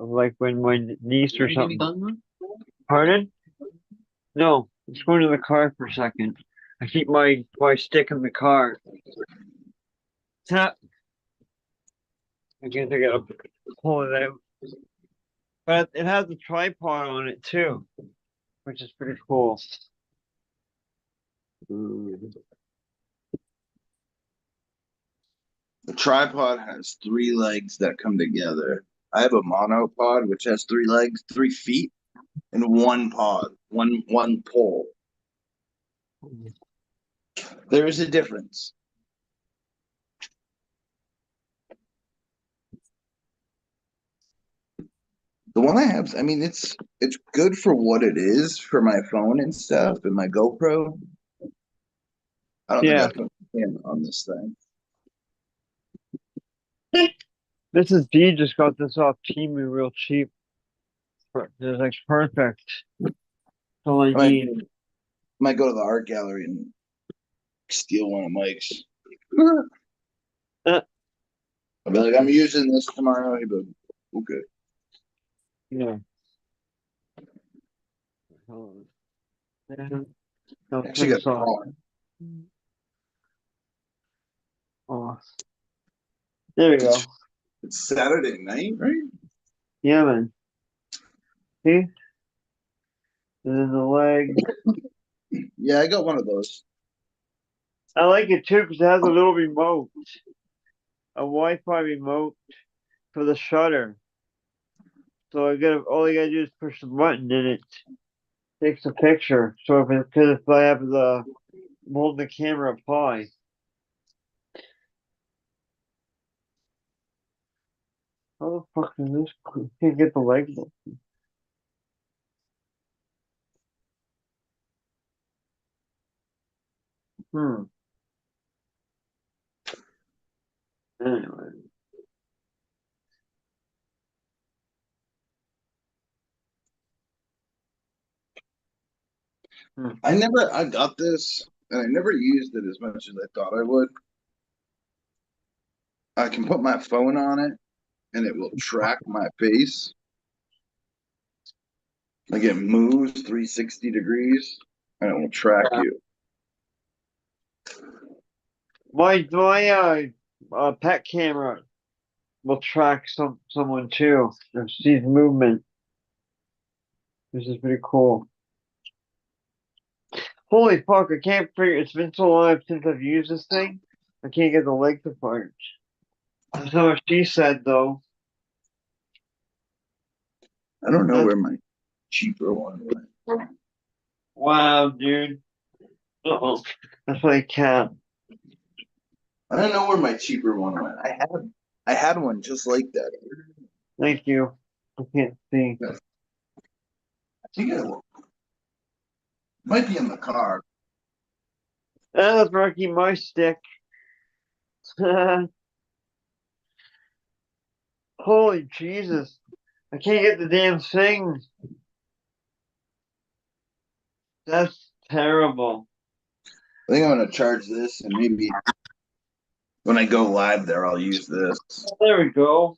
of like when my niece or something. Pardon? No, let's go into the car for a second. I keep my stick in the car. Tap. I guess I gotta pull it out. But it has a tripod on it too, which is pretty cool. The tripod has three legs that come together. I have a monopod which has three legs, 3 feet, and one pod, one pole. There is a difference. The one I have, I mean, it's good for what it is for my phone and stuff and my GoPro. I don't think Yeah, I put a camera on this thing. this is D just got this off Temu real cheap. It's like perfect. That's all I I might, need. might go to the art gallery and steal one of Mike's. Uh, I'll be like, I'm using this tomorrow. He'll be like, okay. yeah. Hold on. I'll I actually turn got this off. car. Oh, there we go. It's Saturday night, right? Yeah, man. See? And then the leg. Yeah, I got one of those. I like it too because it has a little remote, a Wi-Fi remote for the shutter. So all I gotta do is push the button and it takes a picture. So if I have the hold the camera apply. How the fuck is this? Can't get the leg. Hmm. Anyway. Hmm. I got this and I never used it as much as I thought I would. I can put my phone on it and it will track my face. Like it moves 360 degrees and it will track you. My pet camera will track someone too. It sees movement. This is pretty cool. Holy fuck! I can't figure. It's been so long since I've used this thing. I can't get the legs apart. That's not what she said though. I don't know That's, where my cheaper one went. wow, dude. Uh-oh. That's why I can't. I don't know where my cheaper one went. I had one just like that. Thank you. I can't see. I think it might be in the car. That's Rocky my stick. Holy Jesus. I can't get the damn thing. That's terrible. I think I'm gonna charge this and maybe when I go live there I'll use this. There we go.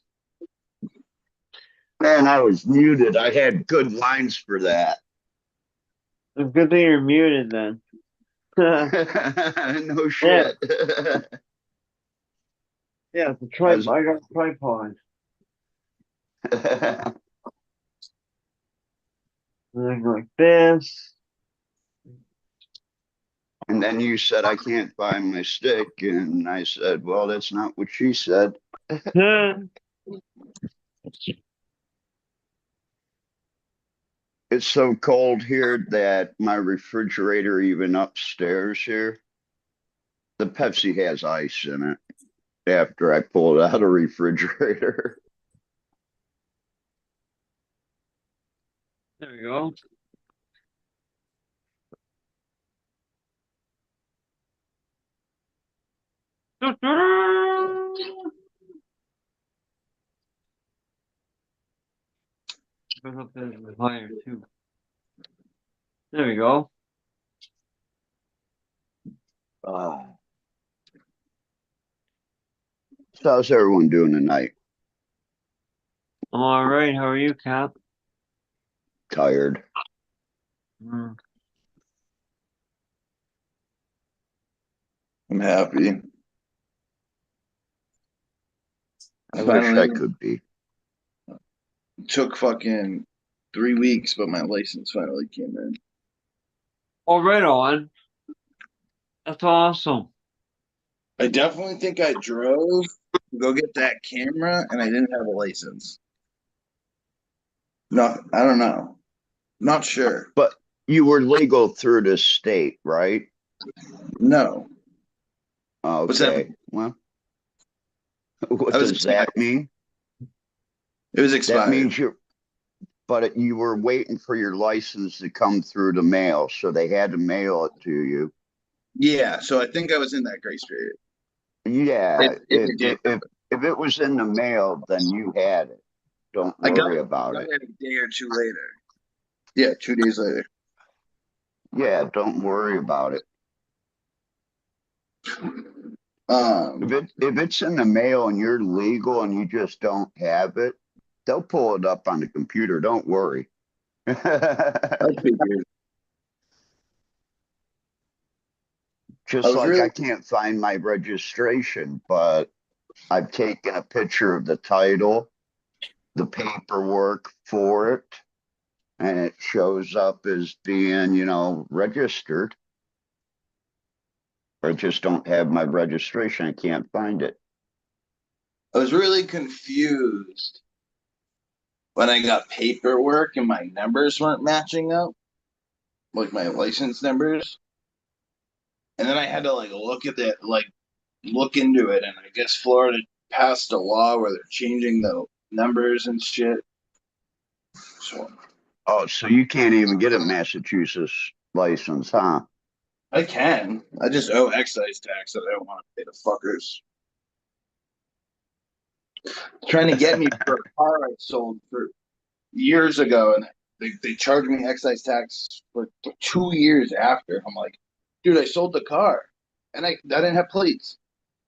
Man, I was muted. I had good lines for that. It's a good thing you're muted then. No Yeah. shit. Yeah, it's a tripod. I got a tripod. And I go like this. And then you said, I can't find my stick. And I said, well, that's not what she said. Yeah. It's so cold here that my refrigerator, even upstairs here, the Pepsi has ice in it after I pull it out of the refrigerator. There we go. Goes up there with higher too. There we go. So how's everyone doing tonight? I'm all right. How are you, Cap? Tired. Mm. I'm happy. I wish Finally I could be. took fucking 3 weeks, but my license finally came in. Oh, right on. That's awesome. I definitely think I drove to go get that camera and I didn't have a license. No, I don't know. Not sure. But you were legal through the state, right? No. What's that? Okay. Well, what I was does expired. that mean? It was That expired. means you were waiting for your license to come through the mail, so they had to mail it to you. Yeah, so I think I was in that grace period. Yeah, It did. if it was in the mail, then you had it. Don't I got worry about got it. it a day or two later. Yeah, 2 days later. Yeah, don't worry about it. Um, If it's in the mail and you're legal and you just don't have it, they'll pull it up on the computer. Don't worry. I figured. I Just was like really I can't find my registration, but I've taken a picture of the title, the paperwork for it, and it shows up as being, registered. I just don't have my registration. I can't find it. I was really confused when I got paperwork and my numbers weren't matching up, like my license numbers. And then I had to like look at that, like look into it, and I guess Florida passed a law where they're changing the numbers and shit. So Oh, so you can't even get a Massachusetts license, huh? I can. I just owe excise tax that I don't want to pay the fuckers. Trying to get me for a car I sold for years ago, and they charged me excise tax for 2 years after. I'm like, dude, I sold the car, and I didn't have plates.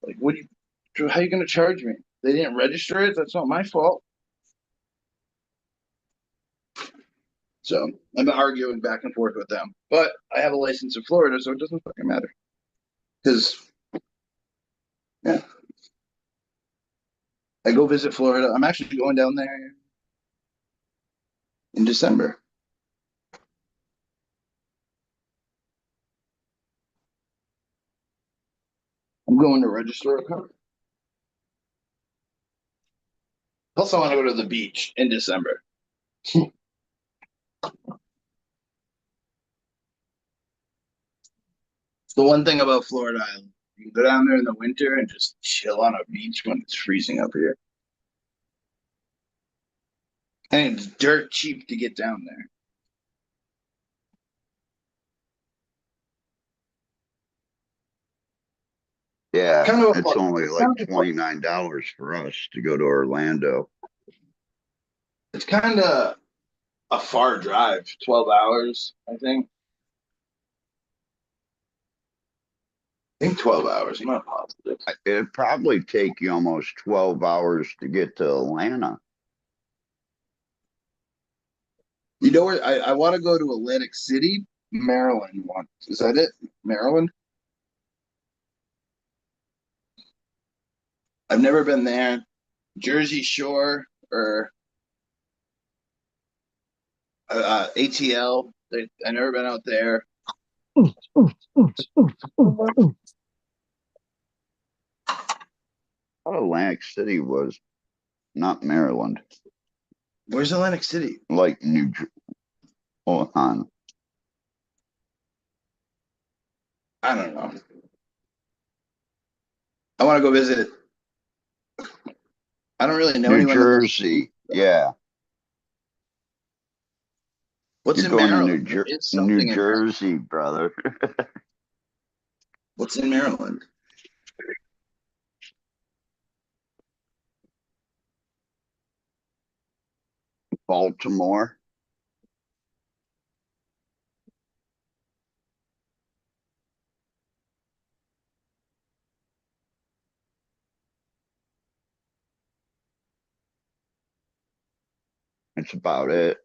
Like, what do you? How are you gonna charge me? They didn't register it. That's not my fault. So I've been arguing back and forth with them, but I have a license in Florida, so it doesn't fucking matter. Because yeah, I go visit Florida. I'm actually going down there in December. I'm going to register a car. Plus, I want to go to the beach in December. The one thing about Florida Island, you can go down there in the winter and just chill on a beach when it's freezing up here. And it's dirt cheap to get down there. Yeah, Kind of it's only like a, $29 for us to go to Orlando. it's kind of a far drive, 12 hours, I think. I think 12 hours. I'm not positive. It'd probably take you almost 12 hours to get to Atlanta. You know where I want to go to Atlantic City, Maryland once. Is that it? Maryland? I've never been there. Jersey Shore or ATL. I've never been out there. Atlantic City was not Maryland, Where's Atlantic City? like New Jersey. Hold on. I don't know. I want to go visit. I don't really know New anyone that lives. Jersey. Yeah. What's You're in going to Maryland? There is New something in Maryland. Jersey, brother. What's in Maryland? Baltimore. That's about it.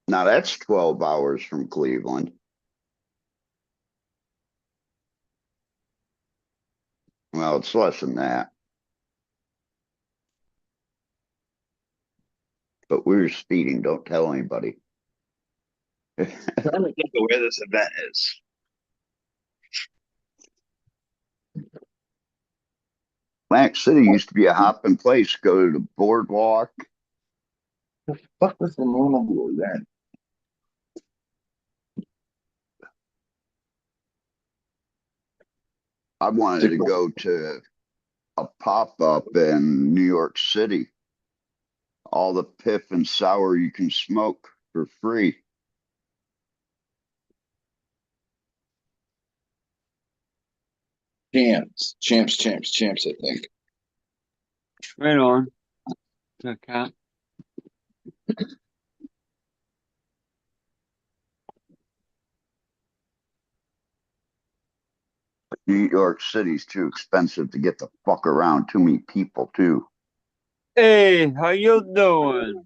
Now that's 12 hours from Cleveland. Well, it's less than that. But we were speeding. Don't tell anybody. I'm trying to think of where this event is. Atlantic City used to be a hopping place. Go to the boardwalk. Fuck was the name of the event? I wanted to go to a pop-up in New York City. All the piff and sour you can smoke for free. Champs, I think. Right on. The cat. New York City's too expensive to get the fuck around. Too many people too. Hey, how you doing?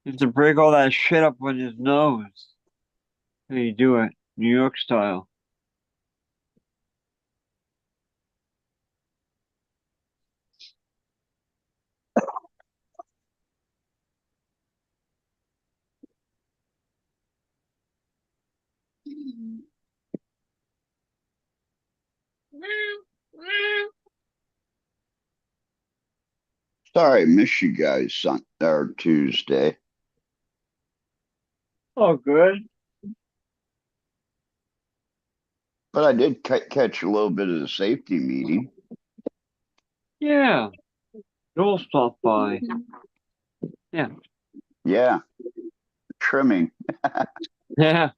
You have to break all that shit up with his nose. How you do it, New York style. Sorry, I miss you guys on or Tuesday. Oh, good. But I did catch a little bit of the safety meeting. Yeah. Joel stopped by. Yeah. Yeah, trimming. Yeah.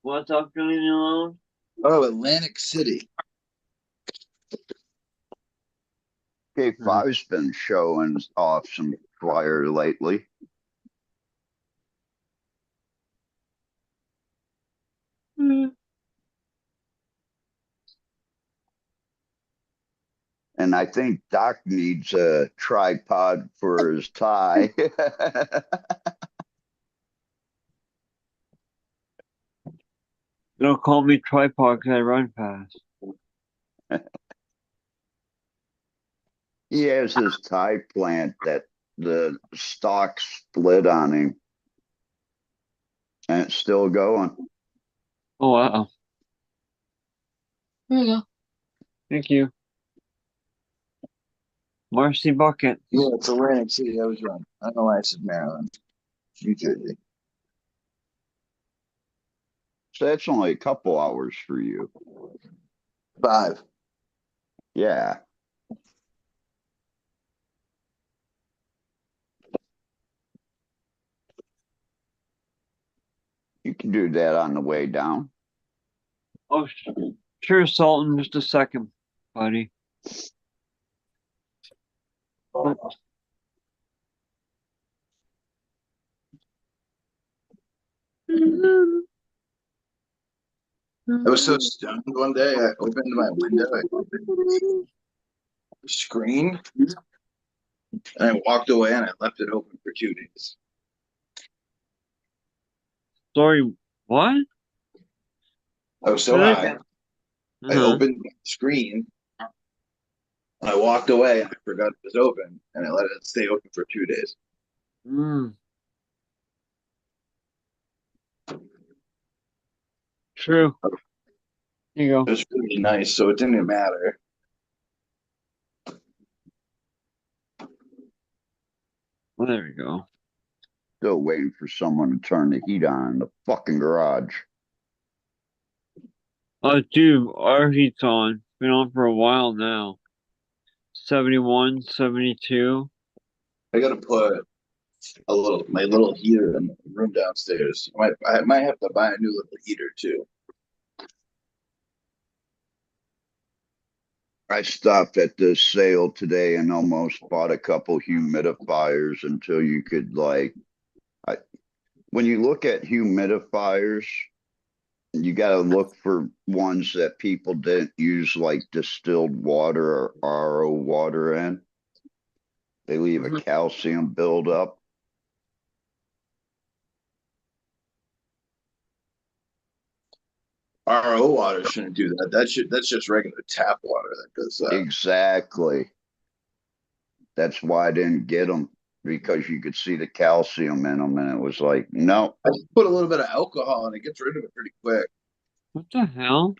What's up, Julian alone? Oh, Atlantic City. K5's been showing off some flyer lately. Mm. And I think Doc needs a tripod for his tie. Don't call me tripod because I run fast. He has his tie plant that the stalk split on him, and it's still going. Oh, wow. There you go. Thank you. Marcy Bucket. Yeah, it's Atlantic City. I was wrong. I don't know why I said Maryland. New Jersey. So that's only a couple hours for you. 5. Yeah. You can do that on the way down. Oh, sure, Sultan. Just a second, buddy. I was so stoned one day. I opened my window, I opened the screen, and I walked away and I left it open for 2 days. Sorry, what? I was so Really? high. I Uh-huh. opened the screen and I walked away and I forgot it was open and I let it stay open for 2 days. Mm, true. Here you It go. was really nice, so it didn't matter. Well, there we go. Still waiting for someone to turn the heat on in the fucking garage. Dude, our heat's on. Been on for a while now. 71, 72. I gotta put my little heater in the room downstairs. I might have to buy a new little heater too. I stopped at this sale today and almost bought a couple humidifiers until you could when you look at humidifiers, you got to look for ones that people didn't use like distilled water or RO water in. They leave a Mhm. calcium buildup. RO water shouldn't do that. That's just regular tap water that does that. Exactly. That's why I didn't get them because you could see the calcium in them, and it was like, no. I just put a little bit of alcohol and it gets rid of it pretty quick. What the hell?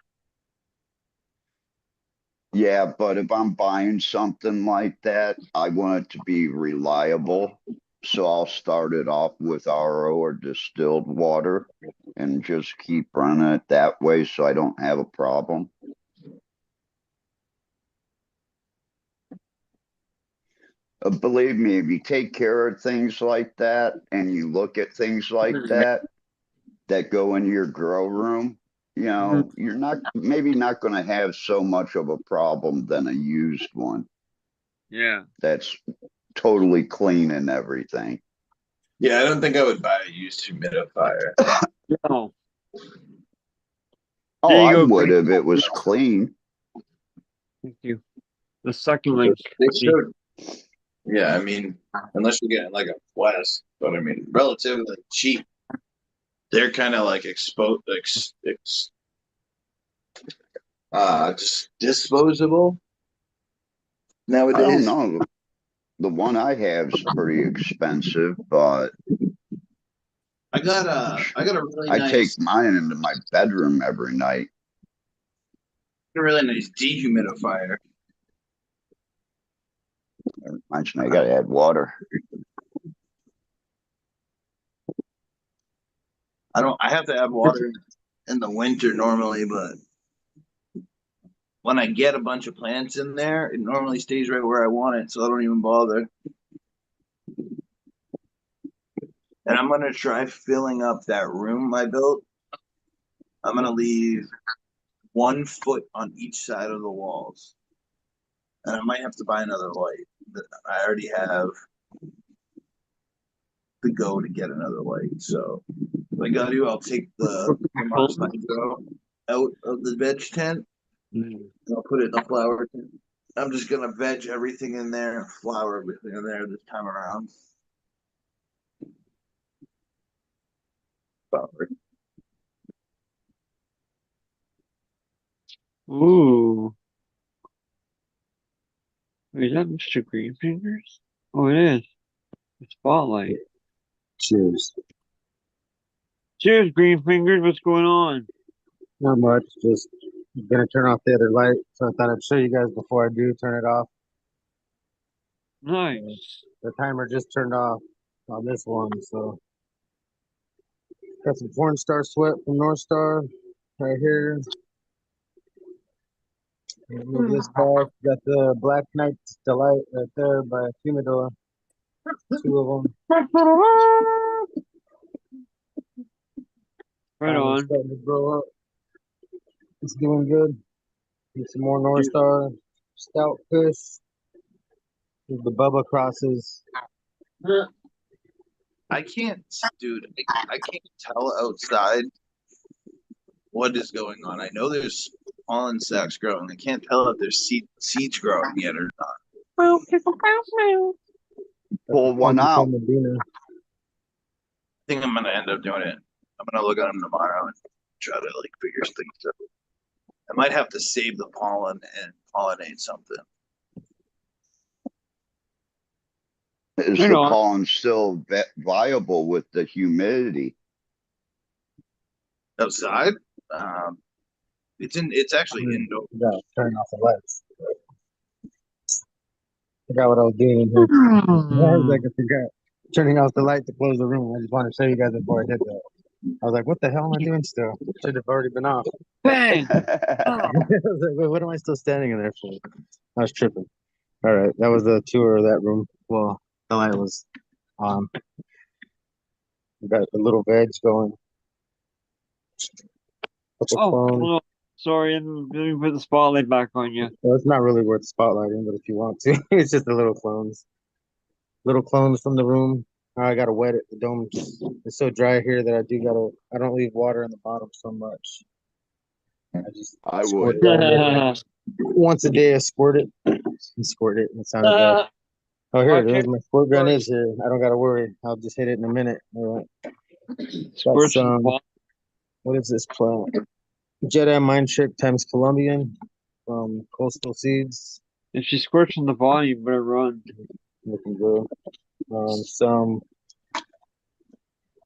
Yeah, but if I'm buying something like that, I want it to be reliable. So I'll start it off with RO or distilled water and just keep running it that way so I don't have a problem. Believe me, if you take care of things like that and you look at things like that go in your grow room, Mhm. you're not maybe not going to have so much of a problem than a used one Yeah. that's totally clean and everything. Yeah, I don't think I would buy a used humidifier. No. Oh, There you I go, would Green. if it was clean. Thank you. The second link. They showed, yeah, I mean, unless you're getting like a West, but I mean, relatively cheap. They're kind of like just disposable I don't nowadays. know. The one I have is pretty expensive, but I got a really I take nice mine into my bedroom every night. dehumidifier. It reminds me, I gotta add water. I have to add water in the winter normally, but when I get a bunch of plants in there, it normally stays right where I want it, so I don't even bother. And I'm gonna try filling up that room I built. I'm gonna leave 1 foot on each side of the walls, and I might have to buy another light. I already have the go to get another light, so what I gotta do, I'll take the Mars Nitro out of the veg tent, Mm. and I'll put it in the flower tent. I'm just gonna veg everything in there and flower everything in there this time around. Flower. Ooh. Wait, is that Mr. Greenfingers? Oh, it is. The spotlight. Cheers. Cheers, Greenfingers. What's going on? Not much. Just gonna turn off the other light. So I thought I'd show you guys before I do turn it off. Nice. The timer just turned off on this one. So got some porn star sweat from North Star right here. Move this back. Got the Black Knight Delight right there by Humidor. Two of them. Right Finally on. starting to grow up. It's doing good. Get some more North Star Stout Fish. The Bubba crosses. I can't, dude. I can't tell outside what is going on. I know there's pollen sacs growing. I can't tell if there's seeds growing yet or not. Pull one out. Medina. I think I'm gonna end up doing it. I'm gonna look at them tomorrow and try to like figure things out. I might have to save the pollen and pollinate something. Is You the know, pollen still viable with the humidity? Outside, it's actually indoor. Yeah, turning off the lights. Forgot what I was doing in here. I was like, I forgot turning off the light to close the room. I just wanted to show you guys before I did that. I was like, what the hell am I doing still? Should have already been off. bang. I was like, wait, what am I still standing in there for? I was tripping. All right, that was the tour of that room. Well, the light was on. We got the little veg going. Couple Oh, clones. well, sorry, let me put the spotlight back on you. Well, it's not really worth spotlighting, but if you want to, it's just the little clones. Little clones from the room. I gotta wet it. The dome it's so dry here that I don't leave water in the bottom so much. I just I squirt would. it down there. Once a day I squirt it. Squirt it. It sounded bad. Oh, here it is. My squirt gun is here. I don't gotta worry. I'll just hit it in a minute. All right. Got Squirts and some. What is this plant? Jedi Mind Trick times Colombian from Coastal Seeds. If she squirts in the body, you better run. Looking good. Some.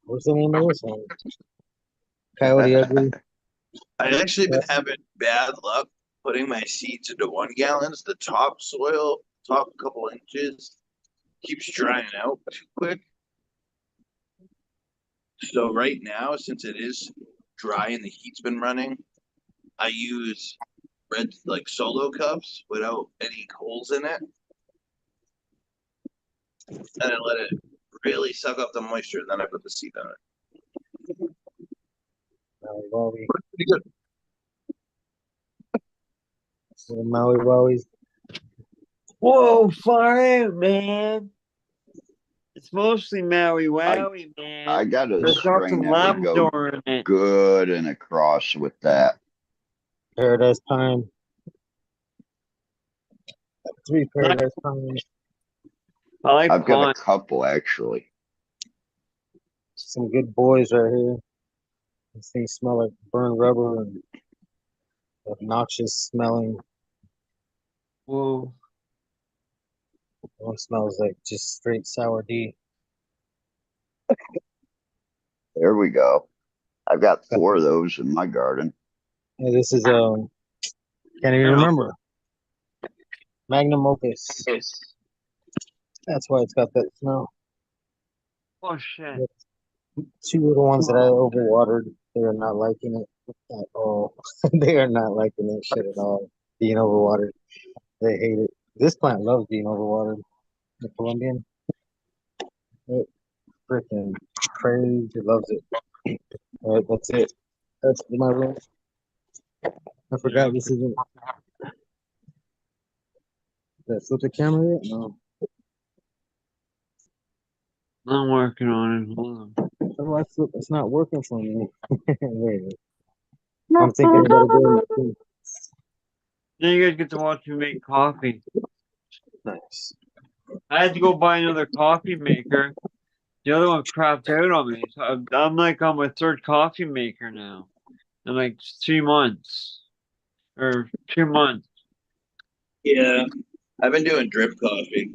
What's the name of this one? Coyote Ugly. I actually been having bad luck putting my seeds into 1 gallons. The top soil, top couple inches, keeps drying out too quick. So right now, since it is dry and the heat's been running, I use red like solo cups without any holes in it, and then let it really suck up the moisture. Then I put the seed on it. Maui Pretty good. Maui Wowies. Whoa, far out, man. It's mostly Maui I Wowie, man. I got a There's got strain some that would go Labrador in it. good and across with that. Paradise Pine. 3 Nice. Paradise Pines. I like I've got a pine. couple actually. Some good boys right here. These things smell like burned rubber and obnoxious smelling. Whoa. One smells like just straight sour D. There we go. I've got 4 of those in my garden. Yeah, this is can't even remember. Magnum Opus. That's why it's got that smell. Oh shit. 2 little ones that I overwatered. They are not liking it at all. They are not liking that shit at all. Being overwatered. They hate it. This plant loves being overwatered. The Colombian. It freaking crazy. It loves it. All right, that's it. That's my room. I forgot this isn't. Did I flip the camera yet? No. I'm working on it. Hold on. Oh, I flip. It's not working for me. Wait. I'm thinking I gotta go. Now you guys get to watch me make coffee. Nice. I had to go buy another coffee maker. The other one crapped out on me. So I'm like on my 3rd coffee maker now. In like 3 months. Or 2 months. Yeah, I've been doing drip coffee.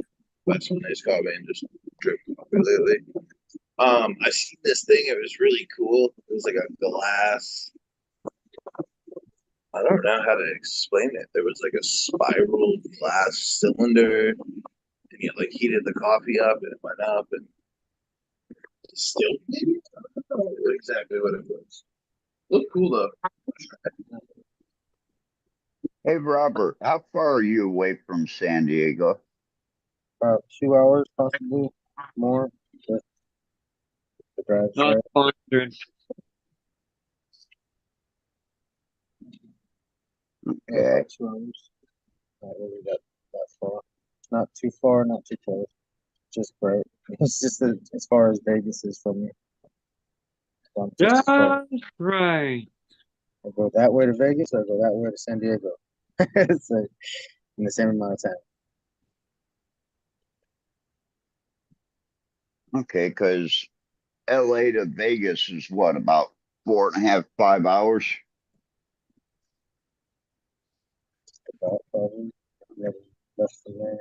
Got some nice coffee and just drip coffee lately. I seen this thing. It was really cool. It was like a glass. I don't know how to explain it. There was like a spiral glass cylinder, and you like heated the coffee up, and it went up and still maybe. I don't know exactly what it was. Looked cool though. Hey Robert, how far are you away from San Diego? About 2 hours, possibly more. But the drive Not right. 100. Okay. About 2 hours. Not really that far. Not too far, not too close. just right. It's just as far as Vegas is from me. So I'm just as far. Just right. I go that way to Vegas, or I go that way to San Diego. It's like in the same amount of time. Okay, because LA to Vegas is what, about 4.5, 5 hours? About probably maybe less than that.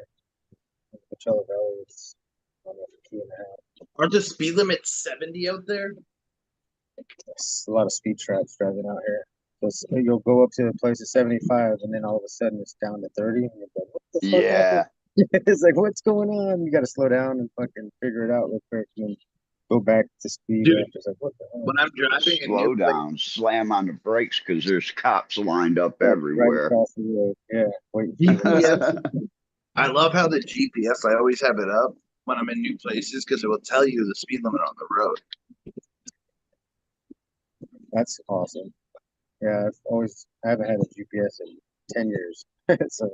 Coachella Valley is almost a 2.5. Aren't the speed limits 70 out there? There's a lot of speed traps driving out here. So you'll go up to a place of 75, and then all of a sudden it's down to 30. And you're like, what the fuck happened? Yeah. It's like, what's going on? You got to slow down and fucking figure it out real quick, and then go back to speed. Dude, After it's like, what the hell? when I'm driving a new Slow down, slam on the brakes because there's cops lined up Right everywhere. across the road. Yeah, waiting for you. GPS, I love how the GPS, I always have it up when I'm in new places because it will tell you the speed limit on the road. That's awesome. Yeah, I haven't had a GPS in 10 years. So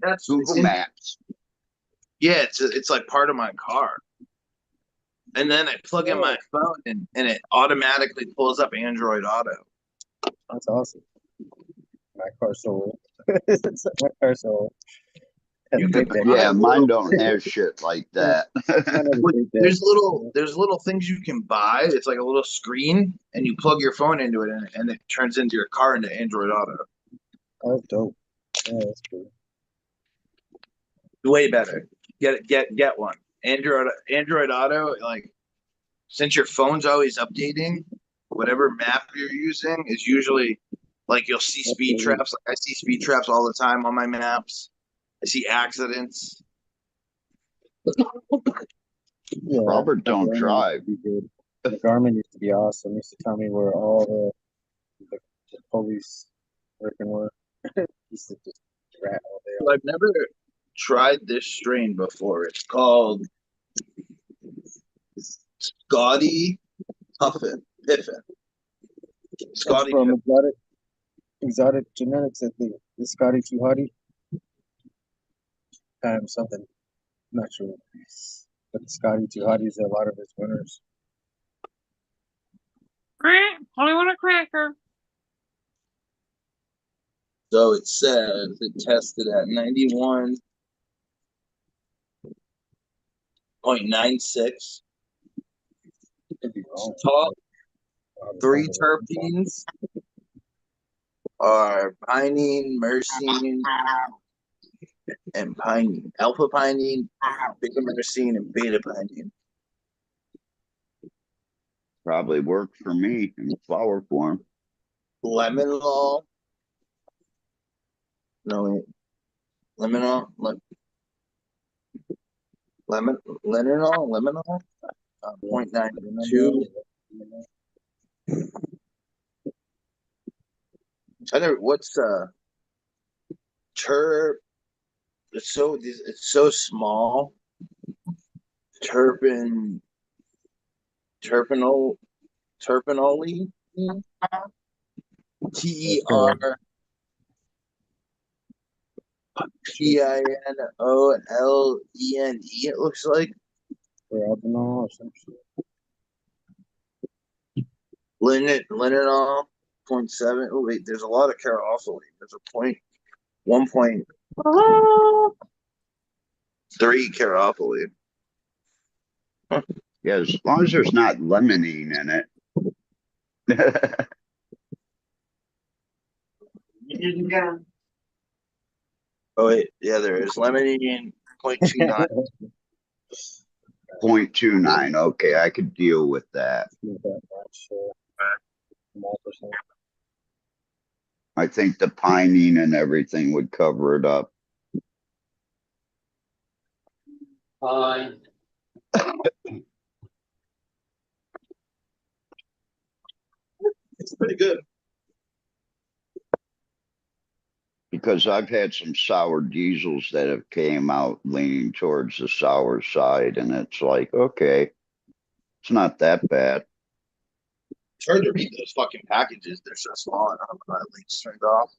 That's Google Maps. Yeah, it's like part of my car. And then I plug in my phone and it automatically pulls up Android Auto. that's awesome. My car's so old. My car's so old. Had You a could big deck. buy Yeah, a mine little, don't have shit like that. Mine had a big deck. there's little things you can buy. It's like a little screen and you plug your phone into it and it turns into your car into Android Auto. Oh, that's dope. Yeah, that's cool. Way better. Get one. Android Auto, like since your phone's always updating, whatever map you're using is usually like you'll see speed Absolutely. traps. Like I see speed traps all the time on my maps. I see accidents. Yeah, Robert the don't Garmin drive. used to be good. The Garmin used to be awesome. It used to tell me where all the police freaking were. Used to just rat all day. I've never tried this strain before. It's called Scotty Piffin. That's Scotty from Piffin. exotic genetics at the Scotty Too Hottie times something. I'm not sure. But Scotty Too Hottie is a lot of his winners. Only want a cracker. So it says it tested at 91.96. Could be wrong. Top three Probably. terpenes are pinene, myrcene, and pinene. Alpha pinene, beta myrcene, and beta pinene. Probably worked for me in flower form. Lemonol. No, wait. Lemonol. Lemonol. 0.92. I never. What's terp? It's so small. Terpinol, terpinole. TERPINOLENE. It looks like Or some shit. linenol 0.7. Oh wait, there's a lot of caryophyllene. There's a 1.3 caryophyllene. Yeah, as long as there's not limonene in it. Oh wait, yeah, there is limonene 0.29. 0.29. Okay, I could deal with that. Not that much. Small percent. I think the pinene and everything would cover it up. It's pretty good. Because I've had some sour diesels that have came out leaning towards the sour side, and it's like, okay, it's not that bad. It's hard to read those fucking packages. They're so small. I don't know if my leaks turned off.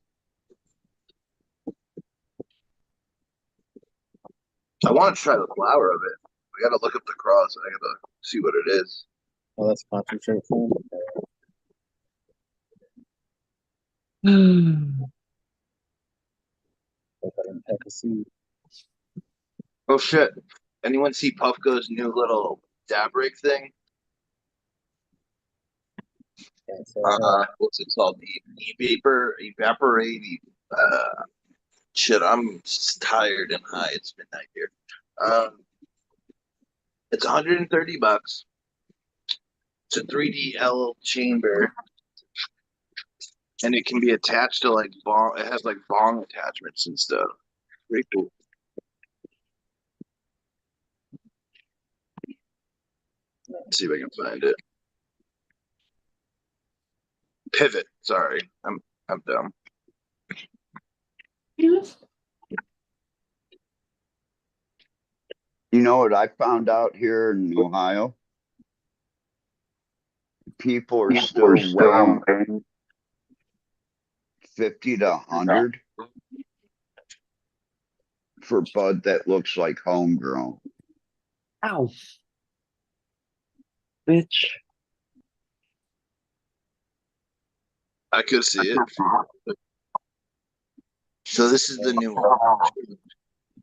I want to try the flower of it. I gotta look up the cross. I gotta see what it is. Oh, that's concentrate form. Like I didn't have to see. Oh shit! Anyone see Puffco's new little dab rig thing? Can't say I have. What's it called? Evaporating. Shit, I'm just tired and high. It's midnight here. It's $130. It's a 3D L chamber, and it can be attached to like bong. It has like bong attachments and stuff. Pretty cool. Let's see if I can find it. Pivot. Sorry, I'm dumb. You know what I found out here in Ohio? People are still weighing 50 to 100 for bud that looks like homegrown. Ow. Bitch. I could see it. So this is the new one.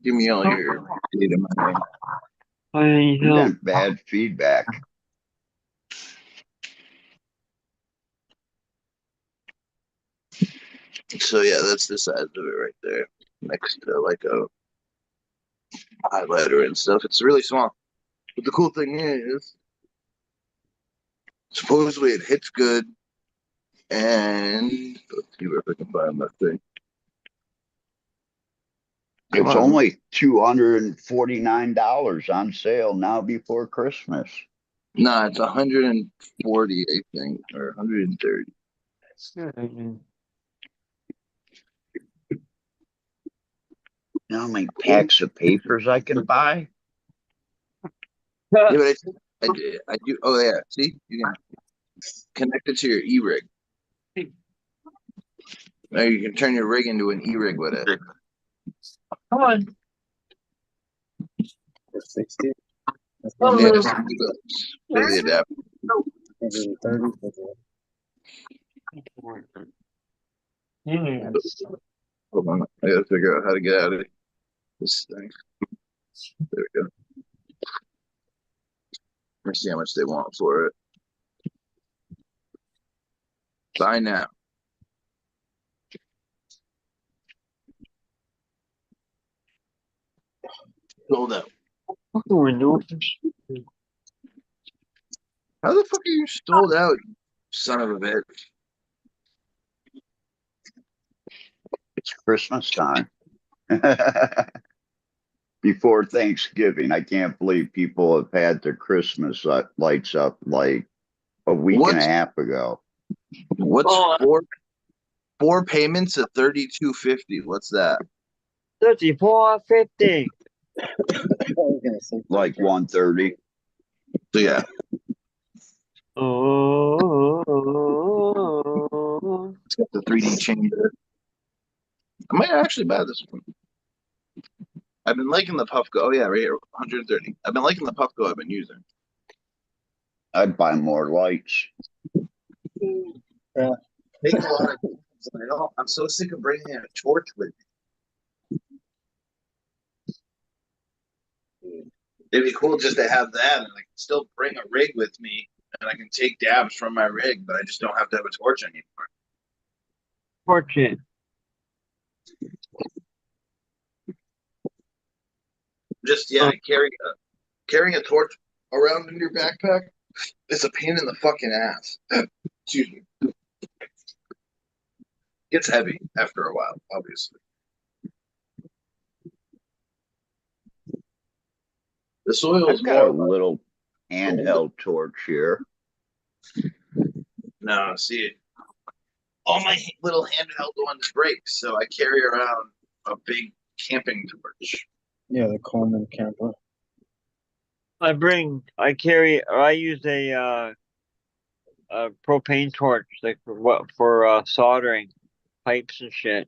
Give me all your data, man. I need You're help. getting bad feedback. So yeah, that's the size of it right there, next to like a highlighter and stuff. It's really small. But the cool thing is, supposedly it hits good, and let's see if I can find that thing. Come It's on. only $249 on sale now before Christmas. Nah, it's 140, I think, or 130. You know how many packs of papers I can buy? Yeah, but I do. Oh yeah, see, you can connect it to your e-rig. Now you can turn your rig into an e-rig with it. Come on. For 60. That's Yeah, $130. it's for the adapter. 130. Hold on, I gotta figure out how to get out of this thing. There we go. Let's see how much they want for it. Buy now. Sold out. How the fuck are you sold out, you son of a bitch? It's Christmas time. Before Thanksgiving. I can't believe people have had their Christmas lights up like a week and a What's half ago. four payments at $32.50? What's that? 34.50. Like 130. So yeah, Oh. it's got the 3D chamber. I might actually buy this one. I've been liking the Puffco. Oh yeah, right here, 130. I've been liking the Puffco I've been using. I'd buy more lights. Yeah. Makes a lot of sense. I know. I'm so sick of bringing a torch with me. It'd be cool just to have that, and I can still bring a rig with me, and I can take dabs from my rig, but I just don't have to have a torch anymore. Fortune. Just yeah, carrying a torch around in your backpack is a pain in the fucking ass. Excuse me. Gets heavy after a while, obviously. The soil's I've got a more. little handheld torch here. No, see, all my little handheld ones break, so I carry around a big camping torch. Yeah, the Coleman camper. I use a propane torch, like for soldering pipes and shit.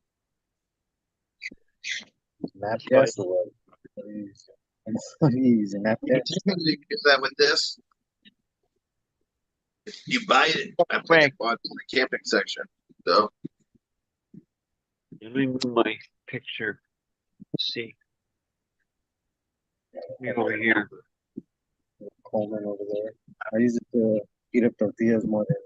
Nat gas or what? What do you use? Jeez, and that You use that with this. You buy it. I think I Quick. bought it in the camping section. So Let me move my picture. Let's see. Let me go over here. Coleman over there. I use it to eat up tortillas more than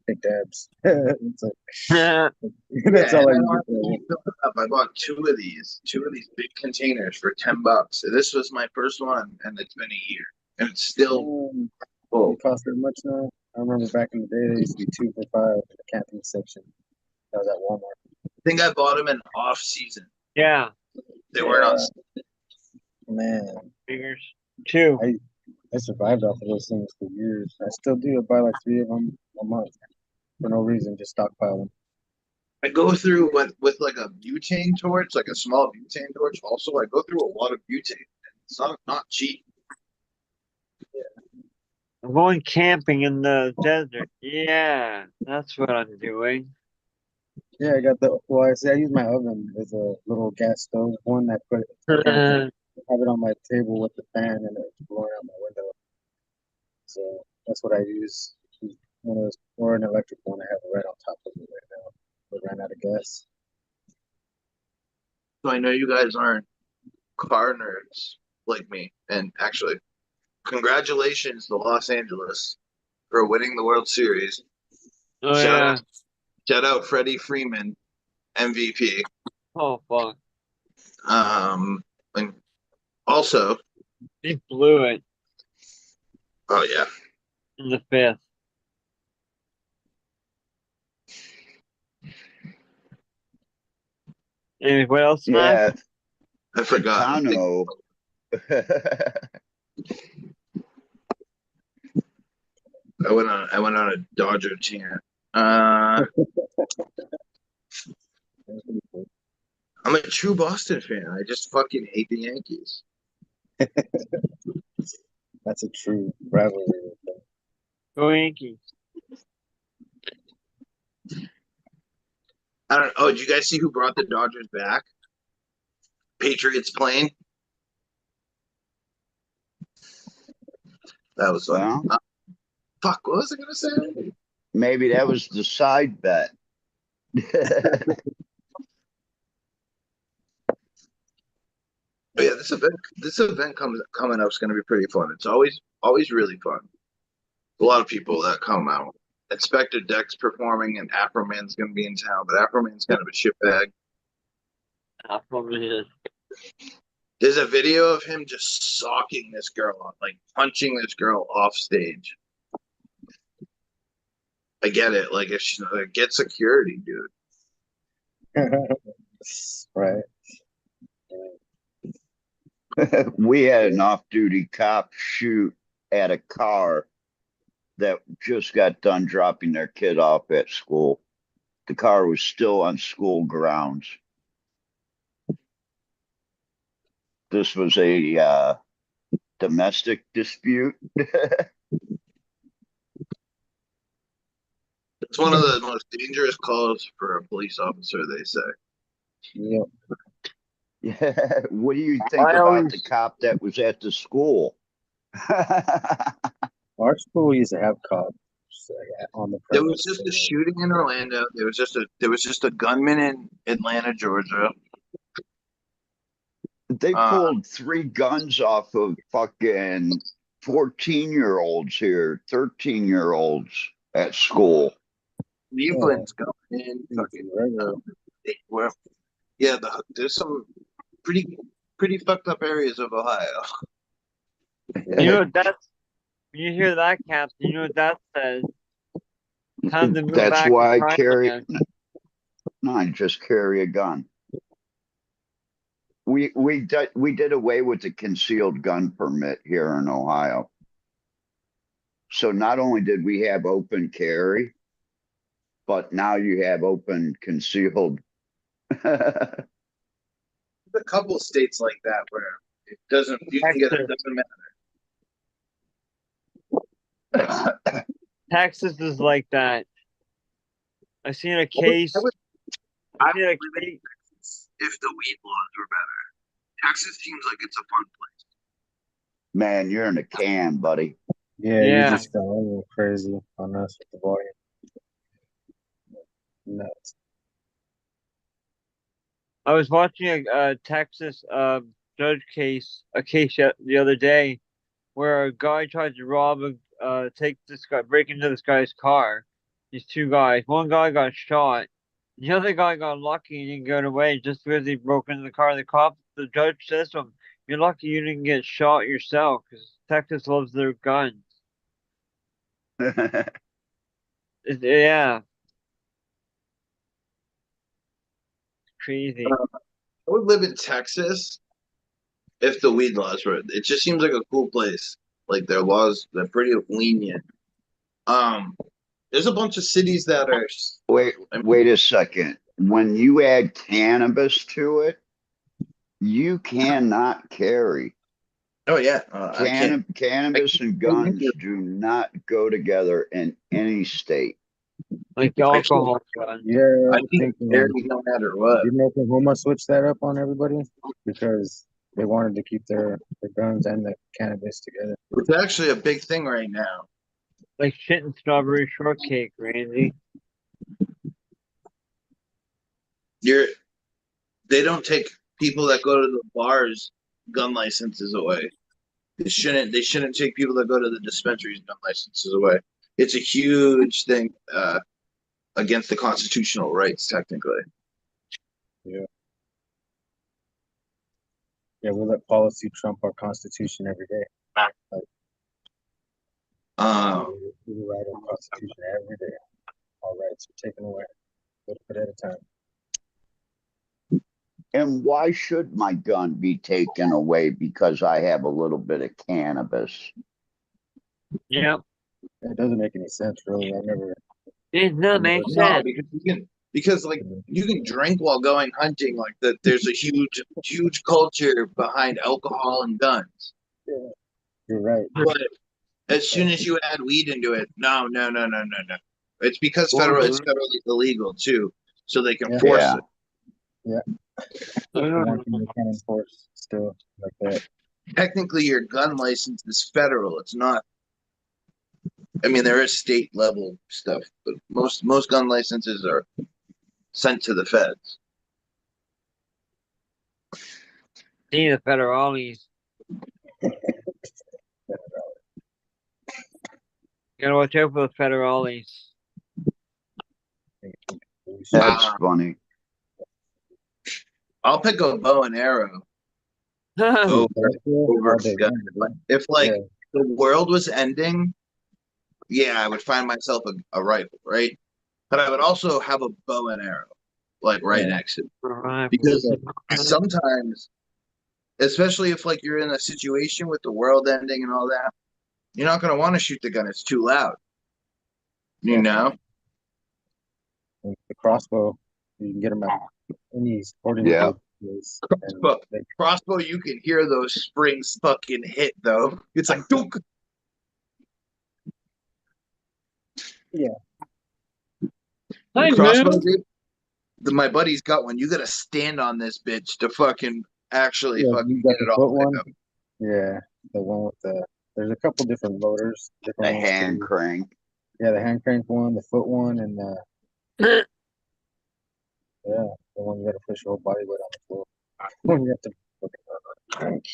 take dabs. It's like, that's yeah, all I and I use don't it have to for. keep filling up. I bought two of these big containers for $10. This was my first one, and it's been a year, and it's still full. They cost that much now. I remember back in the day, they used to be 2 for $5 in the camping section. That was at Walmart. I think I bought them in off season. Yeah, They weren't on. Man, figures. Two. I survived off of those things for years. I still do. I buy like 3 of them a month for no reason, just stockpile them. I go through with like a butane torch, like a small butane torch. Also, I go through a lot of butane. It's not cheap. I'm going camping in the desert. Yeah, that's what I'm doing. Yeah, I got well, I use my oven as a little gas stove one. I have it on my table with the fan and it's blowing out my window. So that's what I use. One of those, or an electric one. I have it right on top of it right now. But ran out of gas. So I know you guys aren't car nerds like me. And actually, congratulations to Los Angeles for winning the World Series. Oh Shout yeah. out, shout out Freddie Freeman, MVP. Oh fuck. And also, He blew it oh yeah, in the fifth. Anyway, what else, Mac? Yeah, I forgot. Tano. I went on a Dodger chant. I'm a true Boston fan. I just fucking hate the Yankees. That's a true rivalry. Go Yankees. I don't. Oh, did you guys see who brought the Dodgers back? Patriots plane. That was funny. Well, Fuck, what was I gonna say? maybe that was the side bet. But yeah, this event coming up is gonna be pretty fun. It's always really fun. A lot of people that come out. Inspector Deck's performing, and Afroman's gonna be in town, but Afroman's kind of a shitbag. Aquaman. There's a video of him just socking this girl, like punching this girl off stage. I get it. Like if she's like, get security, dude. Right. We had an off-duty cop shoot at a car that just got done dropping their kid off at school. The car was still on school grounds. This was a domestic dispute. It's one of the most dangerous calls for a police officer, they say. Yep. Yeah. What do you think I about always- the cop that was at the school? Our school used to have cops on the There premise. was just a shooting in Orlando. There was just a gunman in Atlanta, Georgia. They pulled 3 guns off of fucking 14-year-olds here, 13-year-olds at school. Cleveland's going in. Fucking Regular. where? Yeah, there's some pretty fucked up areas of Ohio. You know what that's when you hear that, Captain, you know what that says? Time to move That's back why I to carry. China. No, I just carry a gun. We did away with the concealed gun permit here in Ohio. So not only did we have open carry, but now you have open concealed. There's a couple states like that where it doesn't. You can get it. Doesn't matter. Texas is like that. I seen a case. I seen a would case. if the weed laws were better. Texas seems like it's a fun place. Man, you're in a can, buddy. Yeah, you Yeah. just got a little crazy on us with the volume. Nuts. I was watching a Texas judge case the other day where a guy tried to take this guy, break into this guy's car. These two guys. One guy got shot. The other guy got lucky and didn't get away just because he broke into the car. The judge says to him, "You're lucky you didn't get shot yourself, because Texas loves their guns." Yeah, crazy. I would live in Texas if the weed laws were. It just seems like a cool place. Like their laws, they're pretty lenient. Um, there's a bunch of cities that are. Wait, I mean, wait a second. When you add cannabis to it, you cannot carry. oh yeah, I can't. I Cannabis and can't guns do not go together in any state. Like I can't, alcohol guns. Yeah, I I can't think carry no matter what. didn't Oklahoma switch that up on everybody because they wanted to keep their guns and the cannabis together. It's actually a big thing right now. Like shit and strawberry shortcake, Randy. You're they don't take people that go to the bars gun licenses away. They shouldn't take people that go to the dispensaries gun licenses away. It's a huge thing against the constitutional rights, technically. Yeah, we let policy trump our constitution every day. Um, We write our constitution every day. All rights are taken away, a little bit at a time. And why should my gun be taken away because I have a little bit of cannabis? Yep. It doesn't make any sense, really. I never. It doesn't make no, sense. because like you can drink while going hunting. Like that, there's a huge culture behind alcohol and guns. Yeah, you're right. But as soon as you add weed into it, no, no, no, no, no, no. It's because it's federally illegal too, so they can Yeah. force Yeah. it. Yeah. That's the one thing they can't enforce still like that. Technically, your gun license is federal. It's not. I mean, there is state level stuff, but most gun licenses are sent to the feds. See the federales. You gotta watch out for the federales. That's Uh, funny. I'll pick a bow and arrow Oh, over All day gun. long, dude. If like Yeah. the world was ending, yeah, I would find myself a rifle, right? But I would also have a bow and arrow, like right Yeah. next to it, because sometimes, especially if like you're in a situation with the world ending and all that, you're not gonna want to shoot the gun. It's too loud, you know. And the crossbow, you can get them at any sporting Yeah. goods. And But they, crossbow, you can hear those springs fucking hit though. It's like dunk. yeah, Hi, Crossbow, man. dude. My buddy's got one. You gotta stand on this bitch to fucking actually yeah, fucking you got get the it all foot the way one. up. Yeah, the one with the. There's a couple different motors, The different ones hand too. crank. Yeah, the hand crank one, the foot one, and yeah, the one you got to push your whole body weight on the floor. When you have to fucking crank.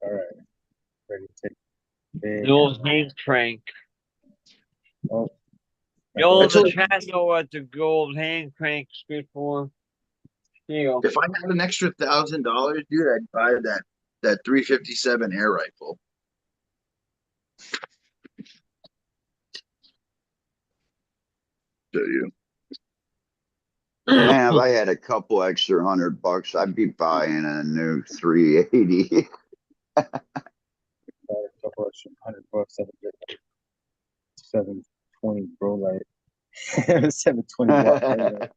All right, ready to take big. The old hand crank. Oh, Y'all in the Actually, chat know what the gold hand crank's good for. Here you go. if I had an extra $1,000, dude, I'd buy that 357 air rifle. Do you? Man, if I had a couple extra $100, I'd be buying a new 380. a couple extra $100. I would get 720 bro light. 720 watt bro light.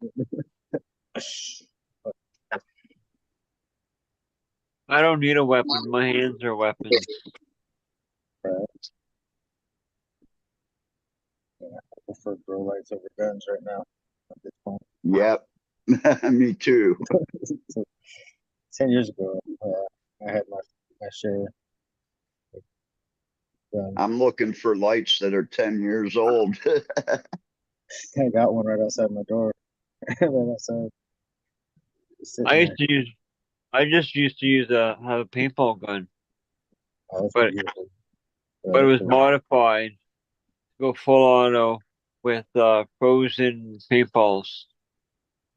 I don't need a weapon. My hands are weapons. Right. Yeah, I prefer grow lights over guns right now at this point. Yep. Me too. So, 10 years ago, I had my share. I'm looking for lights that are 10 years old. I got one right outside my door. Right outside. It's sitting I there. used to use. I just used to use have a paintball gun, Oh, that's but beautiful. it was Cool. modified to go full auto with frozen paintballs.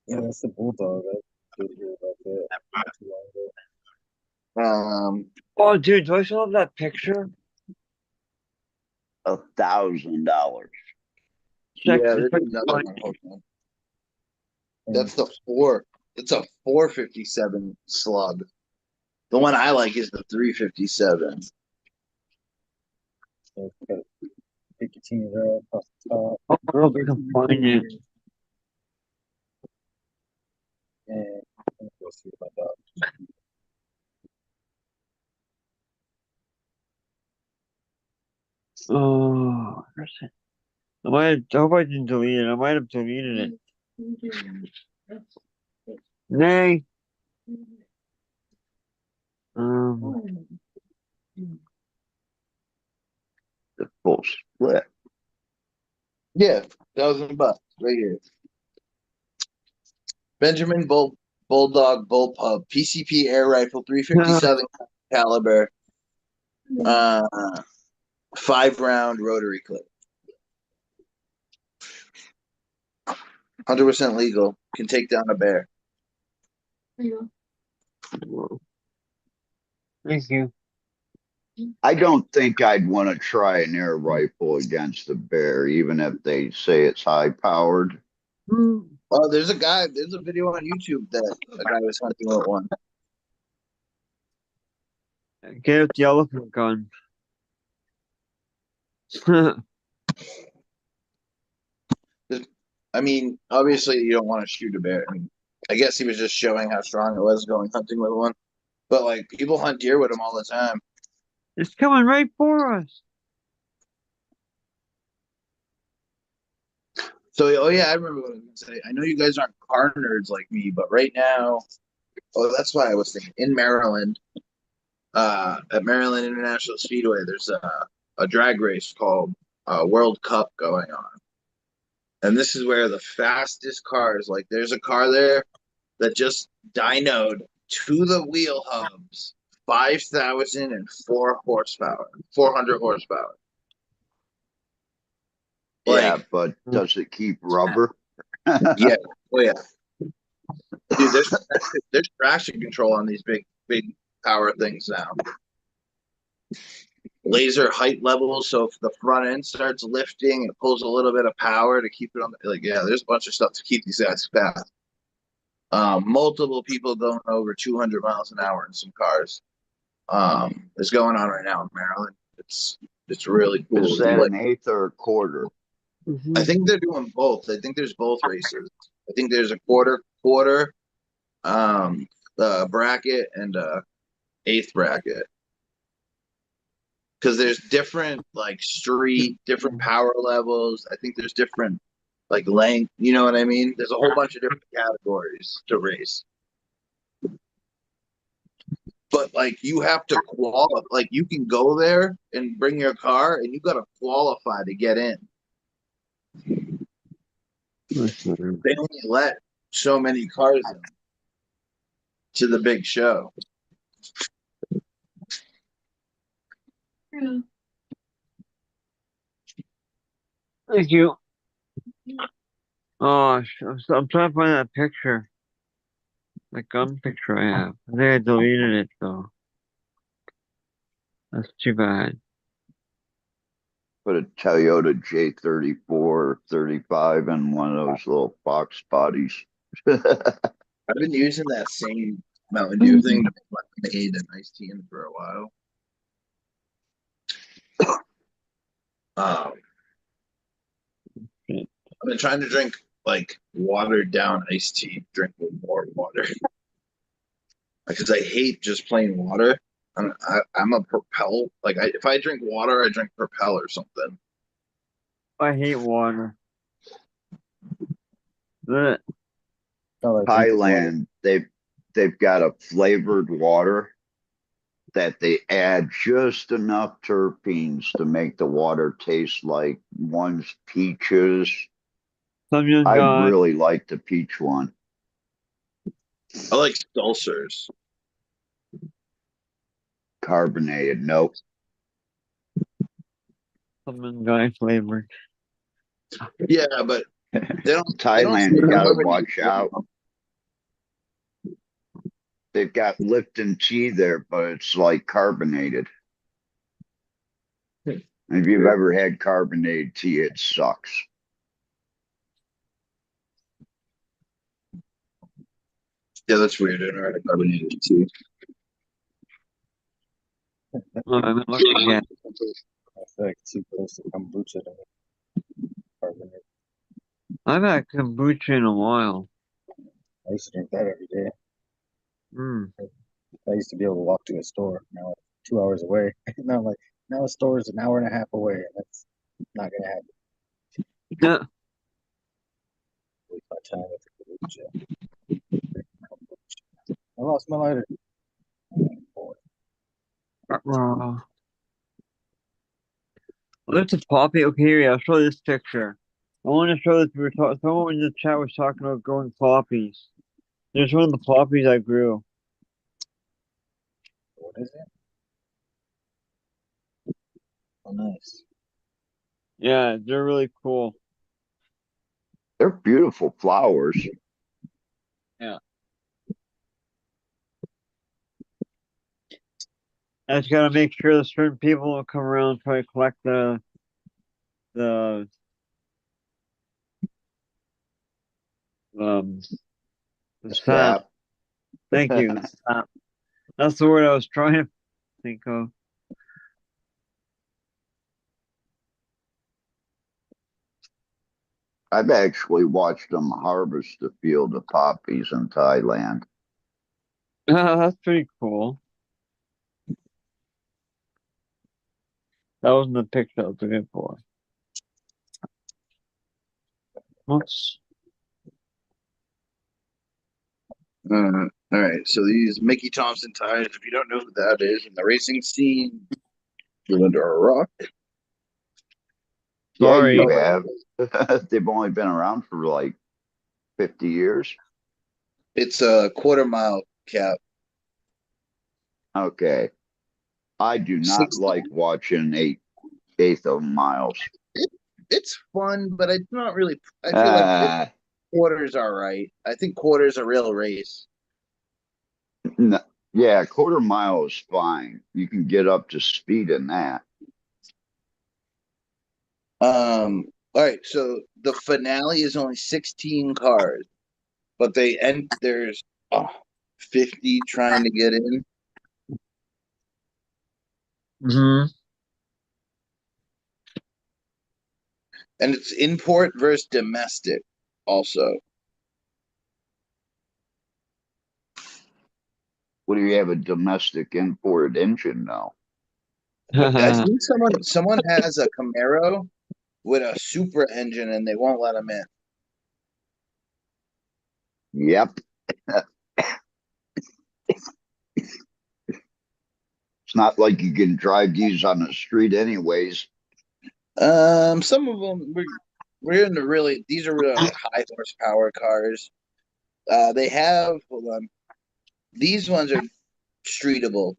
Yeah, that's the bulldog. I did hear about that not too long ago. Oh, dude, do I still have that picture? $1,000. Check. Yeah, Just there's check another my- one. Hold on. And That's the four. It's a 457 slug. The one I like is the 357. so got a nicotine rail across the top. Oh, girl, I can find it. And I'm gonna go see my dog. Oh, where's it? I hope I didn't delete it. I might have deleted it. Nay. Um, The full split. Yeah, $1,000 right here. Benjamin Bulldog Bullpup PCP air rifle 357 caliber, 5-round rotary clip. 100% legal. Can take down a bear. thank you. I don't think I'd want to try an air rifle against a bear, even if they say it's high powered. Oh, there's a video on YouTube that a guy was hunting with one. Get out the elephant gun. I mean, obviously you don't want to shoot a bear. I mean, I guess he was just showing how strong it was going hunting with one. But like people hunt deer with them all the time. It's coming right for us. So, oh yeah, I remember what I was gonna say. I know you guys aren't car nerds like me, but right now, oh, that's why I was thinking in Maryland, at Maryland International Speedway, there's a drag race called World Cup going on, and this is where the fastest cars, like, there's a car there that just dynoed to the wheel hubs, 5,004 horsepower, 400 horsepower. Yeah, Like, but does it keep rubber? yeah, oh yeah. Dude, there's traction control on these big power things now. Laser height levels, so if the front end starts lifting, it pulls a little bit of power to keep it on. Like, yeah, there's a bunch of stuff to keep these guys fast. Multiple people going over 200 miles an hour in some cars. Is going on right now in Maryland. It's really cool. Is that an eighth or a quarter? I think they're doing both. I think there's both races. I think there's a quarter, bracket and a eighth bracket. Because there's different like street, different power levels. I think there's different like length. You know what I mean? There's a whole bunch of different categories to race. But like you have to qualify. Like you can go there and bring your car, and you got to qualify to get in. They only let so many cars in to the big show. Thank you. Oh, I'm trying to find that picture. That gun picture I have. I think I deleted it though. That's too bad. Put a Toyota J34 35 in one of those little box bodies. I've been using that same Mountain Dew thing to make lemonade and iced tea in for a while. Um, I've been trying to drink like watered down iced tea, drink with more water because I hate just plain water. I'm a Propel. Like if I drink water, I drink Propel or something. I hate water. Blech. I like drinking water. Thailand, they've got a flavored water that they add just enough terpenes to make the water taste like one's peaches. Some young I guy. really like the peach one. I like seltzers. Carbonated, nope. Some young guy flavor. Yeah, but they don't Thailand, you sell gotta carbonated watch out. They've got Lipton tea there, but it's like carbonated. If you've ever had carbonated tea, it sucks. Yeah, that's weird. I never had carbonated tea. I'm looking again. I feel like it's too close to kombucha to me. Carbonate. I've had kombucha in a while. I used to drink that every day. Mm. I used to be able to walk to a store. Now it's 2 hours away. Now I'm like, now a store is an hour and a half away. And that's not gonna happen. Yeah. Waste my time with kombucha. I lost my lighter. Boy. There's a poppy. Okay, here, I'll show this picture. I want to show this. We were talking. Someone in the chat was talking about growing poppies. There's one of the poppies I grew. What is it? Oh, nice. Yeah, they're really cool. They're beautiful flowers. Yeah. I just gotta make sure that certain people will come around and try to collect the um the sap. Sap. Thank you. Sap. That's the word I was trying to think of. I've actually watched them harvest a field of poppies in Thailand. That's pretty cool. That wasn't the picture I was looking for. Whoops. All right, so these Mickey Thompson tires, if you don't know who that is in the racing scene, you're under a rock. Yeah, Sorry. you have. They've only been around for like 50 years. It's a quarter-mile cap. Okay. I do not 60. like watching eighth of miles. It's fun, but it's not really. I feel like Uh, quarters are right. I think quarters a real race. yeah, quarter mile is fine. You can get up to speed in that. All right, so the finale is only 16 cars, but there's 50 trying to get in. Mm-hmm. And it's import versus domestic also. What do you have, a domestic imported engine now? I think someone has a Camaro with a super engine and they won't let them in. Yep. It's not like you can drive these on the street anyways. Some of them we're into really these are really like high horsepower cars. They have hold on. These ones are streetable.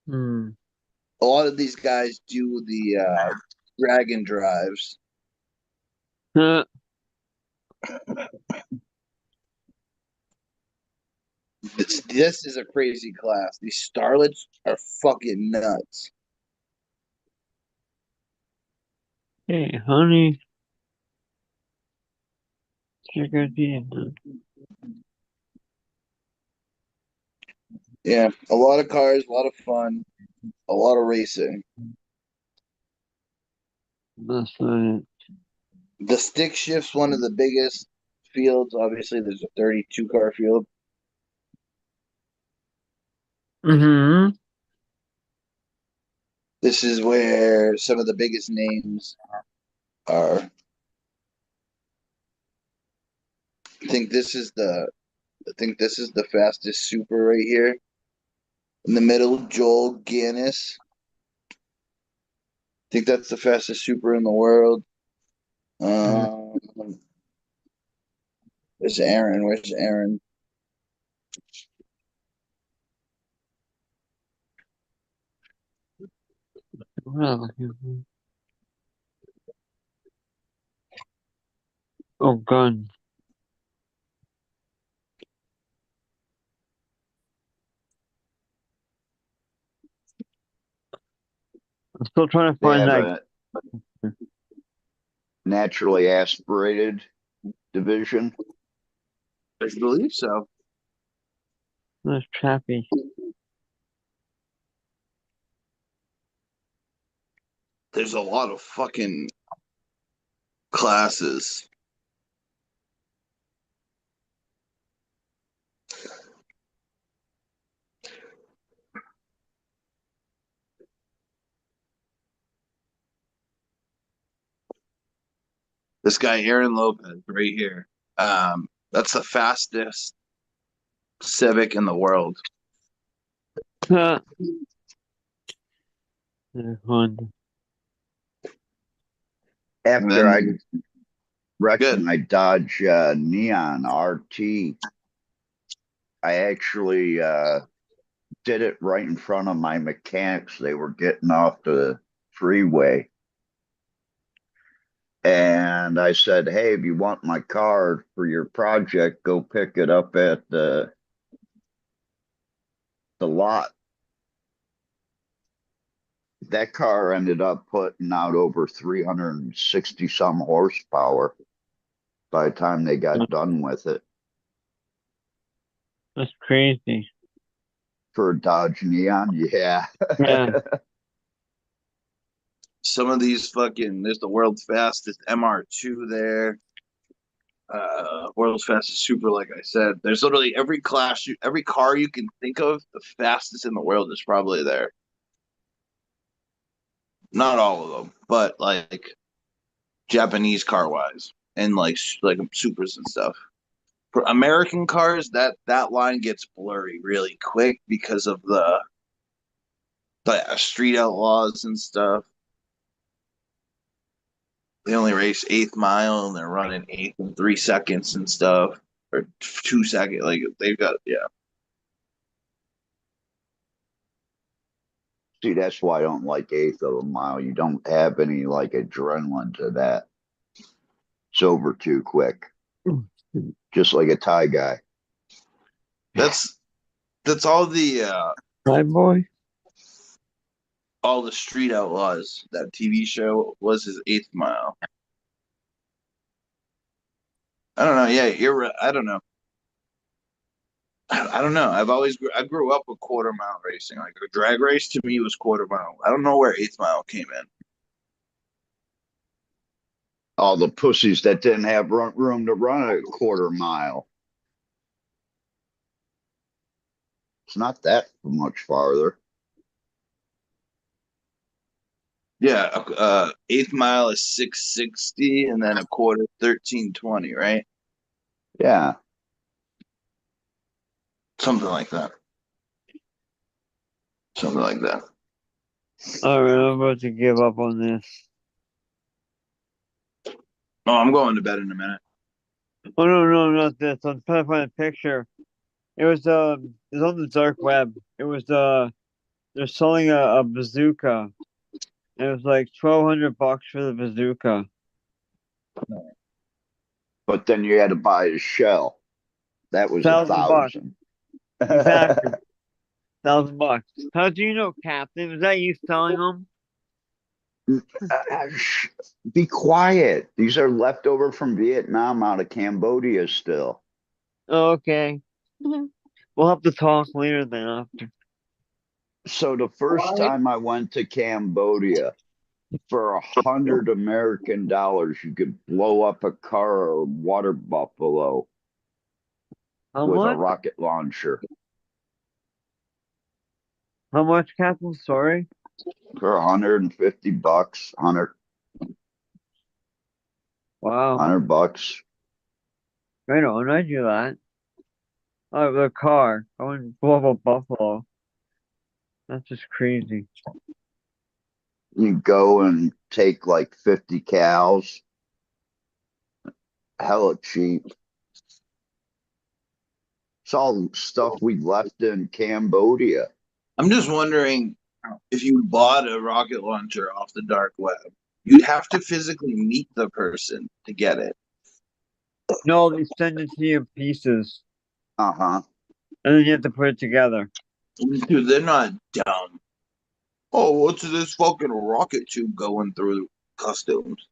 Hmm. A lot of these guys do the dragon drives. This is a crazy class. These starlets are fucking nuts. Hey, honey. Check out the Yeah, a lot of cars, a lot of fun, a lot of racing. That's not it. The stick shift's one of the biggest fields. Obviously, there's a 32 car field. Mm-hmm. This is where some of the biggest names are. think this is the I think this is the fastest super right here. In the middle, Joel Gannis. I think that's the fastest super in the world. Um, Where's Aaron? Where's Aaron? Oh, gun. I'm still trying to They find have that. a naturally aspirated division. I believe so. That's Chappie. There's a lot of fucking classes. This guy, Aaron Lopez, right here. That's the fastest Civic in the world. Honda. And After I then wrecked good. my Dodge Neon RT, I actually did it right in front of my mechanics. They were getting off the freeway. And I said, hey, if you want my car for your project, go pick it up at the lot. That car ended up putting out over 360 some horsepower by the time they got done with it. That's crazy. For a Dodge Neon, yeah. Yeah. Some of these fucking there's the world's fastest MR2 there. World's fastest super, like I said. There's literally every class, every car you can think of, the fastest in the world is probably there. Not all of them, but like Japanese car wise, and like supers and stuff. For American cars, that line gets blurry really quick because of the street outlaws and stuff. They only race eighth mile and they're running eighth in 3 seconds and stuff, or 2 seconds. Like they've got See, that's why I don't like eighth of a mile. You don't have any like adrenaline to that. It's over too quick. Just like a Thai guy. that's Hi, boy. all the street outlaws. That TV show was his eighth mile. I don't know. Yeah, you're right. I don't know. I don't know. I grew up with quarter mile racing. Like a drag race to me was quarter mile. I don't know where eighth mile came in. All the pussies that didn't have room to run a quarter mile. It's not that much farther. Yeah, eighth mile is 660, and then a quarter 1320, right? Yeah. Something like that. Something like that. All right, I'm about to give up on this. Oh, I'm going to bed in a minute. Oh no, not this. I'm trying to find a picture. It was on the dark web. It was they're selling a bazooka. It was like $1,200 for the bazooka. But then you had to buy a shell. That was $1,000. 1,000. Exactly. $1,000. How do you know, Captain? Was that you selling them? Be quiet. These are leftover from Vietnam out of Cambodia still. Oh, okay. We'll have to talk later then after. So the first time I went to Cambodia, for $100 American, you could blow up a car or water buffalo How with a much? rocket launcher. How much, Captain? Sorry. For $150, Wow. $100. Right on, I do that. I have a car. I wouldn't blow up a buffalo. That's just crazy. You go and take like 50 cows, hella cheap. It's all stuff we left in Cambodia. I'm just wondering if you bought a rocket launcher off the dark web, you'd have to physically meet the person to get it. No, they send it to you in pieces, Uh-huh. and then you have to put it together. Dude, they're not dumb. Oh, what's this fucking rocket tube going through customs?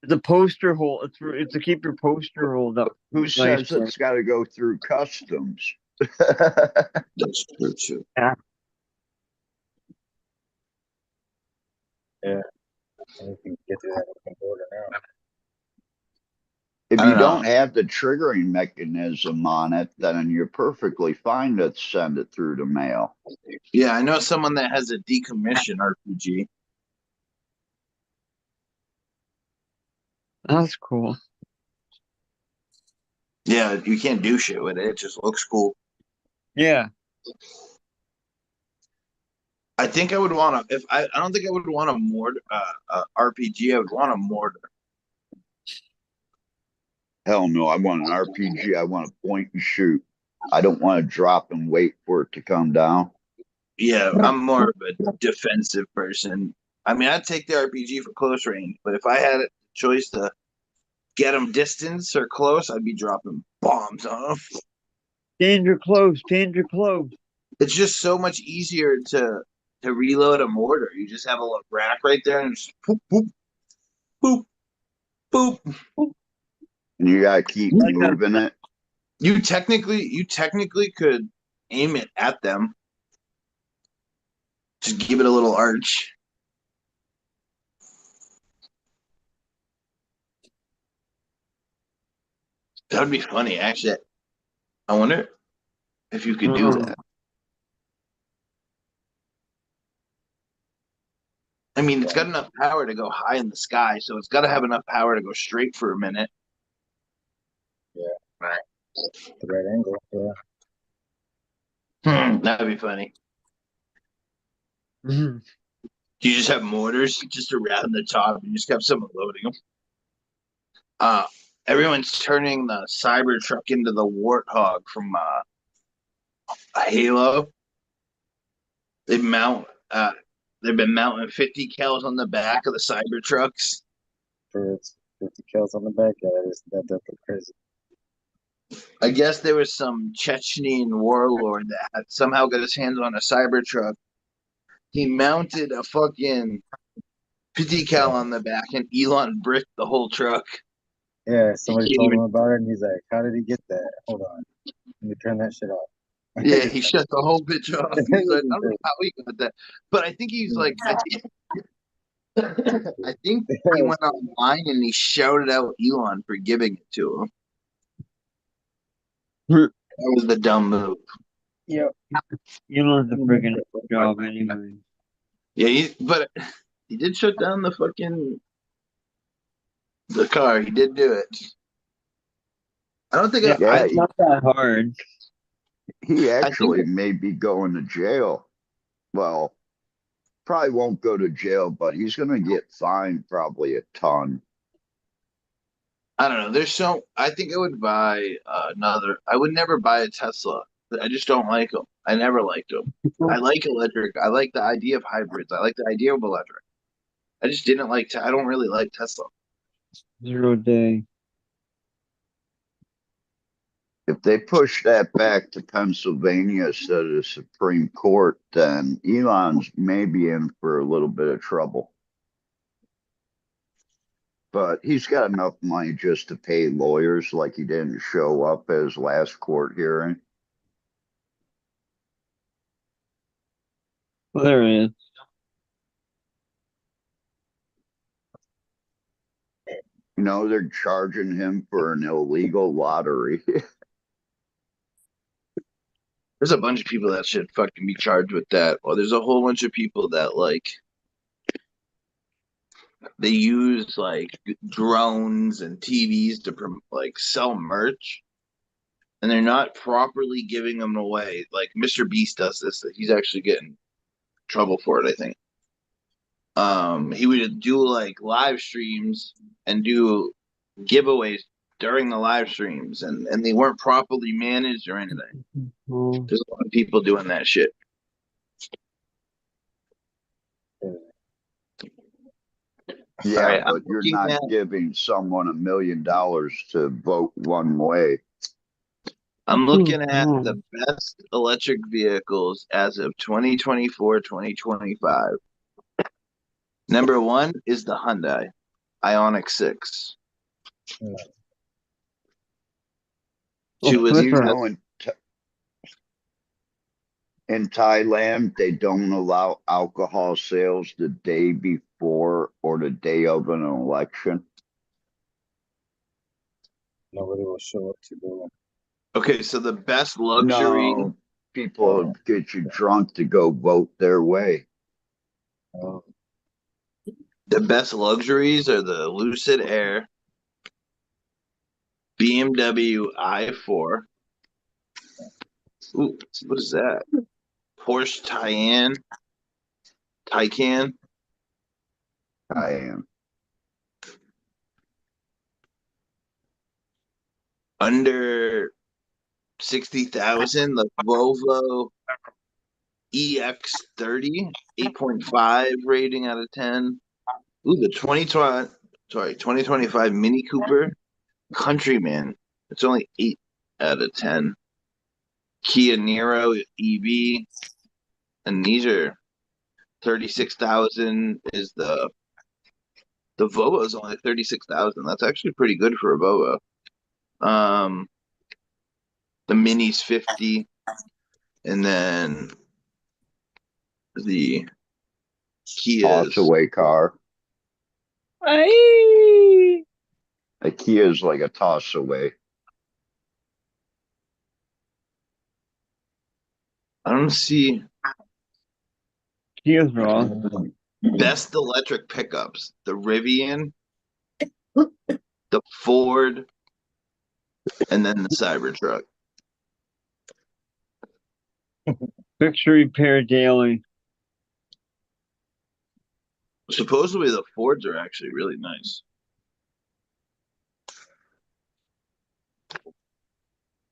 The poster hole. It's to keep your poster rolled up Who says nicer. it's got to go through customs? That's true too. Yeah. And you can get through that open border now. If I you don't know. don't have the triggering mechanism on it, then you're perfectly fine to send it through the mail. Yeah, I know someone that has a decommissioned RPG. That's cool. Yeah, you can't do shit with it. It just looks cool. Yeah. I think I would want to. If I don't think I would want a mortar RPG. I would want a mortar. Hell no, I want an RPG. I want to point and shoot. I don't want to drop and wait for it to come down. Yeah, I'm more of a defensive person. I mean, I'd take the RPG for close range, but if I had a choice to get them distance or close, I'd be dropping bombs on them. Danger close. Danger close. It's just so much easier to reload a mortar. You just have a little rack right there and just boop boop boop boop. And you got to keep Like that. moving it. You technically could aim it at them. Just give it a little arch. That would be funny, actually. I wonder if you could do that. I mean, it's got enough power to go high in the sky, so it's got to have enough power to go straight for a minute. Yeah. Right. The right angle. Yeah. That'd be funny. Mhm. Do you just have mortars just around the top and you just have someone loading them? Uh, Everyone's turning the Cybertruck into the Warthog from Halo. They mount. They've been mounting 50 cals on the back of the Cybertrucks. For its 50 kills on the back. Yeah, that's crazy. I guess there was some Chechnyan warlord that had somehow got his hands on a Cybertruck. He mounted a fucking 50 cal on the back, and Elon bricked the whole truck. Yeah, somebody He told even, him about it, and he's like, "How did he get that? Hold on, let me turn that shit off." yeah, he shut the whole bitch off. He's like, I don't know how he got that, but I think he's like, I think he went online and he shouted out Elon for giving it to him. That was the dumb move. Yep. You don't have the friggin' job anyway. Yeah, but he did shut down the car. He did do it. I don't think Yeah, Yeah, it's not that hard. he I think actually may be going to jail. Well, probably won't go to jail, but he's going to get fined probably a ton. I don't know. I think I would buy another. I would never buy a Tesla. I just don't like them. I never liked them. I like electric. I like the idea of hybrids. I like the idea of electric. I just didn't like. I don't really like Tesla. 0 day. If they push that back to Pennsylvania instead of the Supreme Court, then Elon's maybe in for a little bit of trouble. But he's got enough money just to pay lawyers, like he didn't show up at his last court hearing. Well, there it is. You know, they're charging him for an illegal lottery. There's a bunch of people that should fucking be charged with that. Well, there's a whole bunch of people that like. they use like drones and TVs to like sell merch, and they're not properly giving them away. Like Mr. Beast does this. He's actually getting trouble for it, I think. He would do like live streams and do giveaways during the live streams, and they weren't properly managed or anything. There's a lot of people doing that shit. Yeah, All right, but you're not giving someone $1 million to vote one way. I'm looking at the best electric vehicles as of 2024, 2025. Number one is the Hyundai Ioniq 6. She was You know, in Thailand, they don't allow alcohol sales the day before or the day of an election. Nobody will show up to go. okay. So the best luxury, No, people get you drunk to go vote their way. the best luxuries are the Lucid Air, BMW i4. Ooh, what is that? Porsche Taycan. I am. Under 60,000, the Volvo EX30, 8.5 rating out of 10. Ooh, the 2025 Mini Cooper Countryman. It's only 8 out of 10. Kia Niro EV, and these are 36,000 is the Volvo is only 36,000. That's actually pretty good for a Volvo. The Mini's 50, and then the Toss Kia's. away car. Aye. A Kia is like a toss away. I don't see He is wrong. best electric pickups. The Rivian, the Ford, and then the Cybertruck. Fix repair daily. Supposedly the Fords are actually really nice.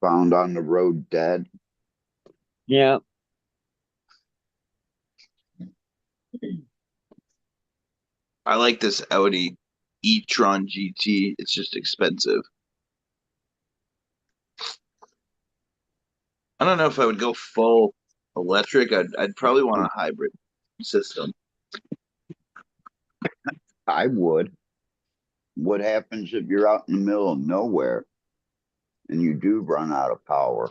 Found on the road dead. Yeah. I like this Audi e-tron GT. It's just expensive. I don't know if I would go full electric. I'd probably want a hybrid system. I would. What happens if you're out in the middle of nowhere and you do run out of power?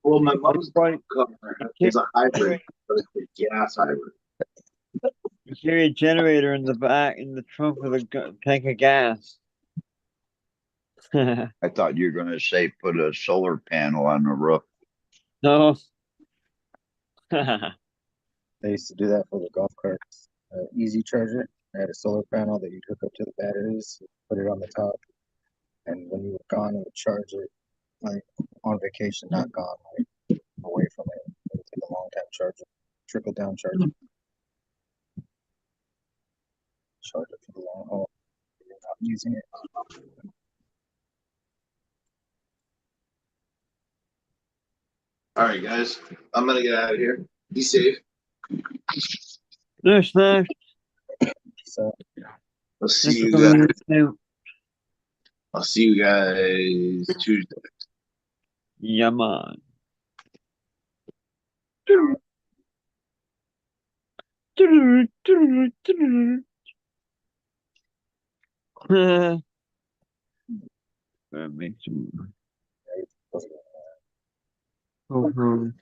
Well, my mom's car is a hybrid, but it's a gas hybrid. You carry a generator in the back in the trunk with a tank of gas. I thought you were going to say put a solar panel on the roof. No. They used to do that for the golf carts. Easy charger. They had a solar panel that you'd hook up to the batteries, put it on the top, and when you were gone, it would charge it. Like on vacation, not gone, like away from it. It would take a long time charging. Trickle down charging. Charge it for the long haul. You're not using it. All right, guys, I'm gonna get out of here. Be safe. There's that. So I'll see Thanks for you coming guys. in. I'll see you guys Tuesday. Yeah, man. That makes some. Mhm.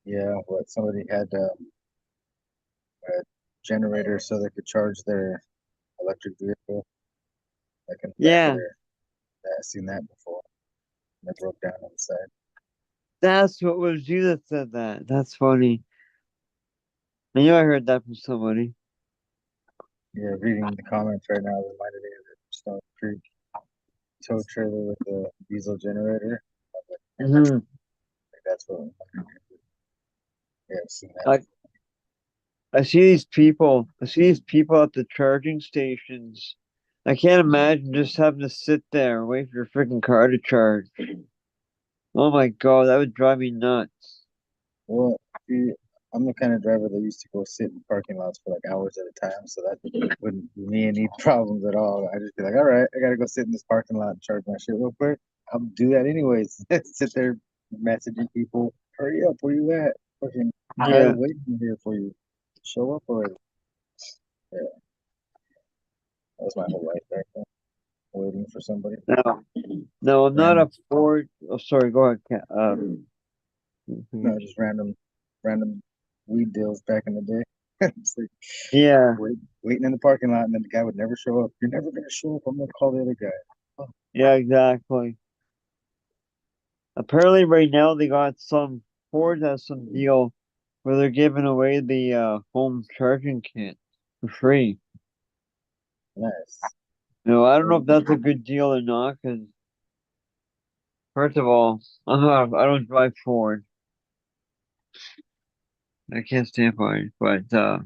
yeah, what somebody had a generator so they could charge their electric vehicle. like in the back Yeah, of there. Yeah, I've seen that before. That broke down on the side. that's what was you that said that. That's funny. I knew I heard that from somebody. Yeah, reading the comments right now reminded me of the Stone Creek tow trailer with the diesel generator. Hmm. Like, that's what yeah, I've seen that. Like I see these people. I see these people at the charging stations. I can't imagine just having to sit there and wait for your freaking car to charge. Oh my God, that would drive me nuts. Well, see, I'm the kind of driver that used to go sit in parking lots for like hours at a time, so that wouldn't be me any problems at all. I just be like, all right, I gotta go sit in this parking lot and charge my shit real quick. I'll do that anyways. Sit there messaging people, hurry up, where you at? Fucking tired Yeah. of waiting here for you. Show up already. Yeah, that was my whole life back then, waiting for somebody. No, no, I'm not a Random, Ford. Oh, sorry. Go ahead. no, just random weed deals back in the day. It's like, Yeah, waiting in the parking lot, and then the guy would never show up. You're never gonna show up. I'm gonna call the other guy. Oh, yeah, exactly. Apparently, right now they got some Ford has some deal where they're giving away the home charging kit for free. nice. No, I don't know if that's a good deal or not. Because first of all, I don't drive Ford. I can't stand Ford, but yeah,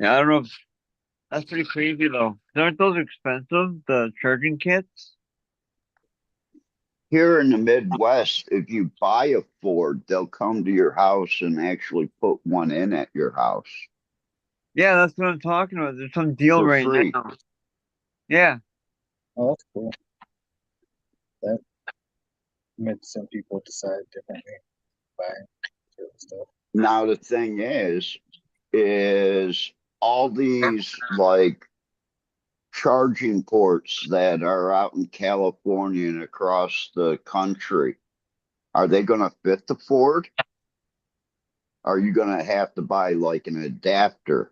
I don't know. That's pretty crazy though. Aren't those expensive? The charging kits? Here in the Midwest, if you buy a Ford, they'll come to your house and actually put one in at your house Yeah, that's what I'm talking about. There's some deal for right free. now. Yeah. Oh, that's cool. That makes some people decide differently buying certain stuff. Now the thing is all these like charging ports that are out in California and across the country, are they going to fit the Ford? Are you going to have to buy like an adapter?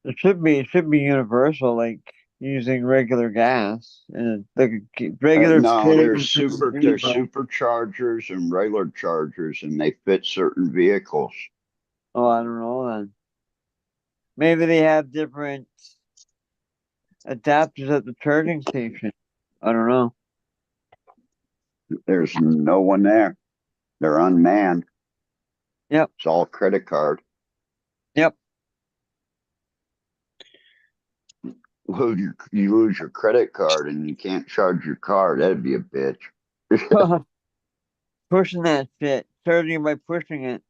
It should be universal, like using regular gas and the regular No, kit there's is just free, there's bro. superchargers and regular chargers, and they fit certain vehicles. Oh, I don't know then. Maybe they have different adapters at the charging station. I don't know. There's no one there. They're unmanned. Yep. It's all credit card. Yep. You lose your credit card and you can't charge your car. That'd be a bitch. Pushing that shit. Charging by pushing it.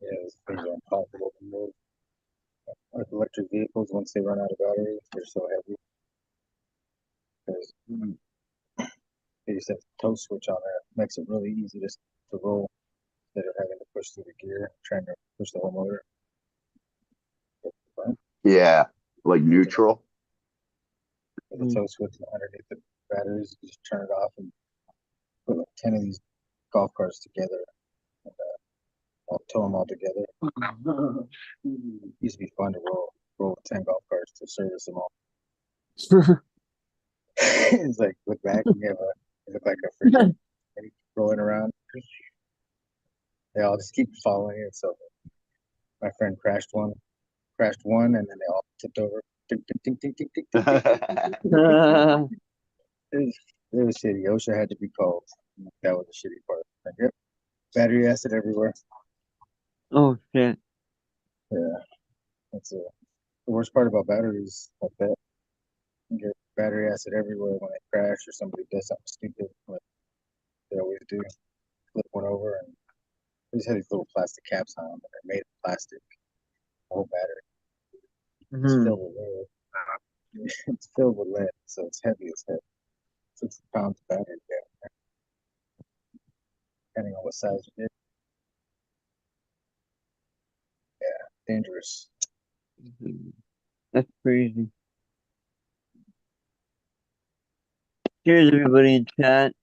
Yeah, those things are impossible to move. Like electric vehicles, once they run out of batteries, they're so heavy because they just have the tow switch on there. It makes it really easy to roll instead of having to push through the gear, trying to push the whole motor. But Yeah, like neutral. the tow switch underneath the batteries, you just turn it off and put like 10 of these golf carts together and I'll tow them all together. It used to be fun to roll with 10 golf carts to service them all. It's like look back and you look like a freaking rolling around. They all just keep following it. So my friend crashed one, and then they all tipped over. Tink, tink, tink, tink, tink, tink, tink. It was, it was shitty. OSHA had to be called. That was the shitty part. Like, yep, battery acid everywhere. Oh shit. Yeah, that's the worst part about batteries like that. You get battery acid everywhere when they crash or somebody does something stupid, like they always do. Flip one over, and they just had these little plastic caps on them, and they're made of plastic. The whole battery is Hmm. filled with lead. It's filled with lead, so it's heavy as hell. 60 pounds of battery, yeah, depending on what size you get. Dangerous. That's crazy. Cheers, everybody in chat.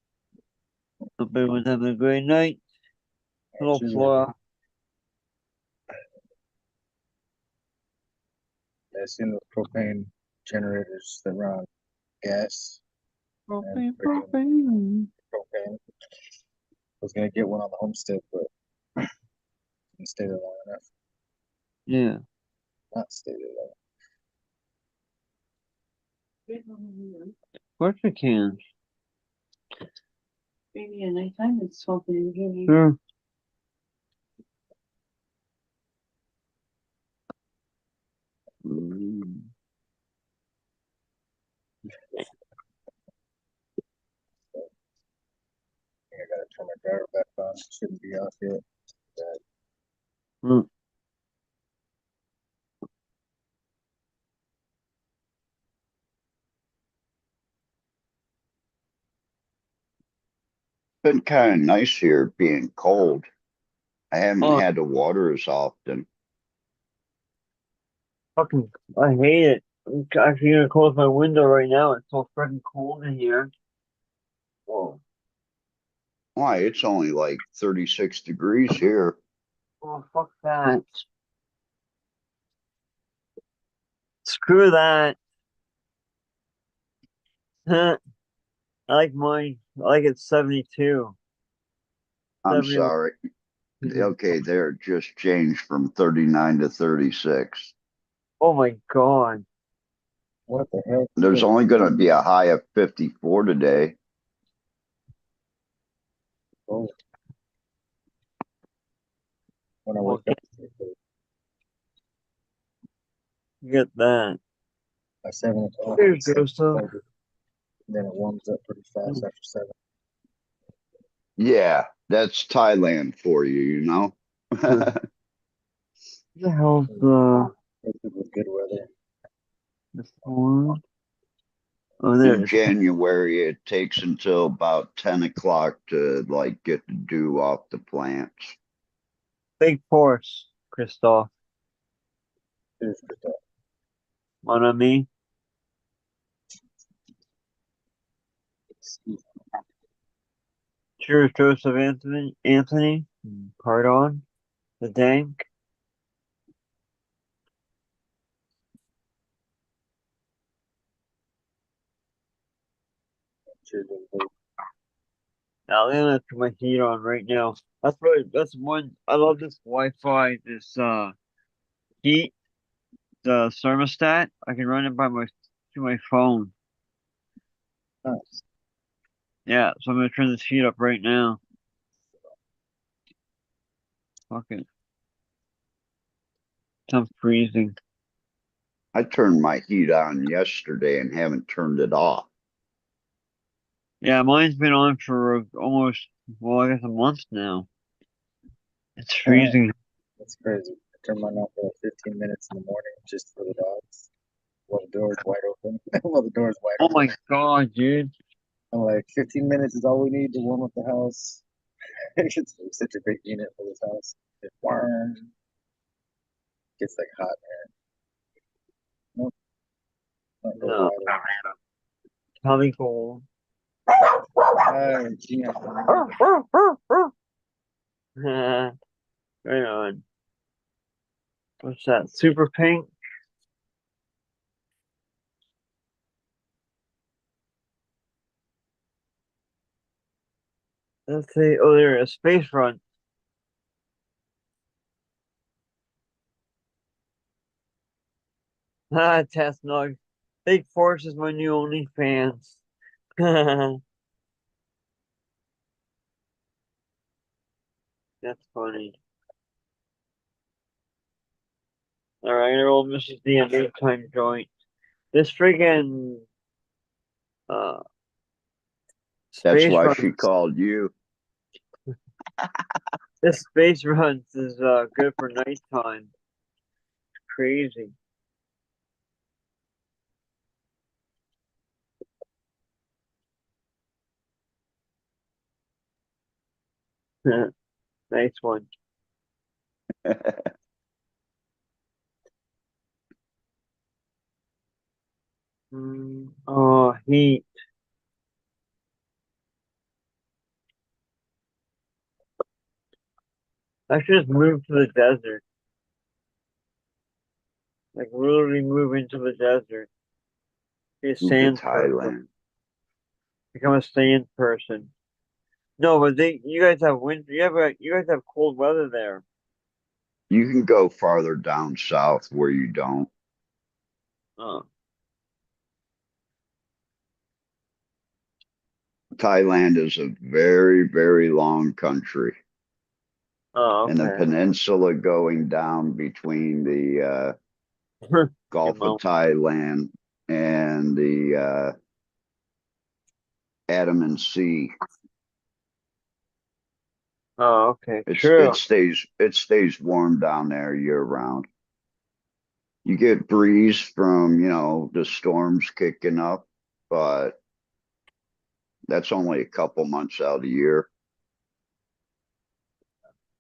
Hope everyone's having a great night. Little Choose flora. I've seen those propane generators that run gas and freaking propane. I was gonna get one on the homestead, but didn't stay there long enough. Yeah. Not stay there long. Of course you can. Maybe at nighttime it's open and giving. Sure. Mm. I think I gotta turn my dryer back on. It shouldn't be off yet. Mm. Been kind of nice here being cold. I haven't Oh, had to water as often. fucking, I hate it. I'm actually gonna close my window right now. It's so freaking cold in here. Whoa. Why? It's only like 36 degrees here. Oh, fuck that. Screw that. I like mine. I like it 72. I'm 70. sorry. Okay, there it just changed from 39 to 36. Oh my god. What the heck? There's only going to be a high of 54 today. Oh, when I Well, wake up get that. by 7 o'clock, Here's it's Joseph. 7:30. Then it warms up pretty fast after 7. Yeah, that's Thailand for you, you know? The hell's With good weather. the storm? Oh, there In it is. January, it takes until about 10 o'clock to like get the dew off the plants. Big force, Christoph. Here's good stuff. Mon ami. Cheers, Joseph Anthony. Anthony. Pardon. The dank. Cheers, everybody. Now I'm gonna put my heat on right now. That's one I love this Wi-Fi, this heat, the thermostat. I can run it by my to my phone. Nice. Yeah, so I'm gonna turn this heat up right now. Fuck it. I'm freezing. I turned my heat on yesterday and haven't turned it off. Yeah, mine's been on for almost, well, I guess a month now. It's freezing. That's crazy. I turn mine off for like 15 minutes in the morning just for the dogs. While the door's wide open. While the door's wide Oh open. my god, dude. I'm like, 15 minutes is all we need to warm up the house. It's such a big unit for this house. It warm. Gets like hot, man. Nope, not very No. wide. Coming cold. Gee, Right on. What's that? Super pink? Let's see. Oh, there is Space Run. Ah, Test Nog. Big Force is my new OnlyFans. That's funny. Alright, I roll Mrs. D a noontime joint. This friggin' uh That's space why runs. she called you. This space runs is good for nighttime. Crazy. Nice one. Oh, heat. I should just move to the desert. Like literally move into the desert. Be a Move to sand person. Thailand. Become a sand person. No, but you guys have winter. You guys have cold weather there. You can go farther down south where you don't. Oh, Thailand is a very, very long country. oh, And the okay. peninsula going down between the Gulf of Well, Thailand and the Andaman Sea. oh, okay. It True. stays warm down there year round. You get breeze from, the storms kicking up, but that's only a couple months out of the year.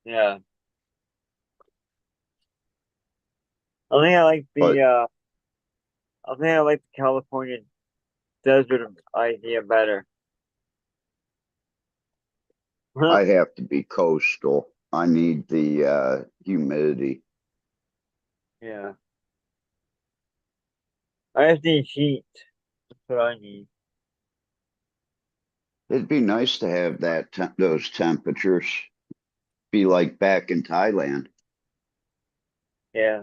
Yeah. I think I like But the California desert idea better. I have to be coastal. I need the humidity. Yeah. I just need heat. That's what I need. It'd be nice to have those temperatures. Be like back in Thailand. Yeah.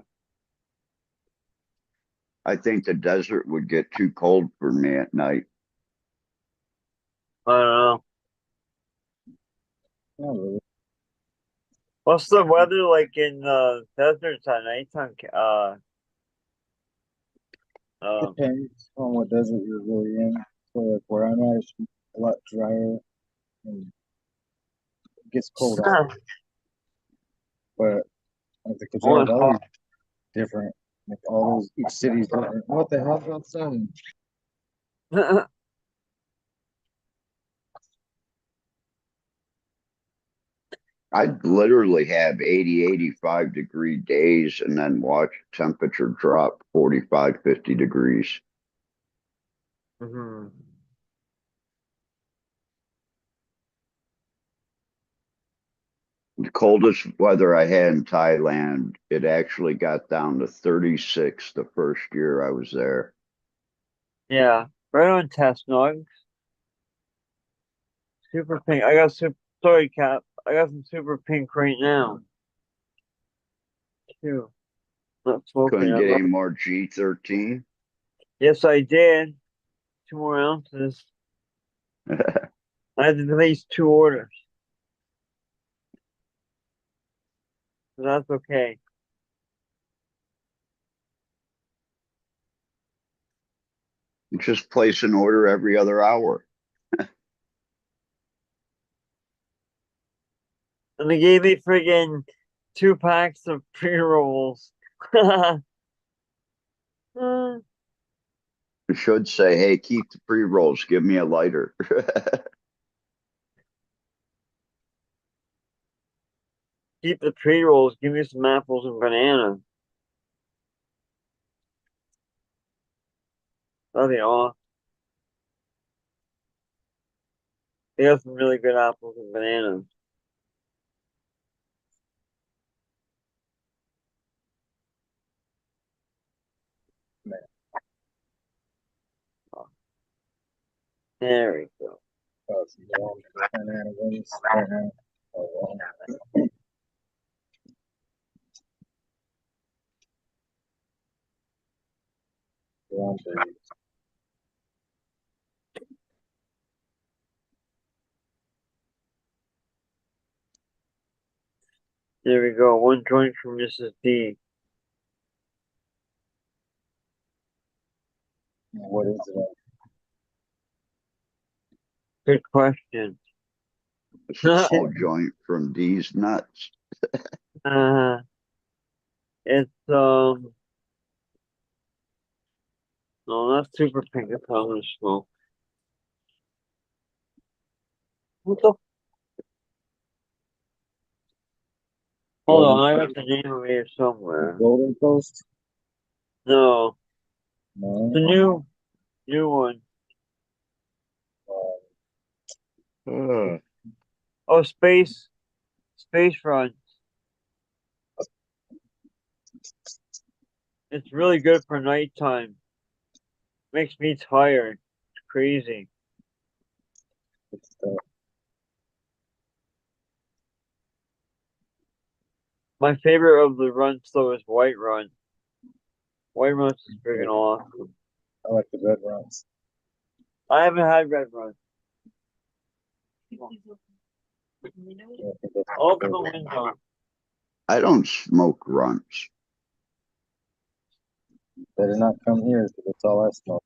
I think the desert would get too cold for me at night. I don't know. Not really. What's the weather like in deserts at nighttime? Um, Depends on what desert you're really in. So like where I'm at, it's a lot drier and it gets cold out. But like the oh, Kajal it's Valley is different. Like all those each city's different. What the hell's outside? hot. I'd literally have 80, 85-degree days and then watch temperature drop 45, 50 degrees. Mhm. The coldest weather I had in Thailand, it actually got down to 36 the first year I was there. Yeah. Right on test nugs. Super pink. I got super. Sorry, Cap. I got some super pink right now. Too. Not smoking. Couldn't I get love any it. more G13. Yes, I did. 2 more ounces. I had at least 2 orders. So that's okay. Just place an order every other hour. And they gave me friggin' 2 packs of pre-rolls. It should say, hey, keep the pre-rolls, give me a lighter. Keep the pre-rolls. Give me some apples and bananas. That'd be awesome. They got some really good apples and bananas. There we go. Some warm banana wings right now. Oh, wow. Warm berries. There we go. One joint from Mrs. D. What is it? Good question. It's a small joint from D's Nuts. uh, it's no, that's super pink. That's how I'm gonna smoke. What the? Hold Golden, on, I got the name of it here somewhere. Golden Coast? No, No. the new one. Uh, Oh, space front. It's really good for nighttime. Makes me tired. It's crazy. Good stuff. My favorite of the runs though is White Run. White Run's is freaking awesome. I like the red runs. I haven't had Red Run. Yeah, I think that's Open the window. I don't smoke runs. better not come here because that's all I smoke.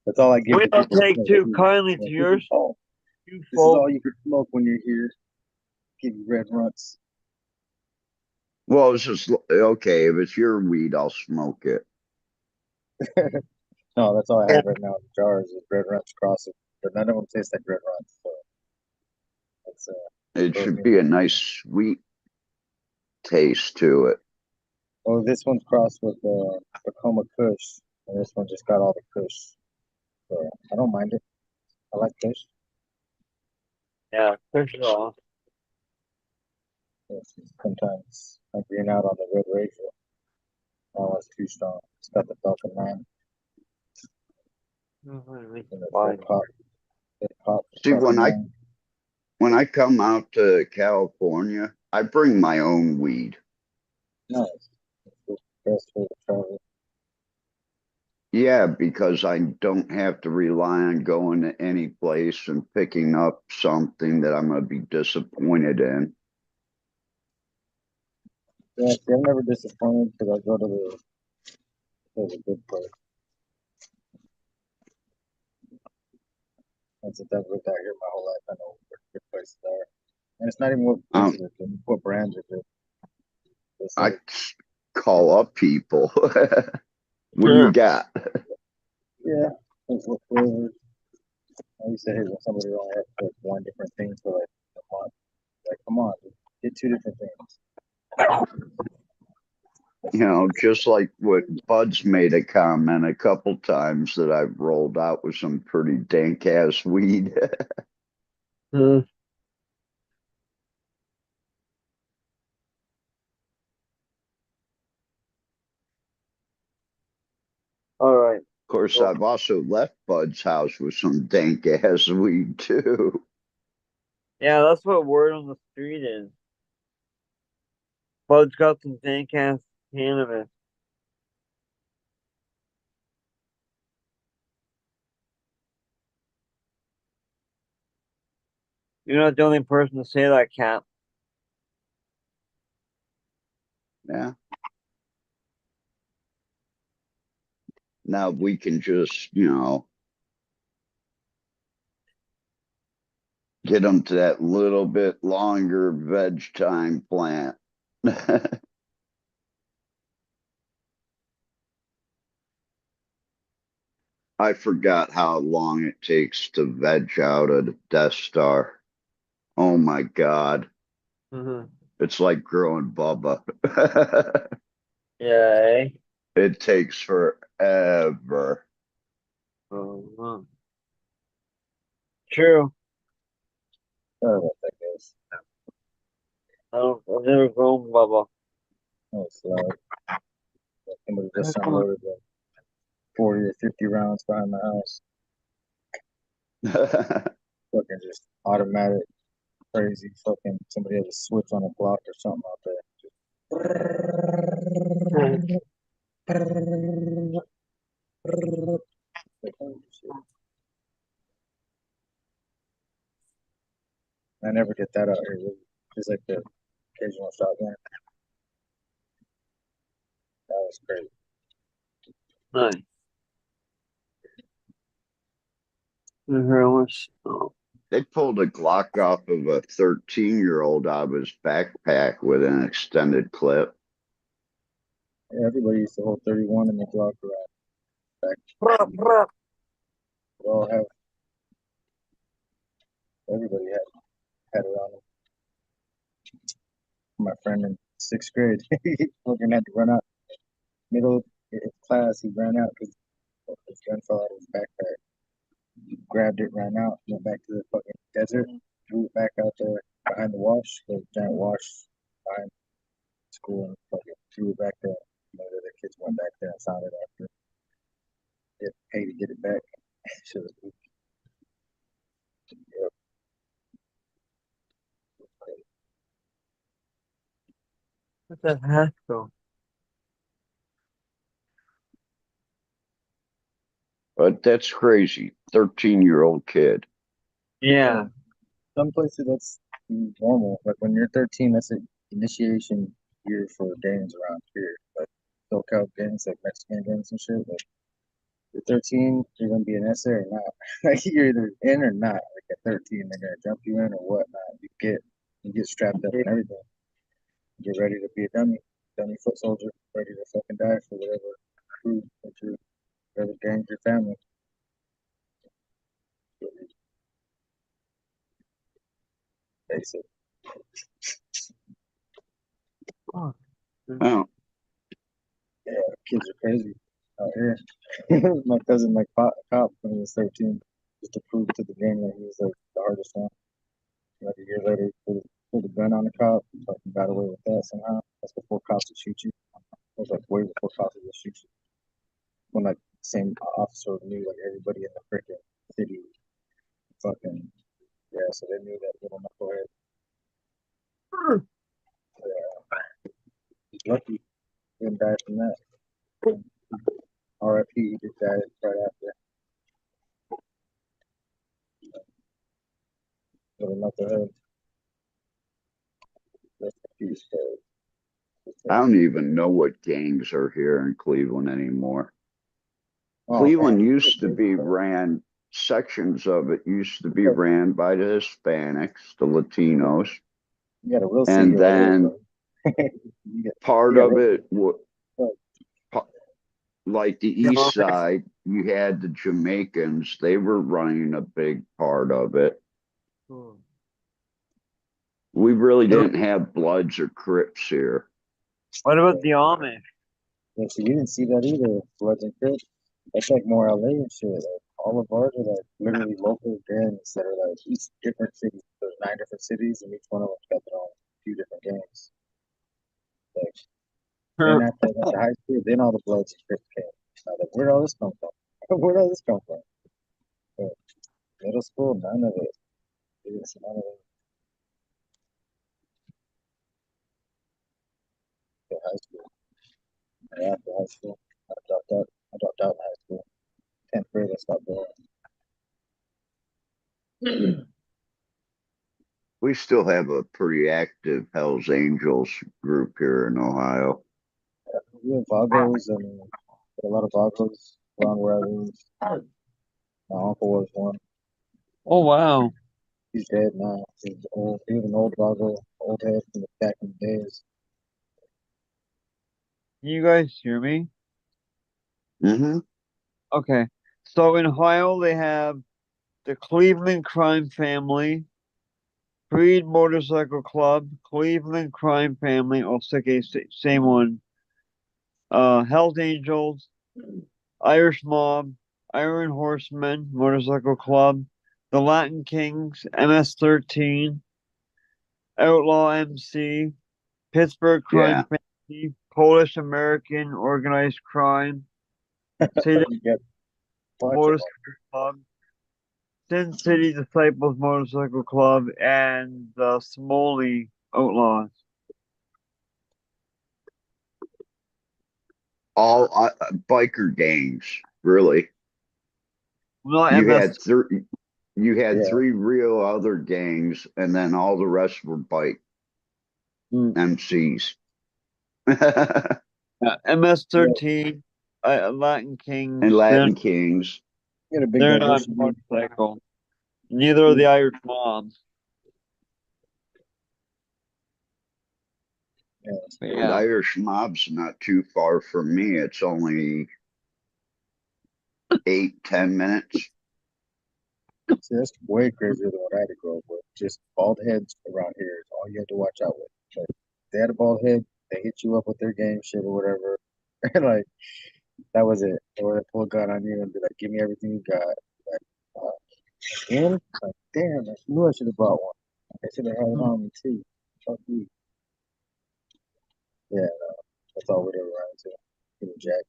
That's all I give We to don't people. take Like, too "Dude, kindly to like, yours, oh, you this is folk. all you can smoke when you're here. Give you red runs." Well, it's just okay. If it's your weed, I'll smoke it. No, that's all I have right now in the jars is red runs crosses, but none of them taste like red runs. So it's It throws should me. be a nice sweet taste to it. Oh, this one's crossed with Tacoma Kush, and this one just got all the Kush. So I don't mind it. I like Kush. Yeah, push it off. Yes, sometimes I green out on the red razor. Oh, it's too strong. It's got the Falcon 9 and the Fine. pop. It pop See, Falcon 9. when I come out to California, I bring my own weed. Nice. It's best for the travel. Yeah, because I don't have to rely on going to any place and picking up something that I'm going to be disappointed in. Yeah, see, I'm never disappointed because I go to the good place. And since I've lived out here my whole life, I know where good places are. And it's not even what places are good, it's what brands are good. It's I like, call up people. What do you Sure. got? yeah, it's what flavors. I used to hate when somebody only had like one different thing for like a month. Like, come on, dude, get two different things. Just like what Bud's made a comment a couple times that I've rolled out with some pretty dank ass weed. Hmm. All right. Of course, Well, I've also left Bud's house with some dank ass weed too. yeah, that's what word on the street is. Bud's got some dank ass cannabis. You're not the only person to say that, Cap. Yeah. Now we can just, get them to that little bit longer veg time plant. I forgot how long it takes to veg out a Death Star. Oh my God. Mm-hmm. It's like growing Bubba. Yeah. It takes forever. Uh-huh. True. Sorry about that, guys. I've never grown bubble. Oh, it's loud. Somebody just unloaded like 40 or 50 rounds behind the house. Fucking just automatic, crazy fucking. Somebody has a switch on a block or something out there. Like, holy shit. I never get that out here. Really. Just like the occasional shotgun. That was crazy. Nice. How much? Oh. They pulled a Glock off of a 13-year-old out of his backpack with an extended clip. Yeah, everybody used to hold 31 in the Glock around. Back, we all have. Everybody had it on them. My friend in 6th grade, he fucking had to run out. Middle of his class, he ran out because his gun fell out of his backpack. He grabbed it, ran out, went back to the fucking desert, threw it back out there behind the wash, the giant wash behind school, and fucking threw it back there. The kids went back there and found it after. They paid to get it back. Shit was weak. Yep. What the heck, though? But that's crazy. 13-year-old kid. Yeah. Some places that's normal. Like when you're 13, that's an initiation year for gangs around here. Like SoCal gangs, like Mexican gangs and shit. Like you're 13, you're gonna be an SA or not. Like you're either in or not. Like at 13, they're gonna jump you in or whatnot. You get strapped up and everything. Get ready to be a dummy foot soldier, ready to fucking die for whatever crew that you, whatever gang your family. Basic. Oh, Oh, Yeah, kids are crazy out here. My cousin, like cop when he was 13, just to prove to the gang that he was like the hardest one. Like a year later, he pulled a gun on the cop, fucking got away with that somehow. That's before cops would shoot you. It was like way before cops would shoot you. When like the same officer knew like everybody in the freaking city, fucking yeah. So they knew that little knucklehead. Yeah, he's lucky he didn't die from that. R.I.P. He just died right after. Little knucklehead. Rest in peace, I don't even know what gangs are here in Cleveland anymore. Oh Cleveland man, used to be ran, sections of it used to be you ran by the Hispanics, the Latinos, got a real city and over here, then bro. you got part you got of real it, stuff. like the East Side, you had the Jamaicans, they were running a big part of it. We really didn't have Bloods or Crips here. What about the Amish? Yeah, so you didn't see that either, Bloods and Crips. That's like more LA and shit. Like, all of ours are like literally local gangs that are like each different cities. There's 9 different cities, and each one of them's got their own few different gangs. Like then after I got to high school, then all the Bloods and Crips came. I was like, where'd all this come from? Where'd all this come from? But middle school, none of it. It's none of it. Till high school. And after high school, I dropped out. I dropped out in high school. 10th grade, I stopped going. We still have a pretty active Hells Angels group here in Ohio. We have Vagos and a lot of Vagos around where I live. My uncle was one. Oh, wow. He's dead now. He's old. He was an old Vago, old head from the back in the days. Can you guys hear me? Mm-hmm. Okay. So in Ohio, they have the Cleveland Crime Family, Freed Motorcycle Club, Cleveland Crime Family, oh, okay, same one. Hells Angels, Irish Mob, Iron Horsemen, Motorcycle Club, the Latin Kings, MS-13, Outlaw MC, Pittsburgh Crime Yeah. Family, Polish American Organized Crime, City You got a bunch of them. Motorcycle Club, Sin City Disciples Motorcycle Club, and the Smoley Outlaws. All biker gangs, really. Not You MS. had three. You had Yeah. three real other gangs, and then all the rest were bike MCs. MS-13, Latin Kings. And They're, Latin Kings. You got a big they're not diversity. motorcycle. Neither are the Irish Mobs. Yeah. But And yeah. Irish Mob's not too far from me. It's only 8, 10 minutes. See, that's way crazier than what I had to grow up with. Just bald heads around here is all you had to watch out with. Like, if they had a bald head, they hit you up with their gang shit or whatever. Like, that was it. Or they pull a gun on you and be like, give me everything you got. Like, and like, damn, I knew I should have bought one. I should have had it on me too. Fuck you. Yeah, That's all we'd ever run into. Even Jack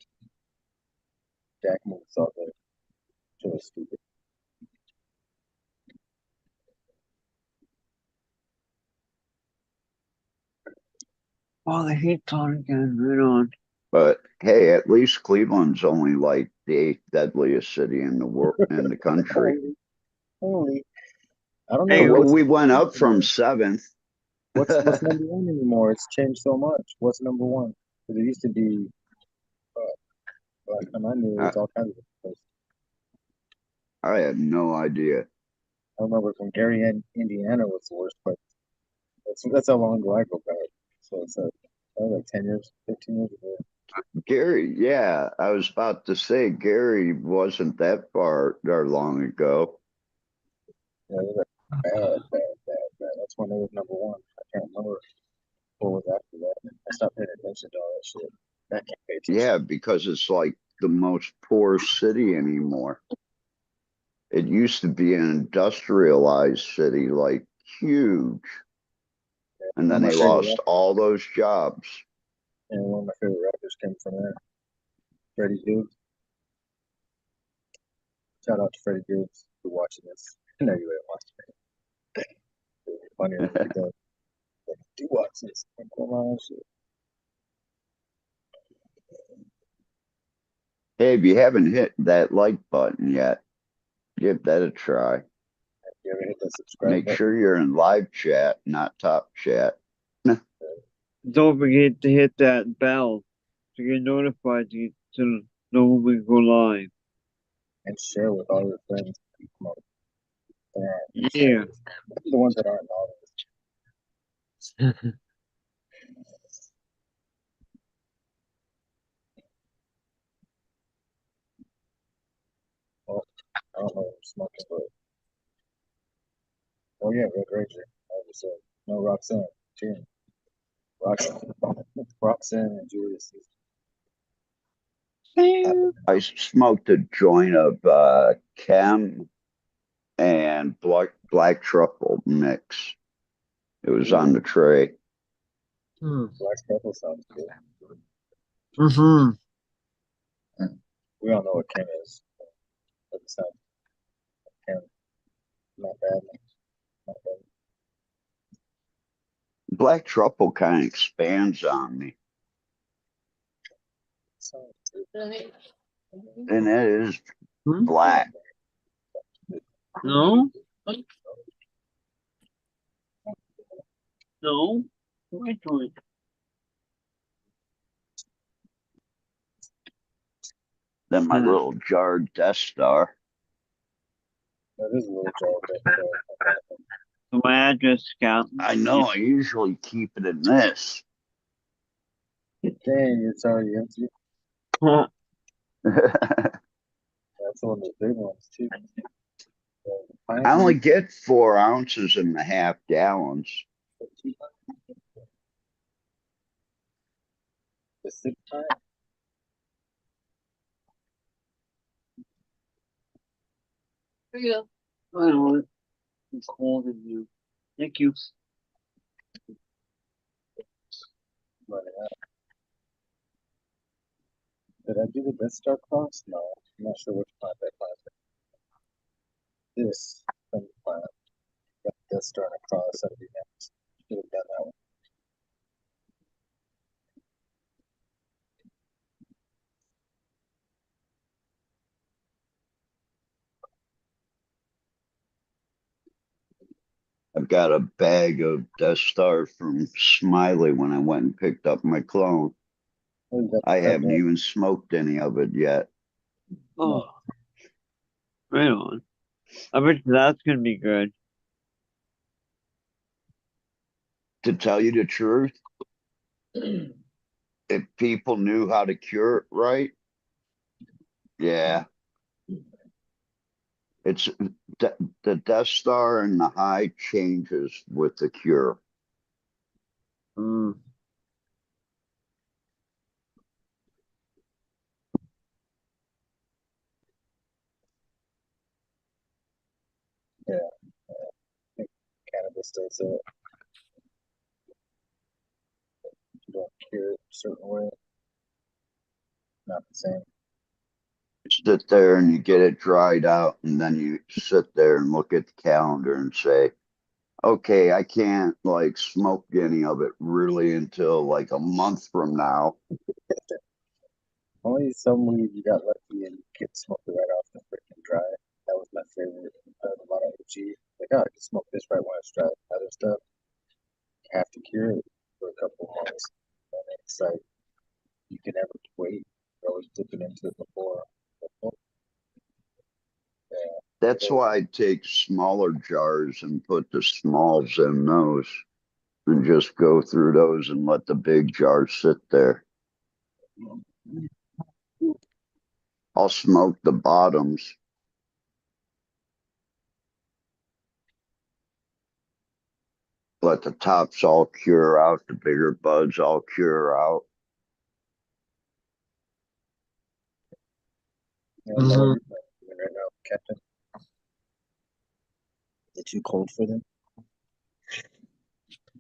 moves all the shit was stupid. Oh, the heat's on again. Right on. But hey, at least Cleveland's only like the eighth deadliest city in the world in the country. Holy, I don't Hey, know Well, what's we went up from seventh. what's number one anymore. It's changed so much. What's number one? Because it used to be last time I knew it I, was all kinds of places. I have no idea. I remember from Gary, Indiana was the worst place. That's how long ago I go back. So it's probably like 10 years, 15 years ago. Gary, yeah, I was about to say Gary wasn't that far or long ago. Yeah, they were bad. That's when they was number one. I can't remember what was after that. I stopped paying attention to all that shit. I can't pay attention. Yeah, because it's like the most poor city anymore. It used to be an industrialized city, like huge. And One then of my they favorite lost all those jobs. and one of my favorite rappers came from there. Freddie Gibbs. Shout out to Freddie Gibbs for watching this. I know you ain't watching it. It's funny when he does. Like, do watch this. Like, come on, shit. Hey, if you haven't hit that like button yet, give that a try. You ever hit that subscribe Make button? sure you're in live chat, not top chat. don't forget to hit that bell to get notified to know when we go live. And share with all your friends. Come on. Yeah. The ones that aren't novices. Well, I don't know what I'm smoking, but oh yeah, Red Ranger. Obviously, no Roxanne. Cheering. Roxanne, Roxanne and Julius. I smoked a joint of chem and black truffle mix. It was on the tray. Black Truffle sounds good. Mm-hmm. We all know what Kim is. Doesn't sound Kim. Not bad. Not bad. Black truffle kind of expands on me. Sounds good. And it is Hmm? black. No? No? Wait till it. Then my little jarred Death Star. That is a little jar. So my address, Scout. I know I usually keep it in this. Dang, it's already empty. Huh. That's one of the big ones too. I only get 4 ounces in the half gallons. The sixth time. There you go. I know it. It's cold in here. Thank you. Running out. Did I do the Death Star class? No, I'm not sure which plant that class is. This from the plant. Got Death Star and a cross. That'd be next. Should have done that one. I've got a bag of Death Star from Smiley when I went and picked up my clone. Oh, you got I the haven't purple. even smoked any of it yet. Oh, right on. I bet that's gonna be good. To tell you the truth, if people knew how to cure it right, yeah, it's the Death Star and the high changes with the cure. Mm. Yeah, I think Cannabis does it. You don't cure it, certain way. Not the same. Sit there and you get it dried out, and then you sit there and look at the calendar and say, okay, I can't like smoke any of it really until like a month from now. Only some weed you got lucky and get smoked right off the freaking dry. That was my favorite about OG. Like, oh, I can smoke this right when it's dry. Other stuff, you have to cure it for a couple months. And it's like, you can never wait. You're always dipping into it before. Yeah, That's why I take smaller jars and put the smalls in those and just go through those and let the big jars sit there. I'll smoke the bottoms. Let the tops all cure out, the bigger buds all cure out. yeah, what are you doing right now, Captain? Is it too cold for them?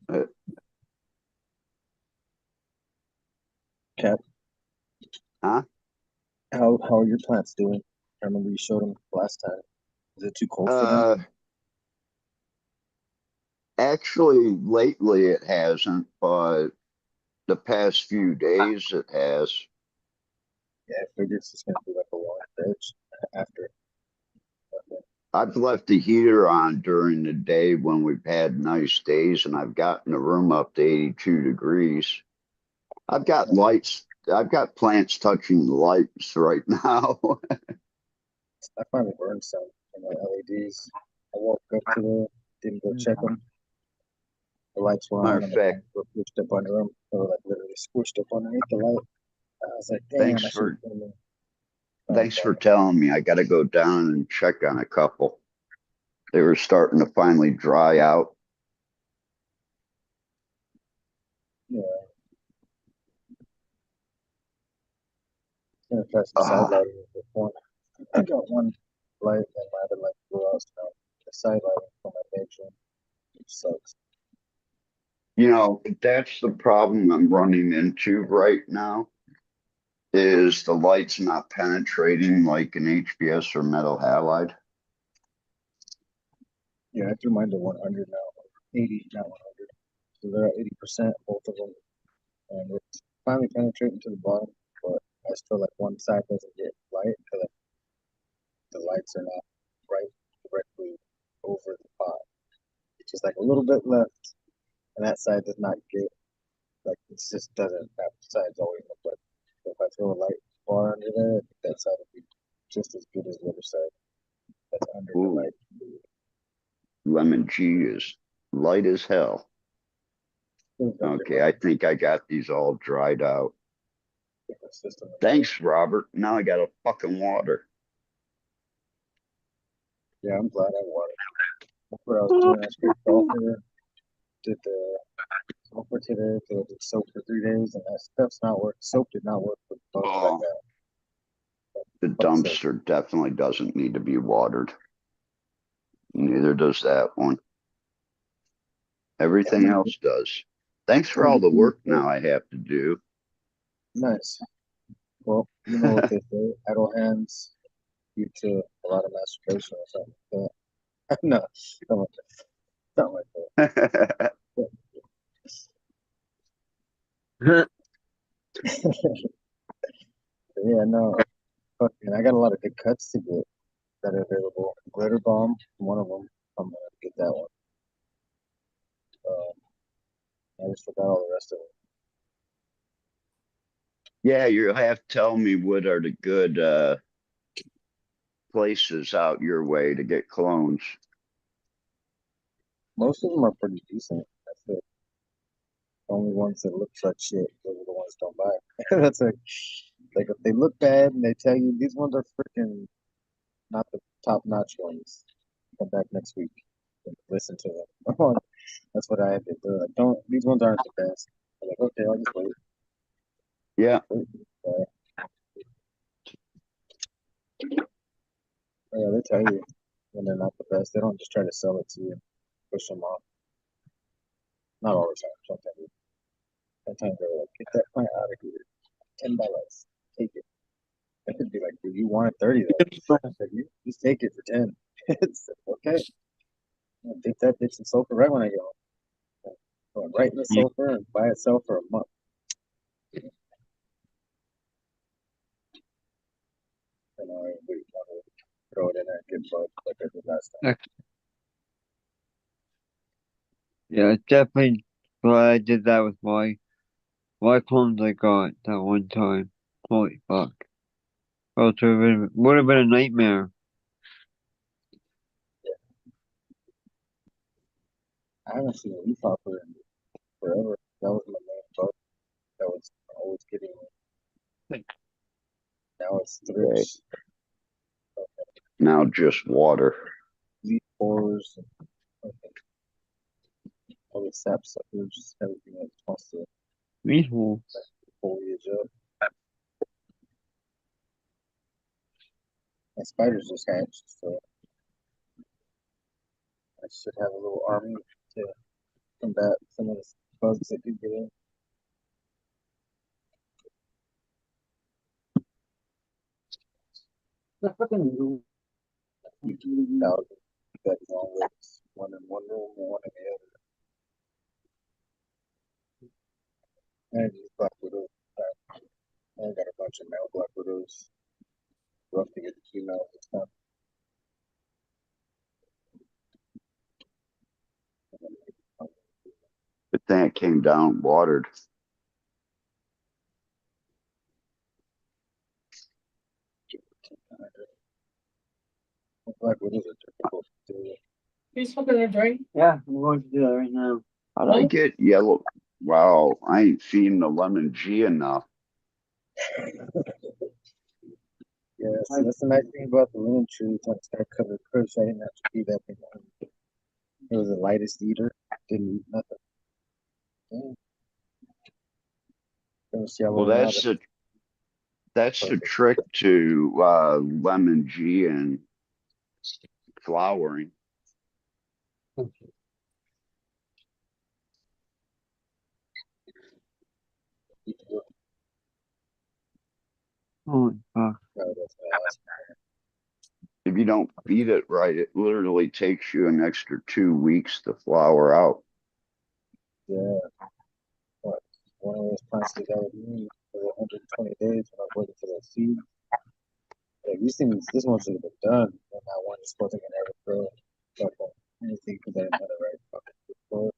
Uh, Cap, huh? how are your plants doing? I remember you showed them last time. Is it too cold for them? Actually, lately it hasn't, but the past few days it has. Yeah, I figured it's just gonna be like a long stretch after. Okay. I've left the heater on during the day when we've had nice days, and I've gotten the room up to 82 degrees. I've got lights. I've got plants touching the lights right now. I finally burned some of my LEDs. I woke up today, didn't go check them. The lights were Matter on of and the fact, plants were pushed up under them. They were like literally squished up underneath the light. I was like, damn, thanks I should for have burned them. thanks for telling me. I got to go down and check on a couple. They were starting to finally dry out. Yeah, I'm gonna try some side Ah, lighting with one. I got one light and my other light blew out, so the side lighting for my bedroom, which sucks. that's the problem I'm running into right now is the light's not penetrating like an HBS or metal halide. Yeah, I threw mine to 100 now, 80, not 100. So they're at 80%, both of them, and it's finally penetrating to the bottom, but I still like one side doesn't get light because the lights are not right directly over the pot. It's just like a little bit left, and that side does not get like it just doesn't. That side's always look like. So if I throw a light bar under there, I think that side would be just as good as the other side. That's under the Ooh, light. lemon G is light as hell. There's a Okay, I think I got these all dried out. different system. Thanks, Robert. Now I got a fucking water. Yeah, I'm glad I watered. That's what I was doing. I sprayed sulfur, did the sulfur today, so I did soap for 3 days, and that stuff's not work. Soap did not work for the bugs like Oh, that. the Fuck soap. dumpster definitely doesn't need to be watered. Neither does that one. Yeah, I'm Everything gonna else does. Thanks for gonna all get the these. work now I have to do. Nice. Well, you know what they say, idle hands lead to a lot of masturbation or something like that. No, something like that. Something like that. But yeah, no, fucking, I got a lot of good cuts to get that are available. Glitter Bomb, one of them. I'm gonna get that one. I just forgot all the rest of them. Yeah, you have to tell me what are the good places out your way to get clones. Most of them are pretty decent. That's the only ones that look like shit. Those are the ones don't buy. That's like if they look bad and they tell you these ones are freaking not the top notch ones. Come back next week and listen to them. That's what I had to do. Like, don't these ones aren't the best. I'm like, okay, I'll just wait. Yeah, Uh, yeah, they tell you when they're not the best. They don't just try to sell it to you, push them off. Not all the time. Sometimes. Sometimes they're like, get that plant out of here. $10. Take it. I could be like, dude, you wanted $30. I said, you just take it for 10. It's okay. I'll take that bitch in sulfur right when I go. Go right in the sulfur and buy itself for a month. And I want to throw it in there and get bugged like I did last time. Yeah, definitely glad I did that with my clones I got that one time. Holy fuck. Oh, it would have been a nightmare. I haven't seen a leaf hopper in forever. That was my main bug. That was always getting me. Now it's thrips, Now just water. leaf borers, and all the sapsuckers, everything that wants to Peaceful. foliage up. My spiders just hatched, so I should have a little army to combat some of the bugs that do get in. Thousand that long ways, one in one room and one in the other. And just black widows. I got a bunch of male black widows. Rough to get the females this time. But then it came down watered. Black widows are difficult to do. You smoking a drink? Yeah, I'm going to do that right now. How'd I get yellow? Wow, I ain't feeding the lemon G enough. Yeah, so that's the nice thing about the lemon tree. Once I covered kush, I didn't have to feed that thing. It was the lightest eater. Didn't eat nothing. Yeah. Finished Well, yellowing out. that's the Perfect. trick to lemon G and flowering. Holy fuck. No, that's fast. If you don't feed it right, it literally takes you an extra 2 weeks to flower out. Yeah. What? One of those plants that I would need for 120 days when I was waiting for that seed. Yeah, these things, this one should have been done when that one is supposed to never grow. Fuck anything because I didn't have the right fucking soil.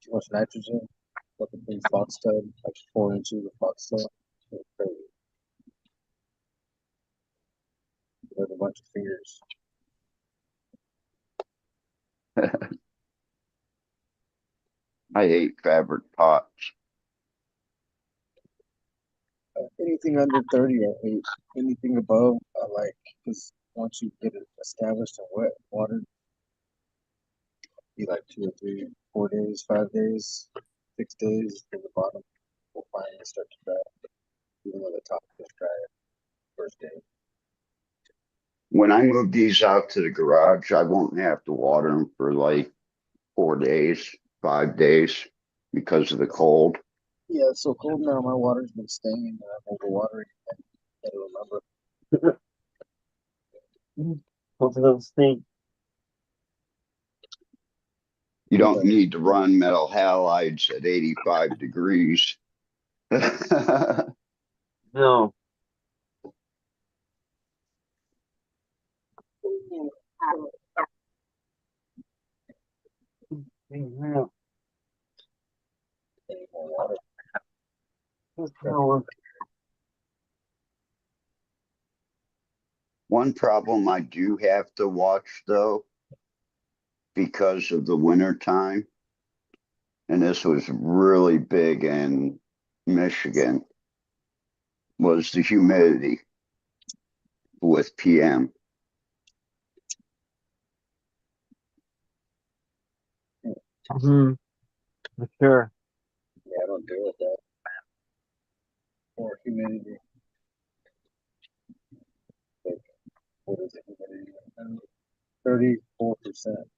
Too much nitrogen. Fucking big fox tub, like 4 inches of fox tub. It's crazy. With a bunch of fingers. I hate fabric pots. Anything under 30, I hate. Anything above, I like. Because once you get it established and wet, watered, be like 2 or 3, 4 days, 5 days, 6 days, to the bottom will finally start to dry. Even though the top is dry first day. When I move these out to the garage, I won't have to water them for like 4 days, 5 days because of the cold. Yeah, it's so cold now. My water's been staying, and I'm overwatering. I gotta remember. Both of those things. You don't need to run metal halides at 85 degrees. No. No. Any more water. No. One problem I do have to watch though, because of the winter time, and this was really big in Michigan, was the humidity with PM. Mm-hmm. For sure. Yeah, I don't deal with that. More humidity. Like, what is it? Humidity? 34%.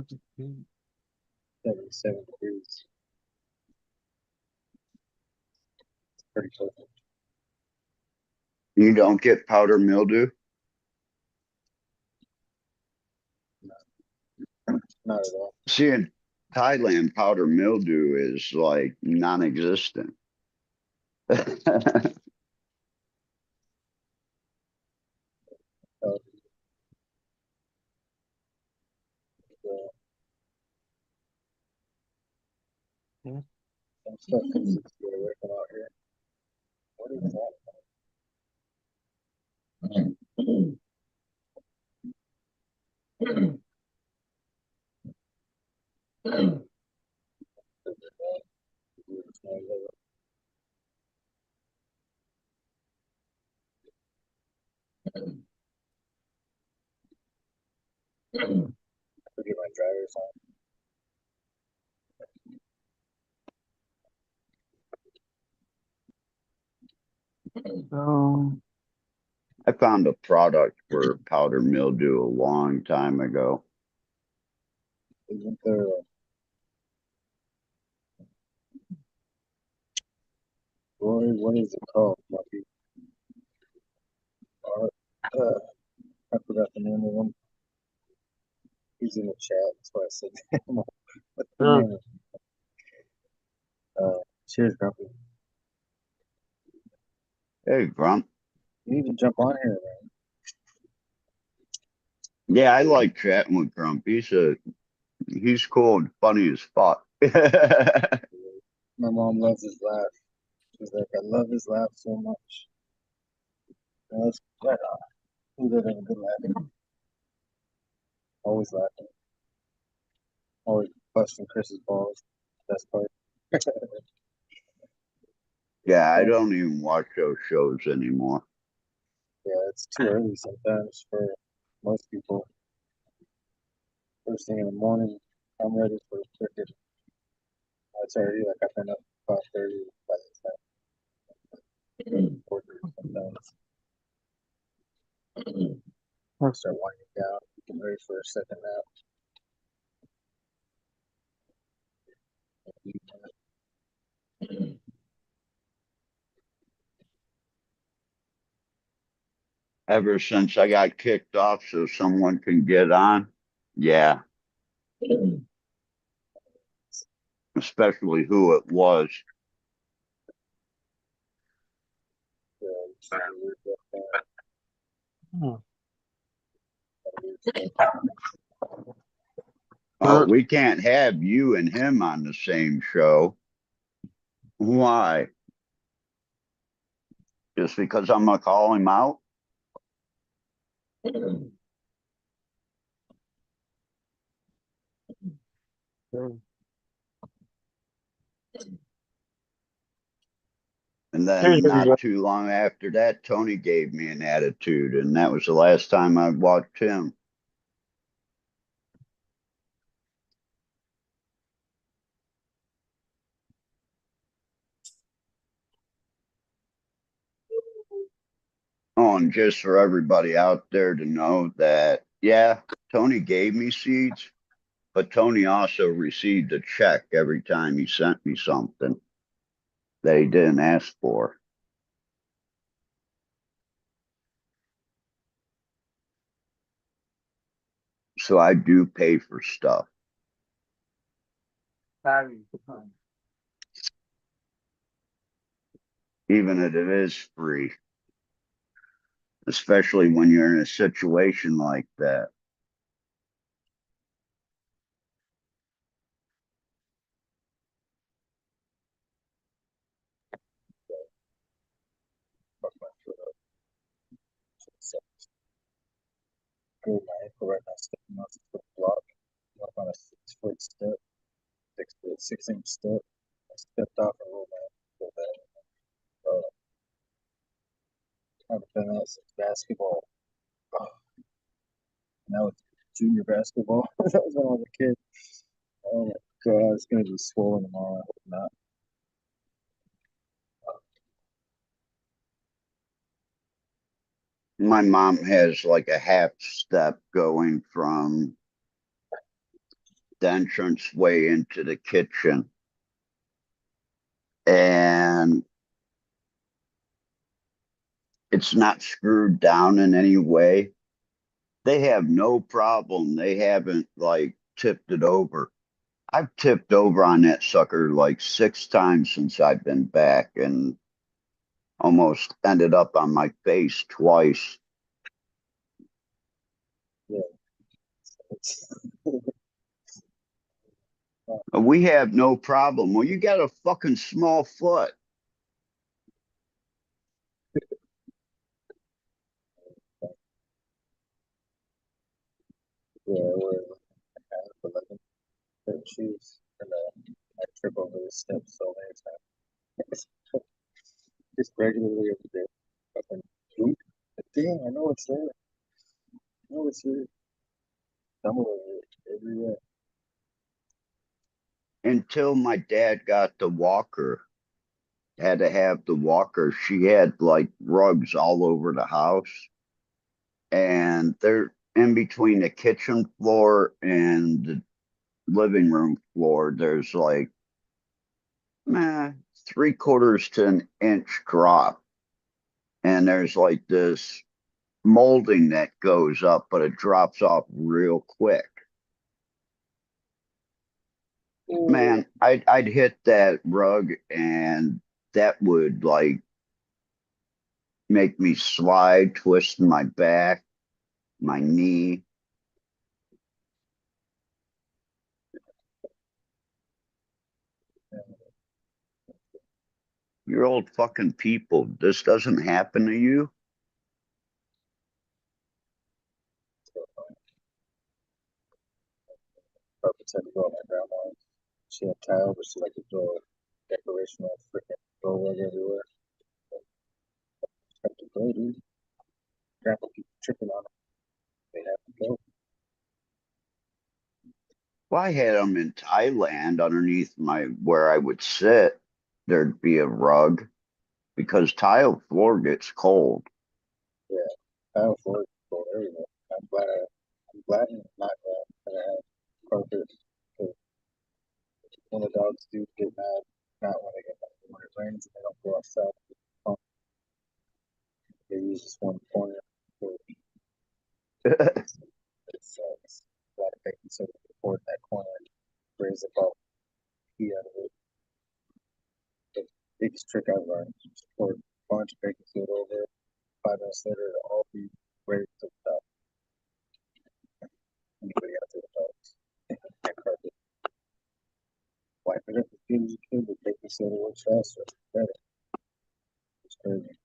77 degrees. It's pretty cold. You don't get powder mildew? Not at all. See, in Thailand, powder mildew is like non-existent. Uh, yeah. Some stuff is working out here. What is that? Forget my driver's So I found a product for powder mildew a long time ago. on. Isn't there what is it called? Bucky? I forgot the name of him. He's in the chat. That's why I said that. What's the name of cheers, Grumpy. Hey, Grump. You need to jump on here, man. Yeah, I like chatting with Grump. He's cool and funny as fuck. My mom loves his laugh. She's like, I love his laugh so much. And that's right on. Who doesn't have a good laugh? Always laughing. Always busting Chris's balls. Best part. Yeah, I don't even watch those shows anymore. Yeah, it's too early sometimes for most people. First thing in the morning, I'm ready for cricket. It's already like I've been up 5:30 by the time 4:30 sometimes. I'll start winding down, getting ready for a second nap. Ever since I got kicked off so someone can get on, yeah, especially who it was. Yeah, just a weird Oh, we can't have you and him on the same show. Why? Just because I'm gonna call him out? And then not too long after that, Tony gave me an attitude, and that was the last time I watched him. Oh, and just for everybody out there to know that, yeah, Tony gave me seeds, but Tony also received a check every time he sent me something that he didn't ask for. So I do pay for stuff, even if it is free, especially when you're in a situation like that. Good, my ankle right now stepping on a 6-foot block. I'm up on a 6-foot step, 6 foot 6-inch step. I stepped off and rolled my ankle bad. I haven't done that since basketball. Oh, now it's junior basketball. That was when I was a kid. Oh my god, it's gonna be swollen tomorrow. I hope not. My mom has like a half step going from the entrance way into the kitchen. And it's not screwed down in any way. They have no problem. They haven't like tipped it over. I've tipped over on that sucker like 6 times since I've been back and almost ended up on my face twice. Yeah. We have no problem. Well, you got a fucking small foot. Yeah, we're half 11 pair of shoes, and I trip over the steps so many times. Just regularly every day. Fucking boot. Damn, I know it's there. I know it's here. Somewhere everywhere. Until my dad got the walker, had to have the walker. She had like rugs all over the house, and they're in between the kitchen floor and the living room floor. There's like 3/4 to an inch drop, and there's like this molding that goes up, but it drops off real quick. Man, I'd hit that rug and that would like make me slide, twist my back, my knee. You're old fucking people. This doesn't happen to you. Carpets had to go at my grandma. She had tile, but she liked to throw decorational freaking throw rug everywhere. Have to go, dude. Grandpa keep tripping on it. They have to go. Well, I had them in Thailand underneath my where I would sit. There'd be a rug because tile floor gets cold. Yeah, tile floors go everywhere. I'm glad and not glad that I have carpet. Because when the dogs do get mad, not when they get mad, when it rains and they don't go outside, they use this one corner. For it sucks. A lot of baking soda to pour in that corner and raise about heat out of it. The biggest trick I've learned is just pour a bunch of baking soda over it. 5 minutes later, it'll all be raised to the top. Anybody out there with dogs? That carpet. Wipe it up as good as you can, but baking soda works faster. Better. It's crazy.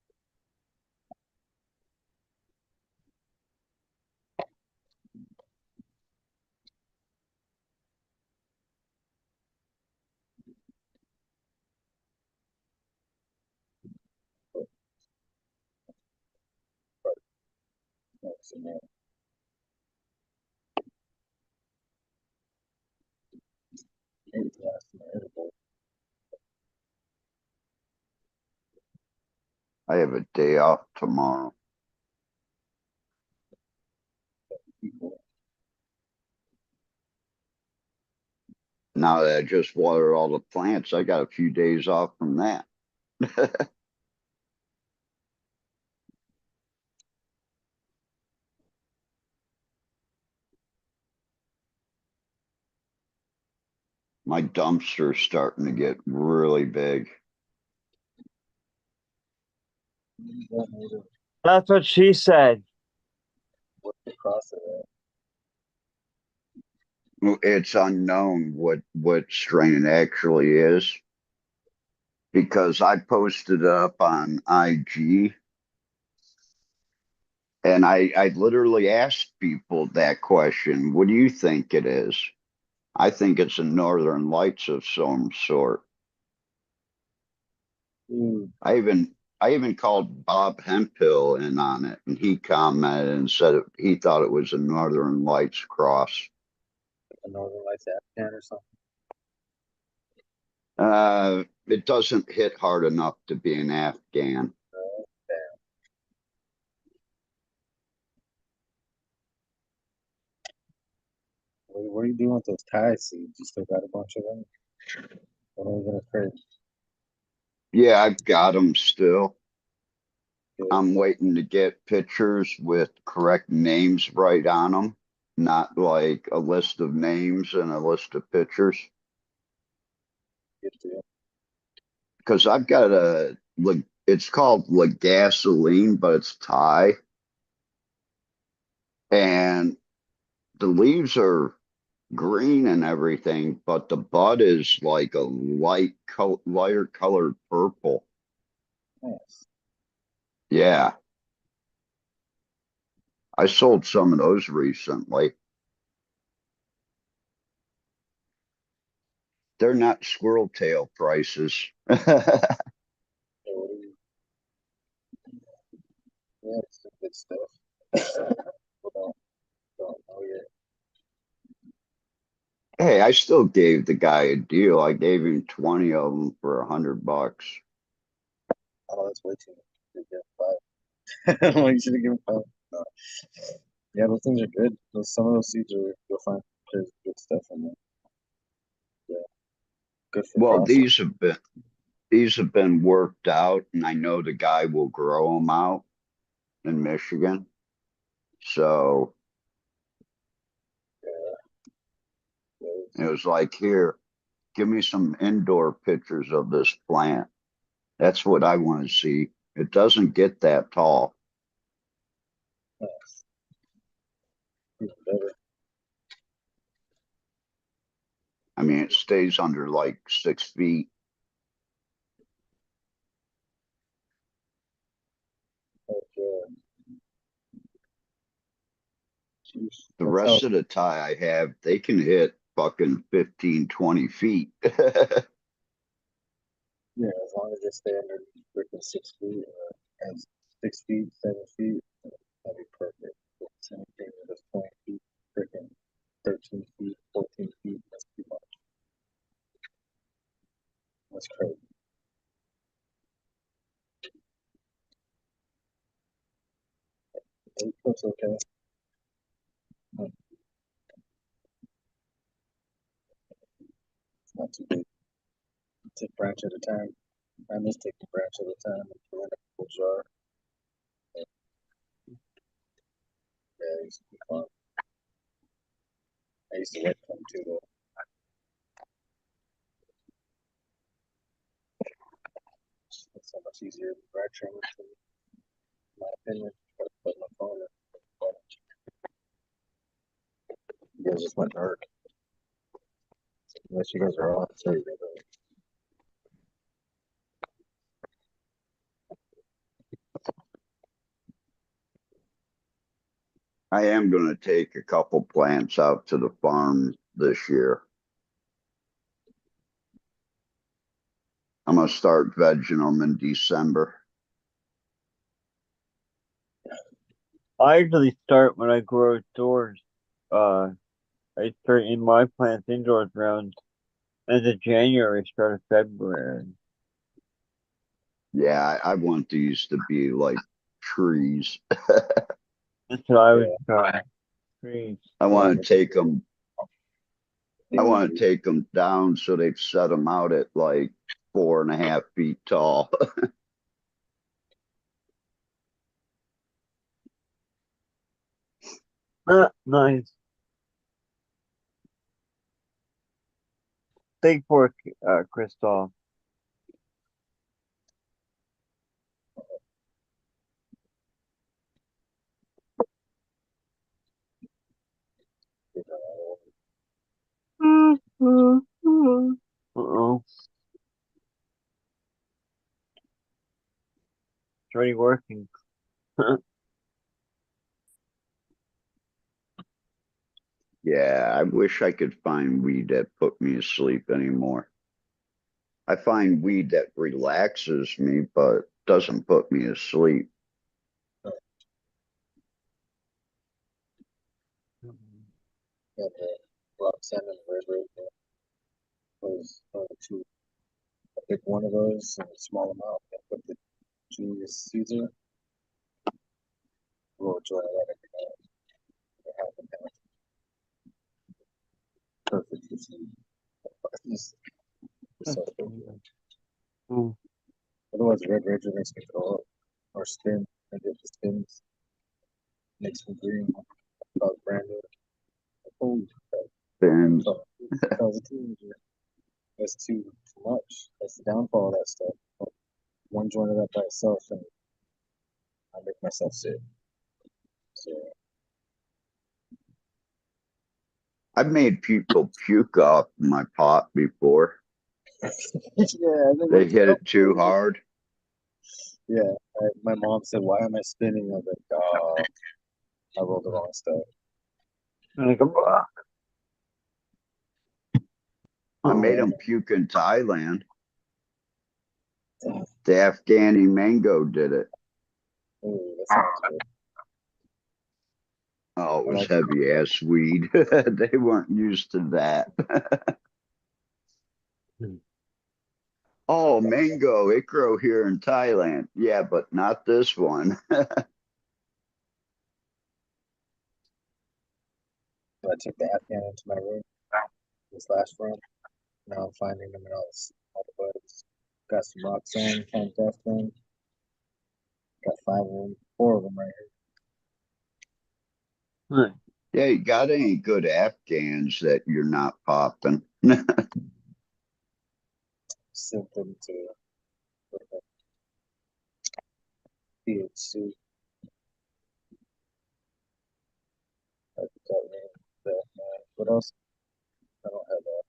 But it's in there. Maybe it's last in the edible. I have a day off tomorrow. People. Now that I just watered all the plants, I got a few days off from that. My dumpster's starting to get really big. You don't need to That's what she said. work across it. It's unknown what strain it actually is because I posted it up on IG and I literally asked people that question. What do you think it is? I think it's a Northern Lights of some sort. I even called Bob Hempill in on it, and he commented and said he thought it was a Northern Lights cross. A Northern Lights Afghan or something. It doesn't hit hard enough to be an Afghan. Damn. Where what are you doing with those Thai seeds? You still got a bunch of them? What are you gonna trade? Yeah, I've got them still. Good. I'm waiting to get pictures with correct names right on them, not like a list of names and a list of pictures. Good deal. Because I've got it's called La Gasoline, but it's Thai, and the leaves are green and everything, but the bud is like a lighter colored purple. Nice. Yeah, I sold some of those recently. They're not squirrel tail prices. So what are you? Yeah, it's some good stuff. People don't know yet. Hey, I still gave the guy a deal. I gave him 20 of them for $100. Oh, that's way too much. You should give 5. Well, you should have given 5. No. Yeah, those things are good. Some of those seeds are you'll find there's good stuff in there. Yeah, good for Well, processing. these have been worked out, and I know the guy will grow them out in Michigan. So Yeah, it was like, here, give me some indoor pictures of this plant. That's what I want to see. It doesn't get that tall. nice. Even better. I mean, it stays under like 6 feet. Okay. Jeez. The That's how. rest of the tie I have, they can hit fucking 15, 20 feet. Yeah, as long as they stay under freaking 6 feet and 6 feet, 7 feet, that'd be perfect. If it's anything that's 20 feet, freaking 13 feet, 14 feet, that's too much. That's crazy. That's okay. It's not too big. Take branch at a time. I miss taking branch at a time and put in a full jar. Yeah, it used to be fun. I used to like them too, though. It's so much easier than branching, in my opinion. Gotta put my phone in. You guys just went dark. Unless you guys are off. Sorry, I am going to take a couple plants out to the farm this year. I'm going to start vegging them in December. I usually start when I grow outdoors. I start in my plants indoors around end of January, start of February. Yeah, I want these to be like trees. That's what I yeah, would try. Trees. I yeah, want to take them. I maybe want to take them down so they've set them out at like 4.5 feet tall. Nice. Thank for Christoph. Uh-oh. It's already working. Yeah, I wish I could find weed that put me to sleep anymore. I find weed that relaxes me, but doesn't put me to sleep. got the black salmon red right there. Was two. I pick one of those in a small amount and put the Julius Caesar. We'll enjoy that every night. Half and half. perfect for food. It's so good. Mm. Otherwise, red Ranger makes me throw up or spin. I get the spins, makes me green. About brand new. Holy crap! Bins. If I was a teenager, that's too much. That's the downfall of that stuff. One joint of that by itself, and I make myself sick. So I've made people puke up my pot before. yeah, They hit it too hard. Yeah, my mom said, "Why am I spinning?" I was like, "Oh, I rolled the wrong stuff." Like a rock. I made them puke in Thailand. The Afghani mango did it. Ooh, that sounds good. Oh, it I was like heavy ass weed. They weren't used to that. Oh, mango, it grow here in Thailand. Yeah, but not this one. So I took the Afghan into my room, this last room. Now I'm finding them in all the buds. Got some Roxanne, found death them. Got 5 of them, 4 of them right here. Huh. Yeah, you got any good Afghans that you're not popping? Sent them to THC. I think that name. What else? I don't have that.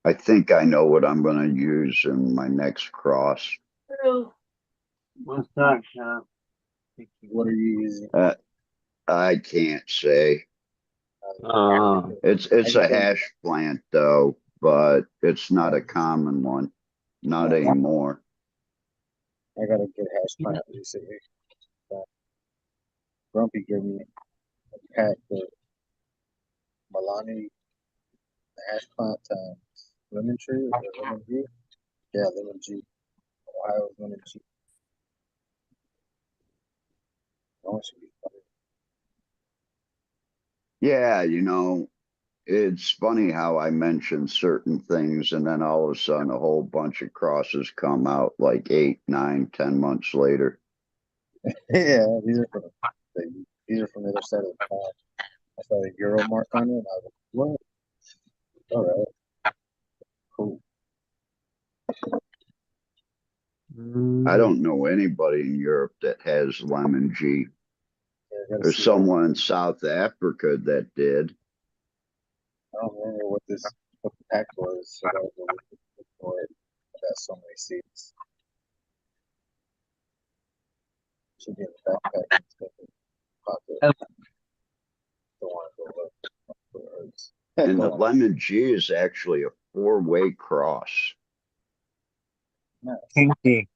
I think I know what I'm going to use in my next cross. What's that, Sean? What are you using? I can't say. Uh, It's I a got a, hash plant though, but it's not a common one. Not anymore. I got a good hash plant recently. Grumpy gave me a pack of Milani hash plant lemon tree or lemon G. Yeah, lemon G. Ohio lemon G. That one should be fun. Yeah, it's funny how I mention certain things and then all of a sudden a whole bunch of crosses come out like 8, 9, 10 months later. Yeah, these are from the other side of the pond. I saw the Euro mark on it, and I was like, "What? All right, cool." I don't know anybody in Europe that has lemon G. Yeah, I gotta There's see that. someone in South Africa that did. I don't remember what the pack was, so I gotta go look for it. I got so many seeds. Should be in the backpack and stuff in the pocket. Don't want to go look where it hurts. And the Go on. lemon G is actually a 4-way cross. Nice. kinky.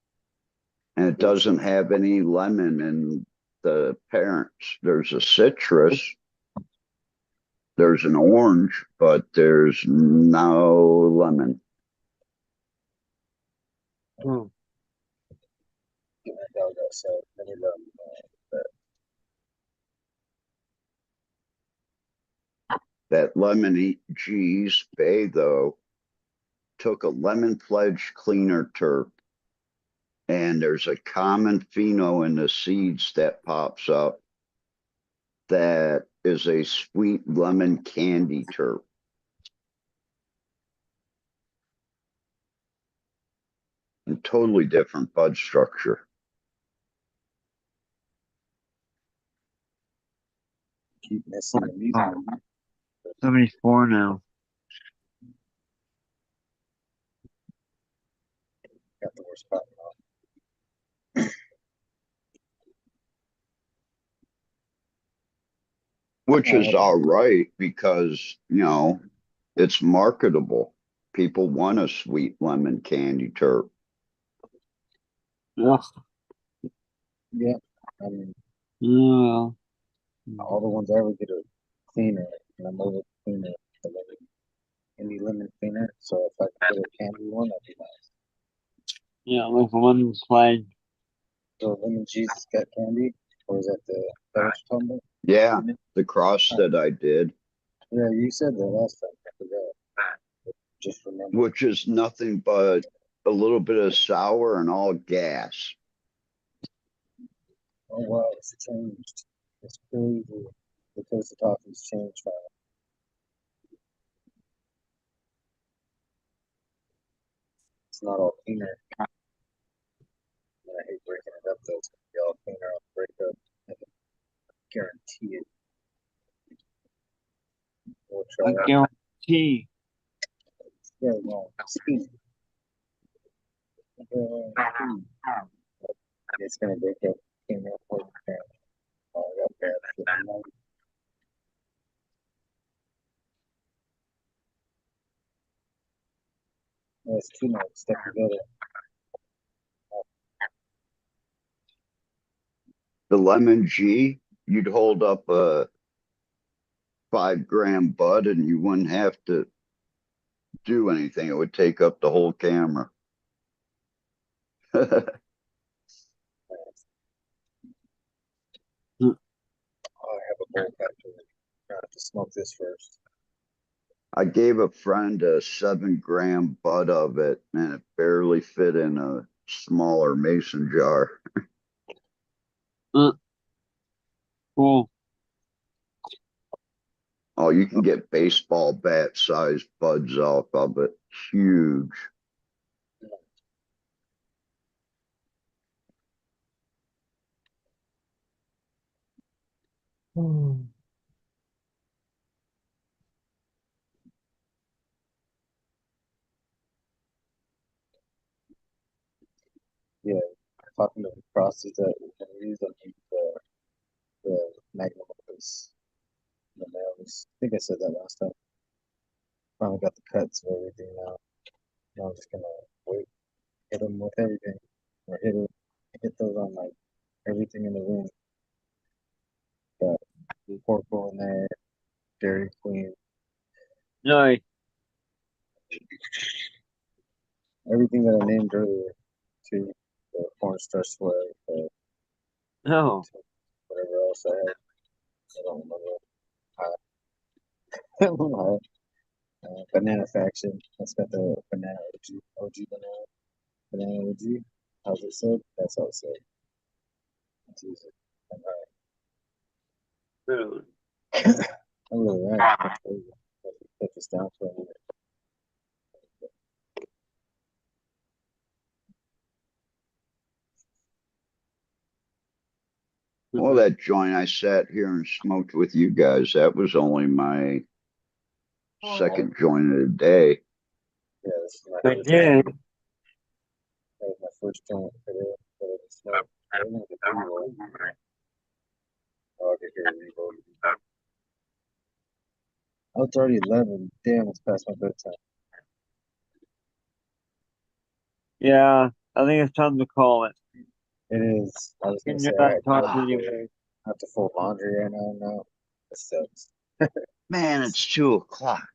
And it doesn't have any lemon in the parents. There's a citrus, there's an orange, but there's no lemon. Hmm. Get my dog outside. Let me let him That lemon G's Bay, though, took a lemon pledge cleaner terp, and there's a common pheno in the seeds that pops up that is a sweet lemon candy terp. A totally different bud structure. keep missing the music. 74 now. Got the worst spot. Which is Oh, all right because, it's marketable. People want a sweet lemon candy terp. Ugh. yeah. I mean, Oh, All the ones I ever get are cleaner, and I'm over cleaner, the lemon, any lemon cleaner. So if I can get a candy one, that'd be nice. yeah, like the lemon slide. So lemon Jesus got candy, or is that that what you're talking about? Yeah, the cross that I did, Yeah, you said that last time. I forgot. Just remember. which is nothing but a little bit of sour and all gas. Oh wow, it's changed. It's crazy. The taste of toffee's changed. Now. It's not all cleaner. And I hate breaking it up though. It's gonna be all cleaner on the breakup. I can guarantee it. We'll try I that. guarantee. Yeah, no. Speed. It's gonna break up. Cleaner for the parent. Oh, I got bad shit in mind. That's too much stuck together. The lemon G, you'd hold up a 5 gram bud and you wouldn't have to do anything. It would take up the whole camera. Oh, I have a bowl pack to it. I have to smoke this first. I gave a friend a 7 gram bud of it and it barely fit in a smaller mason jar. Cool. Oh, you can get baseball bat sized buds off of it. Huge. Yeah, talking to the crosses that we can use, I need the Magnum Opus, the males. I think I said that last time. Finally got the cuts of everything now. Now I'm just gonna wait, hit them with everything, or hit those on like everything in the room. Got Corporal in there, Dairy Queen, Nice. everything that I named earlier, too. The cornstarch sweat, Oh, whatever else I had. I don't remember. I don't know. Banana Faction. That's got the banana OG banana OG. How's it said? That's how it said. It's easy. All dude. right. I really like it. That's crazy. Put this down for a minute. Well, that joint I sat here and smoked with you guys, that was only my second joint of the day. Yeah, this is my I first. did. That was my first joint today. That I just smoked. I don't know the pre-roll. Oh, I could hear it reload. Oh, it's already 11. Damn, it's past my bedtime. Yeah, I think it's time to call it. It is. I was gonna Can say you I not talk anyway? have to fold laundry right now. No, that sucks. Man, it's 2 o'clock.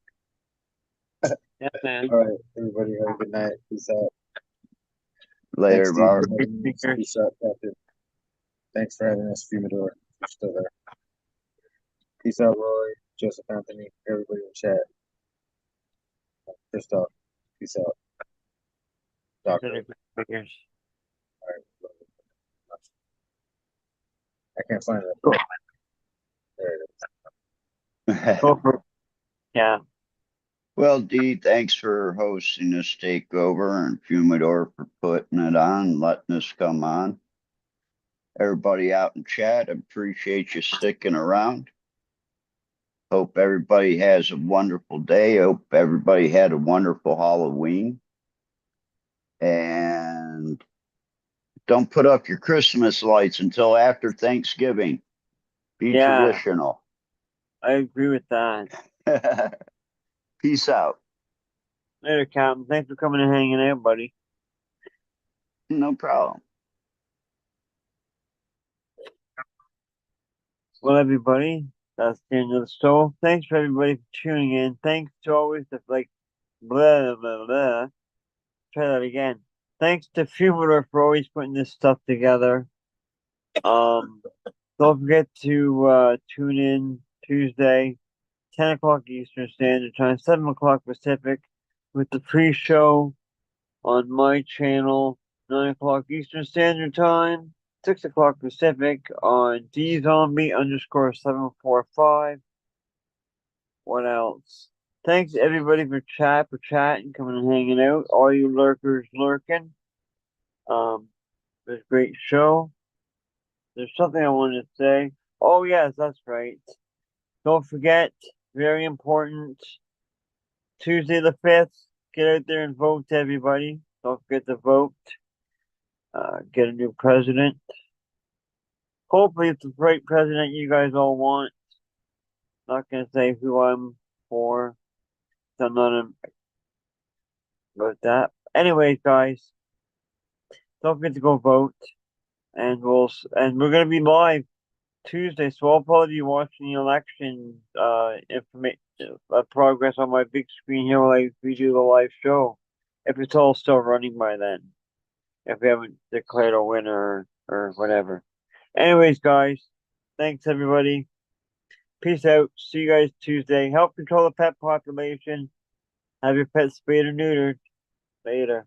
Yeah, man. All right, everybody, have a good night. Peace out. Later, Thanks, Steve. Bar. Peace out, Captain. Thanks for having us, Fumador. You're still there. Peace out, Roy, Joseph Anthony, everybody in chat. Christoph, peace out. Doctor, all right. I can't find it. Cool. There it is. Go for it. Yeah. Well, Dee, thanks for hosting this takeover and Fumador for putting it on, letting us come on. Everybody out in chat, appreciate you sticking around. Hope everybody has a wonderful day. Hope everybody had a wonderful Halloween. And don't put up your Christmas lights until after Thanksgiving. Be Yeah, traditional. I agree with that. Peace out. Later, Captain. Thanks for coming and hanging out, buddy. No problem. Well, everybody, that's the end of the show. Thanks for everybody for tuning in. Thanks to always the blah blah blah. Try that again. Thanks to Fumitor for always putting this stuff together. Don't forget to tune in Tuesday, 10 o'clock Eastern Standard Time, 7 o'clock Pacific, with the pre-show on my channel, 9 o'clock Eastern Standard Time, 6 o'clock Pacific on DZombie_745. What else? Thanks everybody for chatting, coming and hanging out. All you lurkers lurking. It was a great show. There's something I wanted to say. Oh yes, that's right. Don't forget, very important. Tuesday the 5th. Get out there and vote, everybody. Don't forget to vote. Get a new president. Hopefully it's the right president you guys all want. Not gonna say who I'm for. I'm not about that. Anyways, guys, don't forget to go vote, and we're gonna be live Tuesday, so I'll probably be watching the election information progress on my big screen here while we do the live show. If it's all still running by then, if we haven't declared a winner or whatever. Anyways, guys, thanks everybody. Peace out. See you guys Tuesday. Help control the pet population. Have your pets spayed or neutered. Later.